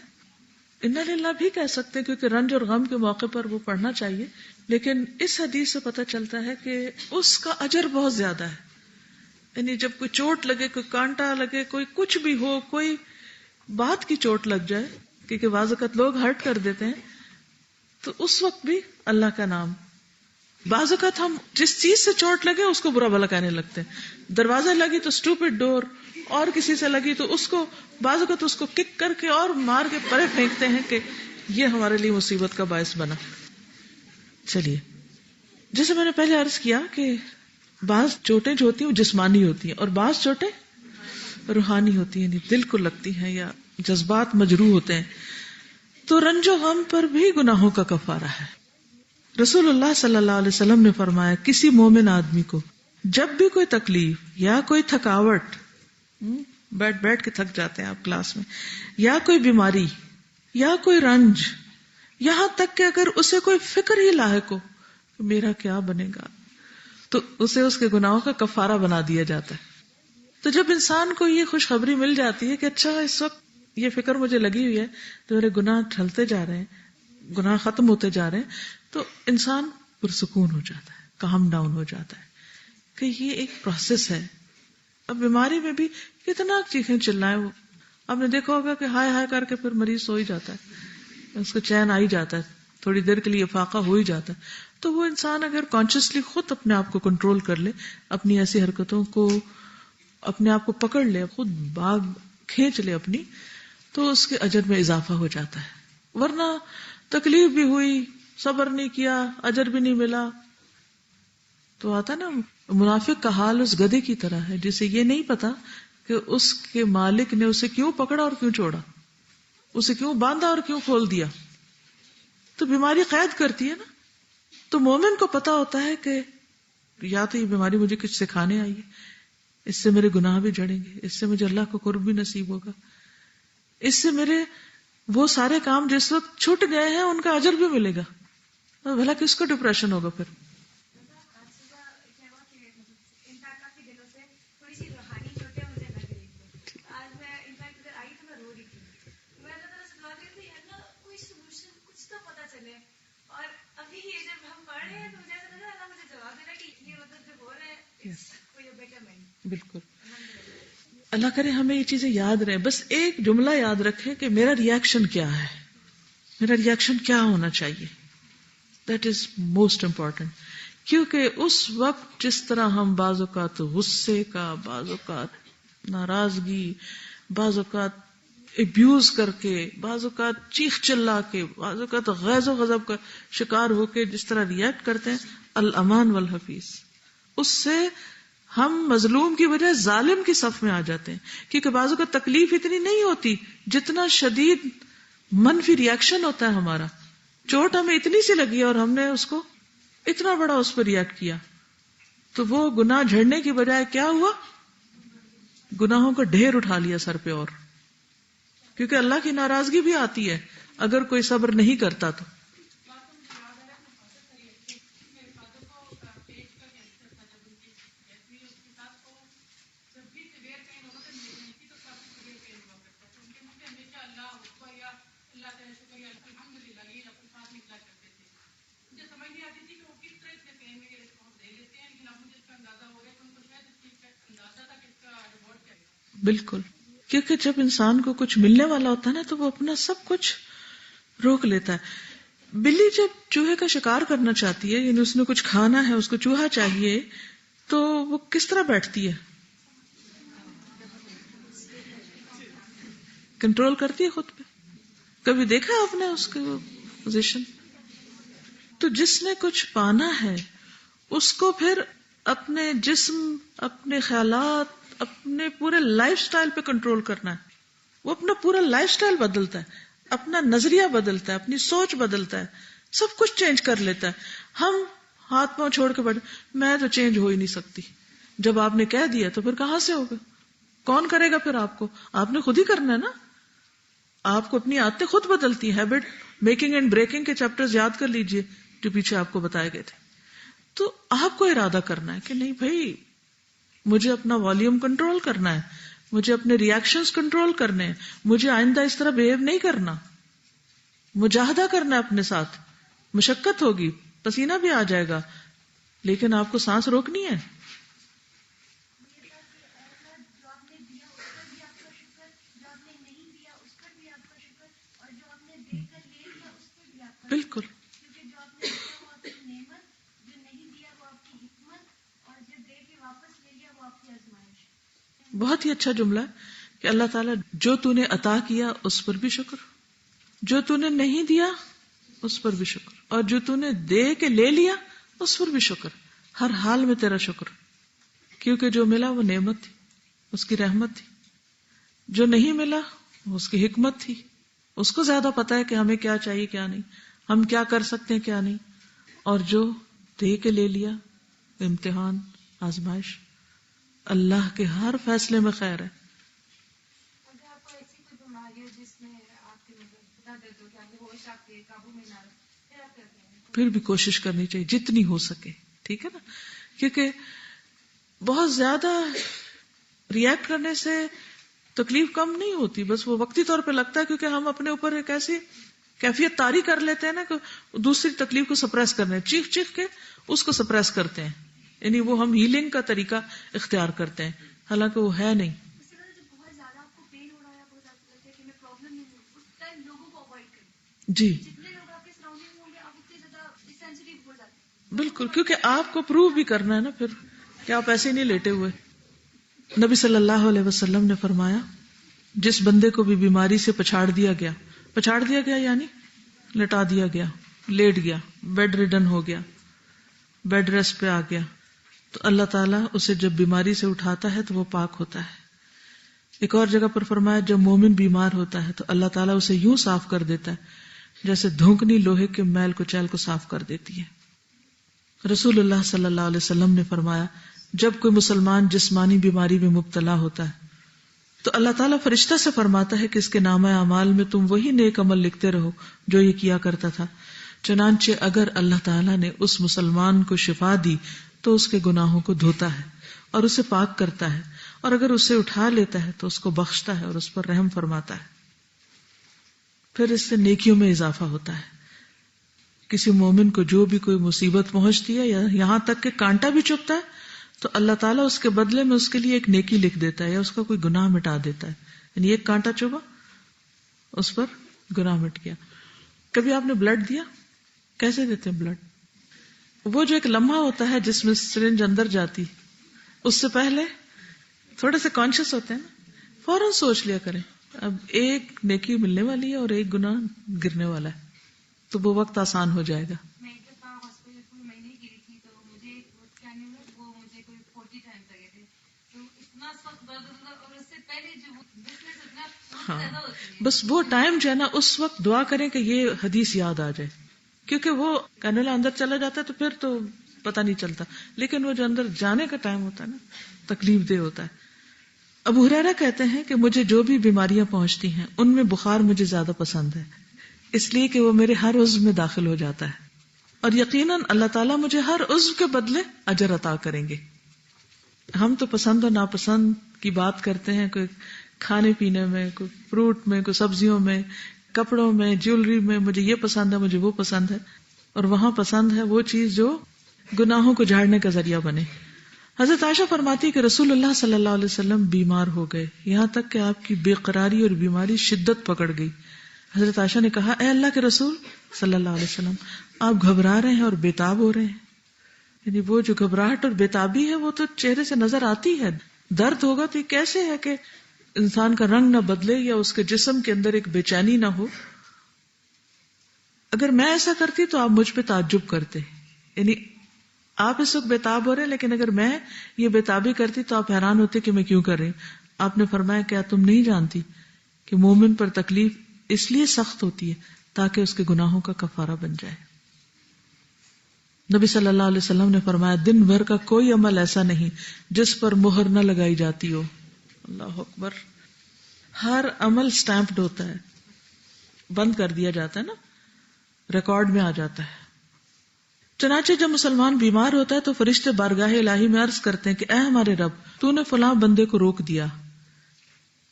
انا للہ بھی کہہ سکتے ہیں کیونکہ رنج اور غم کے موقع پر وہ پڑھنا چاہیے، لیکن اس حدیث سے پتہ چلتا ہے کہ اس کا اجر بہت زیادہ ہے. یعنی جب کوئی چوٹ لگے، کوئی کانٹا لگے، کوئی کچھ بھی ہو، کوئی بات کی چوٹ لگ جائے، کیونکہ بعض اوقات لوگ ہرٹ کر دیتے ہیں، تو اس وقت بھی اللہ کا نام. بعض اوقات ہم جس چیز سے چوٹ لگے اس کو برا بھلا کہنے لگتے ہیں. دروازہ لگی تو اسٹوپڈ ڈور، اور کسی سے لگی تو اس کو بعض اوقات اس کو کک کر کے اور مار کے پرے پھینکتے ہیں کہ یہ ہمارے لیے مصیبت کا باعث بنا. چلیے، جیسے میں نے پہلے عرض کیا کہ بعض چوٹیں جو ہوتی ہیں وہ جسمانی ہوتی ہیں اور بعض چوٹیں روحانی ہوتی ہیں، یعنی دل کو لگتی ہیں یا جذبات مجروح ہوتے ہیں. تو رنج و غم پر بھی گناہوں کا کفارہ ہے. رسول اللہ صلی اللہ علیہ وسلم نے فرمایا کسی مومن آدمی کو جب بھی کوئی تکلیف یا کوئی تھکاوٹ، بیٹھ کے تھک جاتے ہیں آپ کلاس میں، یا کوئی بیماری یا کوئی رنج، یہاں تک کہ اگر اسے کوئی فکر ہی لاحق ہو کہ میرا کیا بنے گا، تو اسے اس کے گناہوں کا کفارہ بنا دیا جاتا ہے. تو جب انسان کو یہ خوشخبری مل جاتی ہے کہ اچھا اس وقت یہ فکر مجھے لگی ہوئی ہے تو میرے گناہ ٹھلتے جا رہے ہیں، گناہ ختم ہوتے جا رہے ہیں، تو انسان پرسکون ہو جاتا ہے، کام ڈاؤن ہو جاتا ہے کہ یہ ایک پروسیس ہے. اب بیماری میں بھی کتنا چیخیں چلائیں، وہ آپ نے دیکھا ہوگا کہ ہائے ہائے کر کے پھر مریض سو ہی جاتا ہے، اس کو چین آ ہی جاتا ہے، تھوڑی دیر کے لیے فاقہ ہو ہی جاتا ہے. تو وہ انسان اگر کانشیسلی خود اپنے آپ کو کنٹرول کر لے، اپنی ایسی حرکتوں کو، اپنے آپ کو پکڑ لے، خود باغ کھینچ لے اپنی، تو اس کے اجر میں اضافہ ہو جاتا ہے. ورنہ تکلیف بھی ہوئی، صبر نہیں کیا، اجر بھی نہیں ملا، تو آتا نا منافق کا حال اس گدھے کی طرح ہے جسے یہ نہیں پتا کہ اس کے مالک نے اسے کیوں پکڑا اور کیوں چھوڑا، اسے کیوں باندھا اور کیوں کھول دیا. تو بیماری قید کرتی ہے نا. تو مومن کو پتا ہوتا ہے کہ یا تو یہ بیماری مجھے کچھ سکھانے آئی ہے، اس سے میرے گناہ بھی جڑیں گے، اس سے مجھے اللہ کو قرب بھی نصیب ہوگا، اس سے میرے وہ سارے کام جس وقت چھوٹ گئے ہیں ان کا اجر بھی ملے گا. بھلا کس کو ڈپریشن ہوگا پھر. بالکل، اللہ کرے ہمیں یہ چیزیں یاد رہے. بس ایک جملہ یاد رکھے کہ میرا ریئیکشن کیا ہے، میرا ریئیکشن کیا ہونا چاہیے. That is most important. کیونکہ اس وقت جس طرح ہم بعض اوقات غصے کا، بعض اوقات ناراضگی، بعض اوقات ابیوز کر کے، بعض اوقات چیخ چلا کے، بعض اوقات غیظ و غضب کا شکار ہو کے جس طرح ریئیکٹ کرتے ہیں، الامان والحفیظ، اس سے ہم مظلوم کی بجائے ظالم کی صف میں آ جاتے ہیں. کیونکہ بعض اوقات تکلیف اتنی نہیں ہوتی جتنا شدید منفی ریئیکشن ہوتا ہے ہمارا. چوٹ ہمیں اتنی سی لگی اور ہم نے اس کو اتنا بڑا اس پر ریئیکٹ کیا، تو وہ گناہ جھڑنے کی بجائے کیا ہوا، گناہوں کا ڈھیر اٹھا لیا سر پہ. اور کیونکہ اللہ کی ناراضگی بھی آتی ہے اگر کوئی صبر نہیں کرتا تو. بالکل، کیونکہ جب انسان کو کچھ ملنے والا ہوتا ہے نا تو وہ اپنا سب کچھ روک لیتا ہے. بلی جب چوہے کا شکار کرنا چاہتی ہے، یعنی اس نے کچھ کھانا ہے، اس کو چوہا چاہیے، تو وہ کس طرح بیٹھتی ہے؟ کنٹرول کرتی ہے خود پہ. کبھی دیکھا آپ نے اس کی پوزیشن؟ تو جس نے کچھ پانا ہے اس کو پھر اپنے جسم، اپنے خیالات، اپنے پورے لائف سٹائل پہ کنٹرول کرنا ہے. وہ اپنا پورا لائف سٹائل بدلتا ہے، اپنا نظریہ بدلتا ہے، اپنی سوچ بدلتا ہے، سب کچھ چینج کر لیتا ہے. ہم ہاتھ پاؤں چھوڑ کے بیٹھے، میں تو چینج ہو ہی نہیں سکتی. جب آپ نے کہہ دیا تو پھر کہاں سے ہوگا؟ کون کرے گا پھر آپ کو؟ آپ نے خود ہی کرنا ہے نا. آپ کو اپنی عادتیں خود بدلتی ہیں. ہیبٹ میکنگ اینڈ بریکنگ کے چیپٹرز یاد کر لیجئے جو پیچھے آپ کو بتائے گئے تھے. تو آپ کو ارادہ کرنا ہے کہ نہیں بھائی مجھے اپنا والیوم کنٹرول کرنا ہے, مجھے اپنے ریاکشنز کنٹرول کرنے ہیں, مجھے آئندہ اس طرح بہیو نہیں کرنا. مجاہدہ کرنا ہے اپنے ساتھ. مشقت ہوگی, پسینہ بھی آ جائے گا, لیکن آپ کو سانس روکنی ہے. بالکل بہت ہی اچھا جملہ ہے کہ اللہ تعالیٰ جو تو نے عطا کیا اس پر بھی شکر, جو تو نے نہیں دیا اس پر بھی شکر, اور جو تو نے دے کے لے لیا اس پر بھی شکر. ہر حال میں تیرا شکر, کیونکہ جو ملا وہ نعمت تھی, اس کی رحمت تھی. جو نہیں ملا وہ اس کی حکمت تھی. اس کو زیادہ پتا ہے کہ ہمیں کیا چاہیے کیا نہیں, ہم کیا کر سکتے ہیں کیا نہیں. اور جو دے کے لے لیا, امتحان, آزمائش, اللہ کے ہر فیصلے میں خیر ہے. اگر آپ کو ایسی کوئی بیماری ہو جس میں آپ کے اتنا درد ہو کہ آپ کے ہوش آپ کے قابو میں نہ رہے, پھر آپ کرتے ہیں؟ پھر بھی کوشش کرنی چاہیے جتنی ہو سکے, ٹھیک ہے نا, کیونکہ بہت زیادہ ریئیکٹ کرنے سے تکلیف کم نہیں ہوتی, بس وہ وقتی طور پہ لگتا ہے کیونکہ ہم اپنے اوپر ایک ایسی کیفیت طاری کر لیتے ہیں نا کہ دوسری تکلیف کو سپریس کرنے, چیخ چیخ کے اس کو سپریس کرتے ہیں, یعنی وہ ہم ہیلنگ کا طریقہ اختیار کرتے ہیں, حالانکہ وہ ہے نہیں. جی بالکل, کیونکہ آپ کو پروو بھی کرنا ہے نا پھر کہ آپ ایسے نہیں لیٹے ہوئے. نبی صلی اللہ علیہ وسلم نے فرمایا جس بندے کو بھی بیماری سے پچھاڑ دیا گیا یعنی لٹا دیا گیا, لیٹ گیا, بیڈ ریڈن ہو گیا, بیڈ ریسٹ پہ آ گیا, تو اللہ تعالیٰ اسے جب بیماری سے اٹھاتا ہے تو وہ پاک ہوتا ہے. ایک اور جگہ پر فرمایا جب مومن بیمار ہوتا ہے تو اللہ تعالیٰ اسے یوں صاف کر دیتا ہے جیسے دھونکنی لوہے کے میل کچیل کو صاف کر دیتی ہے. رسول اللہ صلی اللہ علیہ وسلم نے فرمایا جب کوئی مسلمان جسمانی بیماری میں مبتلا ہوتا ہے تو اللہ تعالیٰ فرشتہ سے فرماتا ہے کہ اس کے نامہ اعمال میں تم وہی نیک عمل لکھتے رہو جو یہ کیا کرتا تھا. چنانچہ اگر اللہ تعالیٰ نے اس مسلمان کو شفا دی تو اس کے گناہوں کو دھوتا ہے اور اسے پاک کرتا ہے, اور اگر اسے اٹھا لیتا ہے تو اس کو بخشتا ہے اور اس پر رحم فرماتا ہے. پھر اس سے نیکیوں میں اضافہ ہوتا ہے. کسی مومن کو جو بھی کوئی مصیبت پہنچتی ہے یا یہاں تک کہ کانٹا بھی چبھتا ہے تو اللہ تعالیٰ اس کے بدلے میں اس کے لیے ایک نیکی لکھ دیتا ہے یا اس کا کوئی گناہ مٹا دیتا ہے. یعنی ایک کانٹا چبھا اس پر گناہ مٹ گیا. کبھی آپ نے بلڈ دیا؟ کیسے دیتے ہیں بلڈ؟ وہ جو ایک لمحہ ہوتا ہے جس میں سرنج اندر جاتی, اس سے پہلے تھوڑے سے کانشیس ہوتے ہیں نا, فوراً سوچ لیا کریں اب ایک نیکی ملنے والی ہے اور ایک گناہ گرنے والا ہے, تو وہ وقت آسان ہو جائے گا. میں ایک دفعہ ہاسپٹل میں نہیں گری تھی تو مجھے وہ مجھے کوئی 40 ٹائمز لگے تھے, تو اتنا سخت درد ہوتا اور اس سے پہلے جو بزنس اتنا زیادہ ہوتی ہے. بس وہ ٹائم جو ہے نا اس وقت دعا کریں کہ یہ حدیث یاد آ جائے, کیونکہ وہ کینولا اندر چلا جاتا ہے تو پھر تو پتہ نہیں چلتا, لیکن وہ جو اندر جانے کا ٹائم ہوتا ہے نا تکلیف دہ ہوتا ہے. ابو ہریرہ کہتے ہیں کہ مجھے جو بھی بیماریاں پہنچتی ہیں ان میں بخار مجھے زیادہ پسند ہے, اس لیے کہ وہ میرے ہر عضو میں داخل ہو جاتا ہے, اور یقیناً اللہ تعالیٰ مجھے ہر عضو کے بدلے اجر عطا کریں گے. ہم تو پسند اور ناپسند کی بات کرتے ہیں, کوئی کھانے پینے میں, کوئی فروٹ میں, کوئی سبزیوں میں, کپڑوں میں, جیولری میں, مجھے یہ پسند ہے, مجھے وہ پسند ہے, اور وہاں پسند ہے وہ چیز جو گناہوں کو جھاڑنے کا ذریعہ بنے. حضرت عائشہ فرماتی کہ رسول اللہ صلی اللہ علیہ وسلم بیمار ہو گئے, یہاں تک کہ آپ کی بے قراری اور بیماری شدت پکڑ گئی. حضرت عائشہ نے کہا اے اللہ کے رسول صلی اللہ علیہ وسلم آپ گھبرا رہے ہیں اور بےتاب ہو رہے ہیں. یعنی وہ جو گھبراہٹ اور بےتابی ہے وہ تو چہرے سے نظر آتی ہے, درد ہوگا تو یہ کیسے ہے کہ انسان کا رنگ نہ بدلے یا اس کے جسم کے اندر ایک بے چینی نہ ہو. اگر میں ایسا کرتی تو آپ مجھ پہ تعجب کرتے, یعنی آپ اس وقت بےتاب ہو رہے ہیں, لیکن اگر میں یہ بےتابی کرتی تو آپ حیران ہوتے کہ میں کیوں کر رہی. آپ نے فرمایا کیا تم نہیں جانتی کہ مومن پر تکلیف اس لیے سخت ہوتی ہے تاکہ اس کے گناہوں کا کفارہ بن جائے. نبی صلی اللہ علیہ وسلم نے فرمایا دن بھر کا کوئی عمل ایسا نہیں جس پر مہر نہ لگائی جاتی ہو. اللہ اکبر. ہر عمل سٹیمپڈ ہوتا ہے, بند کر دیا جاتا ہے نا, ریکارڈ میں آ جاتا ہے. چنانچہ جب مسلمان بیمار ہوتا ہے تو فرشتے بارگاہ الہی میں عرض کرتے ہیں کہ اے ہمارے رب, تو نے فلاں بندے کو روک دیا.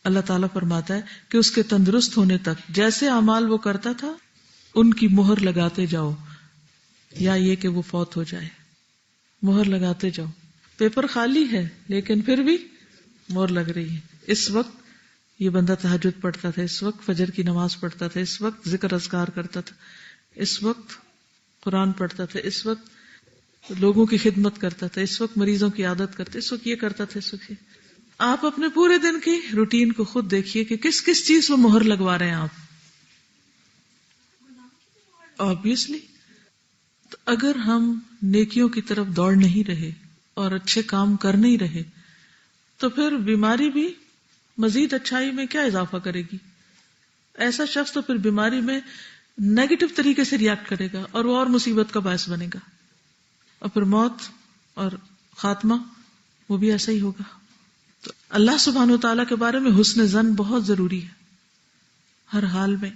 اللہ تعالیٰ فرماتا ہے کہ اس کے تندرست ہونے تک جیسے اعمال وہ کرتا تھا ان کی مہر لگاتے جاؤ, یا یہ کہ وہ فوت ہو جائے. مہر لگاتے جاؤ. پیپر خالی ہے لیکن پھر بھی مہر لگ رہی ہے. اس وقت یہ بندہ تہجد پڑھتا تھا, اس وقت فجر کی نماز پڑھتا تھا, اس وقت ذکر اذکار کرتا تھا, اس وقت قرآن پڑھتا تھا, اس وقت لوگوں کی خدمت کرتا تھا, اس وقت مریضوں کی عادت کرتا, اس وقت یہ کرتا تھا, اس وقت یہ. آپ اپنے پورے دن کی روٹین کو خود دیکھیے کہ کس کس چیز میں مہر لگوا رہے ہیں آپ. آبویسلی تو اگر ہم نیکیوں کی طرف دوڑ نہیں رہے اور اچھے کام کر نہیں رہے تو پھر بیماری بھی مزید اچھائی میں کیا اضافہ کرے گی. ایسا شخص تو پھر بیماری میں نیگیٹو طریقے سے ریاکٹ کرے گا اور وہ اور مصیبت کا باعث بنے گا, اور پھر موت اور خاتمہ وہ بھی ایسا ہی ہوگا. تو اللہ سبحانہ و تعالیٰ کے بارے میں حسن ظن بہت ضروری ہے ہر حال میں.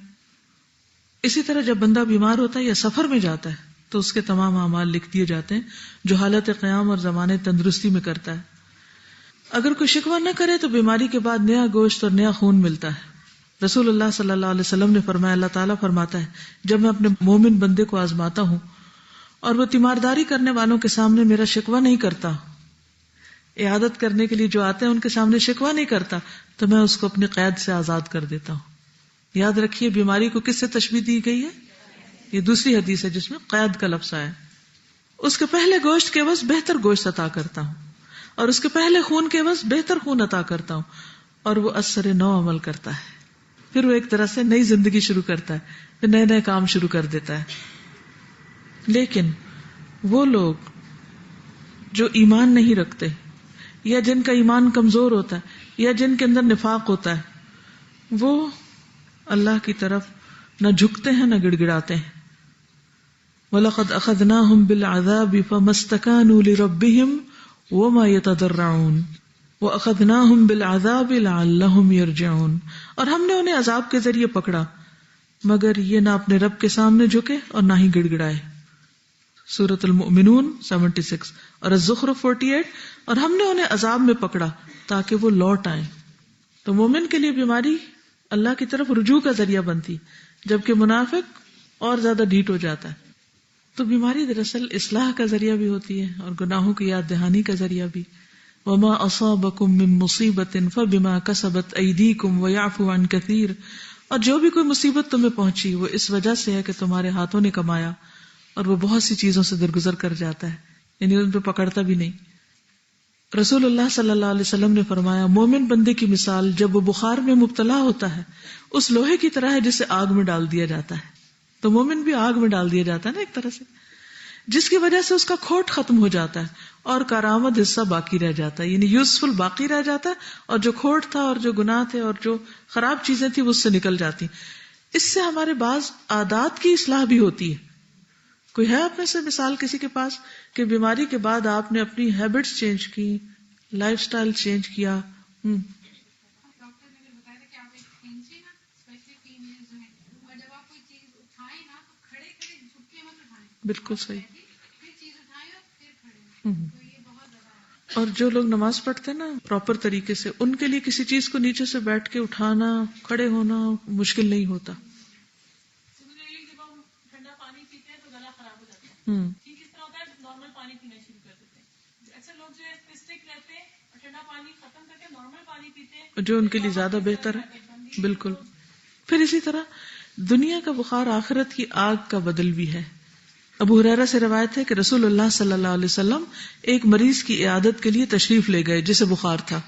اسی طرح جب بندہ بیمار ہوتا ہے یا سفر میں جاتا ہے تو اس کے تمام اعمال لکھ دیے جاتے ہیں جو حالت قیام اور زمانے تندرستی میں کرتا ہے. اگر کوئی شکوہ نہ کرے تو بیماری کے بعد نیا گوشت اور نیا خون ملتا ہے. رسول اللہ صلی اللہ علیہ وسلم نے فرمایا, اللہ تعالیٰ فرماتا ہے جب میں اپنے مومن بندے کو آزماتا ہوں اور وہ تیمارداری کرنے والوں کے سامنے میرا شکوہ نہیں کرتا, عیادت کرنے کے لیے جو آتے ہیں ان کے سامنے شکوہ نہیں کرتا, تو میں اس کو اپنی قید سے آزاد کر دیتا ہوں. یاد رکھیے بیماری کو کس سے تشبیہ دی گئی ہے, یہ دوسری حدیث ہے جس میں قید کا لفظ آیا. اس کے پہلے گوشت کے عوض بہتر گوشت عطا کرتا ہوں, اور اس کے پہلے خون کے عوض بہتر خون عطا کرتا ہوں, اور وہ اثر نو عمل کرتا ہے. پھر وہ ایک طرح سے نئی زندگی شروع کرتا ہے, پھر نئے نئے کام شروع کر دیتا ہے. لیکن وہ لوگ جو ایمان نہیں رکھتے, یا جن کا ایمان کمزور ہوتا ہے, یا جن کے اندر نفاق ہوتا ہے, وہ اللہ کی طرف نہ جھکتے ہیں نہ گڑگڑاتے ہیں. وَلَقَدْ أَخَذْنَاهُمْ بِالْعَذَابِ فَمَا اسْتَكَانُوا لِرَبِّهِمْ وَمَا يَتَضَرَّعُونَ وَأَخَذْنَاهُمْ بِالْعَذَابِ لَعَلَّهُمْ يَرْجِعُونَ. اور ہم نے انہیں عذاب کے ذریعے پکڑا مگر یہ نہ اپنے رب کے سامنے جھکے اور نہ ہی گڑگڑائے. سورۃ المؤمنون 76 اور الزخرف 48. اور ہم نے انہیں عذاب میں پکڑا تاکہ وہ لوٹ آئیں. تو مومن کے لیے بیماری اللہ کی طرف رجوع کا ذریعہ بنتی, جبکہ منافق اور زیادہ ڈھیٹ ہو جاتا ہے. تو بیماری دراصل اصلاح کا ذریعہ بھی ہوتی ہے اور گناہوں کی یاد دہانی کا ذریعہ بھی. وما اصابکم من مصیبت فبما کسبت ایدیکم ویعفو عن کثیر. اور جو بھی کوئی مصیبت تمہیں پہنچی وہ اس وجہ سے ہے کہ تمہارے ہاتھوں نے کمایا, اور وہ بہت سی چیزوں سے درگزر کر جاتا ہے, یعنی ان پہ پکڑتا بھی نہیں. رسول اللہ صلی اللہ علیہ وسلم نے فرمایا, مومن بندے کی مثال جب وہ بخار میں مبتلا ہوتا ہے اس لوہے کی طرح ہے جسے آگ میں ڈال دیا جاتا ہے. تو مومن بھی آگ میں ڈال دیا جاتا ہے نا ایک طرح سے, جس کی وجہ سے اس کا کھوٹ ختم ہو جاتا ہے اور کارآمد حصہ باقی رہ جاتا ہے, یعنی یوزفل باقی رہ جاتا ہے, اور جو کھوٹ تھا اور جو گناہ تھے اور جو خراب چیزیں تھیں وہ اس سے نکل جاتی. اس سے ہمارے بعض عادات کی اصلاح بھی ہوتی ہے. کوئی ہے آپ میں سے مثال کسی کے پاس کہ بیماری کے بعد آپ نے اپنی ہیبٹس چینج کی, لائف سٹائل چینج کیا؟ بالکل صحیح. اور جو لوگ نماز پڑھتے ہیں نا پراپر طریقے سے, ان کے لیے کسی چیز کو نیچے سے بیٹھ کے اٹھانا, کھڑے ہونا مشکل نہیں ہوتا. جب ہم ٹھنڈا پانی پیتے ہیں تو گلا خراب ہو جاتا ہے, ٹھیک اس طرح ہوتا ہے نارمل پانی پینا شروع کر دیتے ہیں. اکثر لوگ جو ہے اسٹک رہتے ہیں اور ٹھنڈا پانی ختم کر کے نارمل پانی پیتے ہیں جو ان کے لیے زیادہ بہتر ہے. بالکل. پھر اسی طرح دنیا کا بخار آخرت کی آگ کا بدل بھی ہے. ابو ہریرہ سے روایت ہے کہ رسول اللہ صلی اللہ علیہ وسلم ایک مریض کی عیادت کے لیے تشریف لے گئے جسے بخار تھا,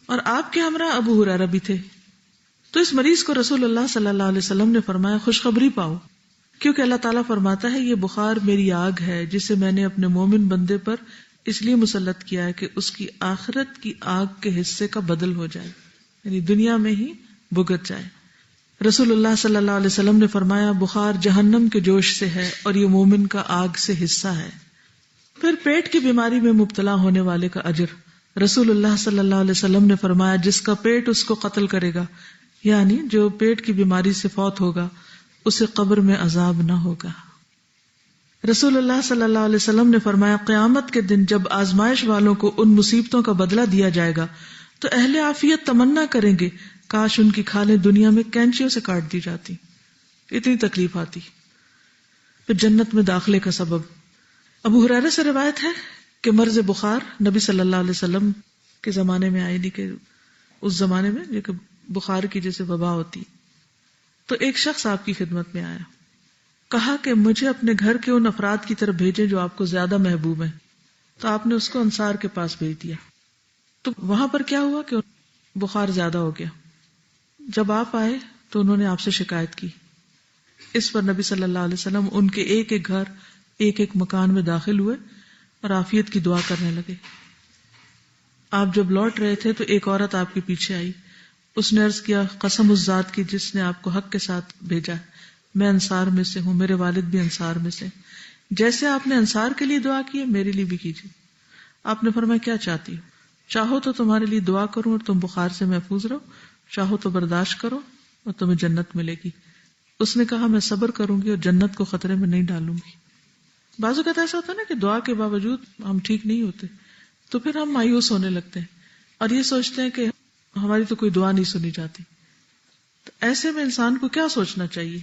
اور آپ کے ہمراہ ابو ہریرہ بھی تھے. تو اس مریض کو رسول اللہ صلی اللہ علیہ وسلم نے فرمایا, خوشخبری پاؤ, کیونکہ اللہ تعالیٰ فرماتا ہے یہ بخار میری آگ ہے جسے میں نے اپنے مومن بندے پر اس لیے مسلط کیا ہے کہ اس کی آخرت کی آگ کے حصے کا بدل ہو جائے, یعنی دنیا میں ہی بھگت جائے. رسول اللہ صلی اللہ علیہ وسلم نے فرمایا, بخار جہنم کے جوش سے ہے اور یہ مومن کا آگ سے حصہ ہے. پھر پیٹ کی بیماری میں مبتلا ہونے والے کا اجر. رسول اللہ صلی اللہ علیہ وسلم نے فرمایا جس کا پیٹ اس کو قتل کرے گا، یعنی جو پیٹ کی بیماری سے فوت ہوگا، اسے قبر میں عذاب نہ ہوگا۔ رسول اللہ صلی اللہ علیہ وسلم نے فرمایا قیامت کے دن جب آزمائش والوں کو ان مصیبتوں کا بدلہ دیا جائے گا تو اہل عافیت تمنا کریں گے کاش ان کی کھالیں دنیا میں کینچیوں سے کاٹ دی جاتی، اتنی تکلیف آتی۔ پھر جنت میں داخلے کا سبب، ابو ہریرہ سے روایت ہے کہ مرض بخار نبی صلی اللہ علیہ وسلم کے زمانے میں آئی، نہیں کہ اس زمانے میں جو کہ بخار کی جیسے وبا ہوتی، تو ایک شخص آپ کی خدمت میں آیا، کہا کہ مجھے اپنے گھر کے ان افراد کی طرف بھیجیں جو آپ کو زیادہ محبوب ہیں، تو آپ نے اس کو انصار کے پاس بھیج دیا۔ تو وہاں پر کیا ہوا کہ بخار زیادہ ہو گیا، جب آپ آئے تو انہوں نے آپ سے شکایت کی، اس پر نبی صلی اللہ علیہ وسلم ان کے ایک ایک گھر ایک ایک مکان میں داخل ہوئے اور عافیت کی دعا کرنے لگے۔ آپ جب لوٹ رہے تھے تو ایک عورت آپ کے پیچھے آئی، اس نے عرض کیا قسم اس ذات کی جس نے آپ کو حق کے ساتھ بھیجا ہے، میں انصار میں سے ہوں، میرے والد بھی انصار میں سے، جیسے آپ نے انصار کے لیے دعا کی ہے میرے لیے بھی کیجیے۔ آپ نے فرمایا کیا چاہتی ہو؟ چاہو تو تمہارے لیے دعا کروں اور تم بخار سے محفوظ رہو، چاہو تو برداشت کرو اور تمہیں جنت ملے گی۔ اس نے کہا میں صبر کروں گی اور جنت کو خطرے میں نہیں ڈالوں گی۔ بعض اوقات ایسا ہوتا ہے نا کہ دعا کے باوجود ہم ٹھیک نہیں ہوتے، تو پھر ہم مایوس ہونے لگتے ہیں اور یہ سوچتے ہیں کہ ہماری تو کوئی دعا نہیں سنی جاتی۔ تو ایسے میں انسان کو کیا سوچنا چاہیے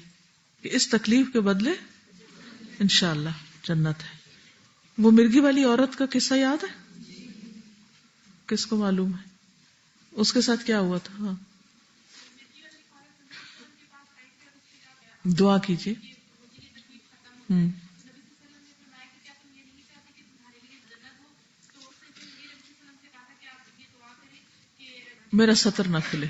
کہ اس تکلیف کے بدلے انشاءاللہ جنت ہے۔ وہ مرغی والی عورت کا قصہ یاد ہے؟ کس کو معلوم ہے اس کے ساتھ کیا ہوا تھا؟ ہاں دعا کیجیے۔ میرا سطر نہ کھلے،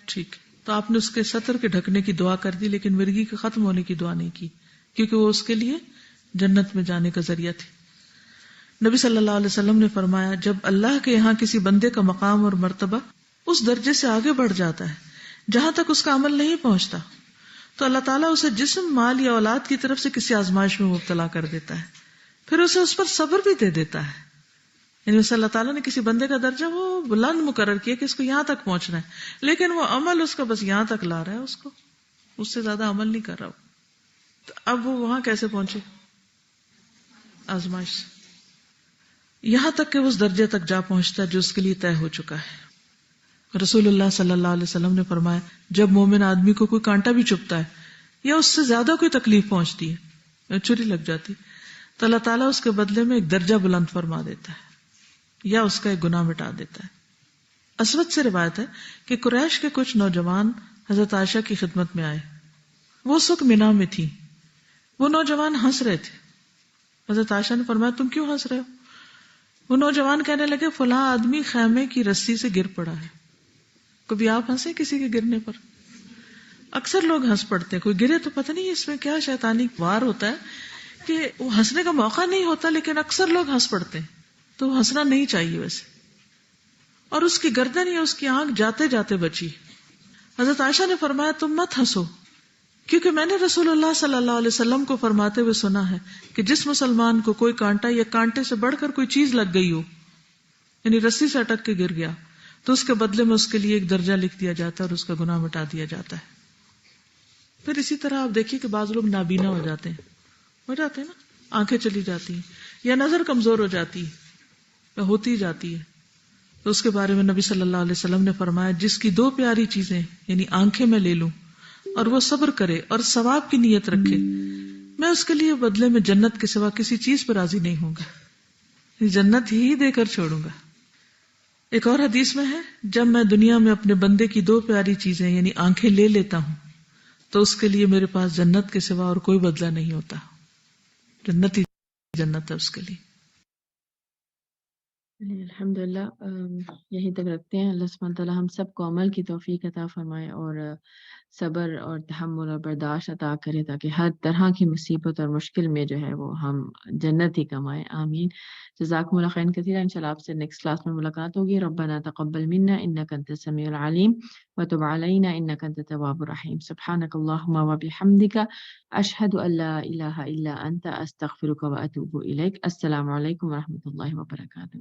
ٹھیک، تو آپ نے اس کے سطر کے ڈھکنے کی دعا کر دی، لیکن مرغی کے ختم ہونے کی دعا نہیں کی، کیونکہ وہ اس کے لیے جنت میں جانے کا ذریعہ تھی۔ نبی صلی اللہ علیہ وسلم نے فرمایا جب اللہ کے یہاں کسی بندے کا مقام اور مرتبہ اس درجے سے آگے بڑھ جاتا ہے جہاں تک اس کا عمل نہیں پہنچتا، تو اللہ تعالیٰ اسے جسم، مال یا اولاد کی طرف سے کسی آزمائش میں مبتلا کر دیتا ہے، پھر اسے اس پر صبر بھی دے دیتا ہے۔ یعنی ویسے اللہ تعالیٰ نے کسی بندے کا درجہ وہ بلند مقرر کیا کہ اس کو یہاں تک پہنچنا ہے، لیکن وہ عمل اس کا بس یہاں تک لا رہا ہے، اس کو اس سے زیادہ عمل نہیں کر رہا، تو اب وہ وہاں کیسے پہنچے؟ آزمائش سے، یہاں تک کہ اس درجے تک جا پہنچتا ہے جو اس کے لیے طے ہو چکا ہے۔ رسول اللہ صلی اللہ علیہ وسلم نے فرمایا جب مومن آدمی کو کوئی کانٹا بھی چبھتا ہے یا اس سے زیادہ کوئی تکلیف پہنچتی ہے یا چھری لگ جاتی، تو اللہ تعالیٰ اس کے بدلے میں ایک درجہ بلند فرما دیتا ہے یا اس کا ایک گناہ مٹا دیتا ہے۔ اسود سے روایت ہے کہ قریش کے کچھ نوجوان حضرت عائشہ کی خدمت میں آئے، وہ اس وقت مینا میں تھی، وہ نوجوان ہنس رہے تھے۔ حضرت عائشہ نے فرمایا تم کیوں ہنس رہے ہو؟ وہ نوجوان کہنے لگے فلاں آدمی خیمے کی رسی سے گر پڑا ہے۔ کبھی آپ ہنسے کسی کے گرنے پر؟ اکثر لوگ ہنس پڑتے ہیں، کوئی گرے تو پتہ نہیں اس میں کیا شیطانی وار ہوتا ہے کہ وہ ہنسنے کا موقع نہیں ہوتا، لیکن اکثر لوگ ہنس پڑتے ہیں، تو ہنسنا نہیں چاہیے ویسے۔ اور اس کی گردن یا اس کی آنکھ جاتے جاتے بچی۔ حضرت عائشہ نے فرمایا تم مت ہنسو، کیونکہ میں نے رسول اللہ صلی اللہ علیہ وسلم کو فرماتے ہوئے سنا ہے کہ جس مسلمان کو کوئی کانٹا یا کانٹے سے بڑھ کر کوئی چیز لگ گئی ہو، یعنی رسی سے اٹک کے گر گیا، تو اس کے بدلے میں اس کے لیے ایک درجہ لکھ دیا جاتا ہے اور اس کا گناہ مٹا دیا جاتا ہے۔ پھر اسی طرح آپ دیکھیے کہ بعض لوگ نابینا ہو جاتے ہیں نا، آنکھیں چلی جاتی ہیں یا نظر کمزور ہو جاتی ہے یا ہوتی جاتی ہے، تو اس کے بارے میں نبی صلی اللہ علیہ وسلم نے فرمایا جس کی دو پیاری چیزیں یعنی آنکھیں میں لے لوں اور وہ صبر کرے اور ثواب کی نیت رکھے، میں اس کے لیے بدلے میں جنت کے سوا کسی چیز پر راضی نہیں ہوں گا، جنت ہی دے کر چھوڑوں گا۔ ایک اور حدیث میں ہے جب میں دنیا میں اپنے بندے کی دو پیاری چیزیں یعنی آنکھیں لے لیتا ہوں تو اس کے لیے میرے پاس جنت کے سوا اور کوئی بدلہ نہیں ہوتا، جنت ہی جنت ہے اس کے لیے۔ الحمدللہ یہیں تک رکھتے ہیں۔ اللہ سبحانہ تعالیٰ ہم سب کو عمل کی توفیق عطا فرمائے اور صبر اور تحمل اور برداشت عطا کرے تاکہ ہر طرح کی مصیبت اور مشکل میں جو ہے وہ ہم جنت ہی کمائیں، آمین۔ جزاکم اللہ خیرا کثیرا۔ انشاءاللہ آپ سے نیکسٹ کلاس میں ملاقات ہوگی۔ ربنا تقبل منا انک انت السمیع العلیم وتب علینا انک انت التواب الرحیم۔ سبحانک اللہم وبحمدک اشہد ان لا الہ الا انت استغفرک واتوب الیک۔ السلام علیکم ورحمۃ اللہ وبرکاتہ۔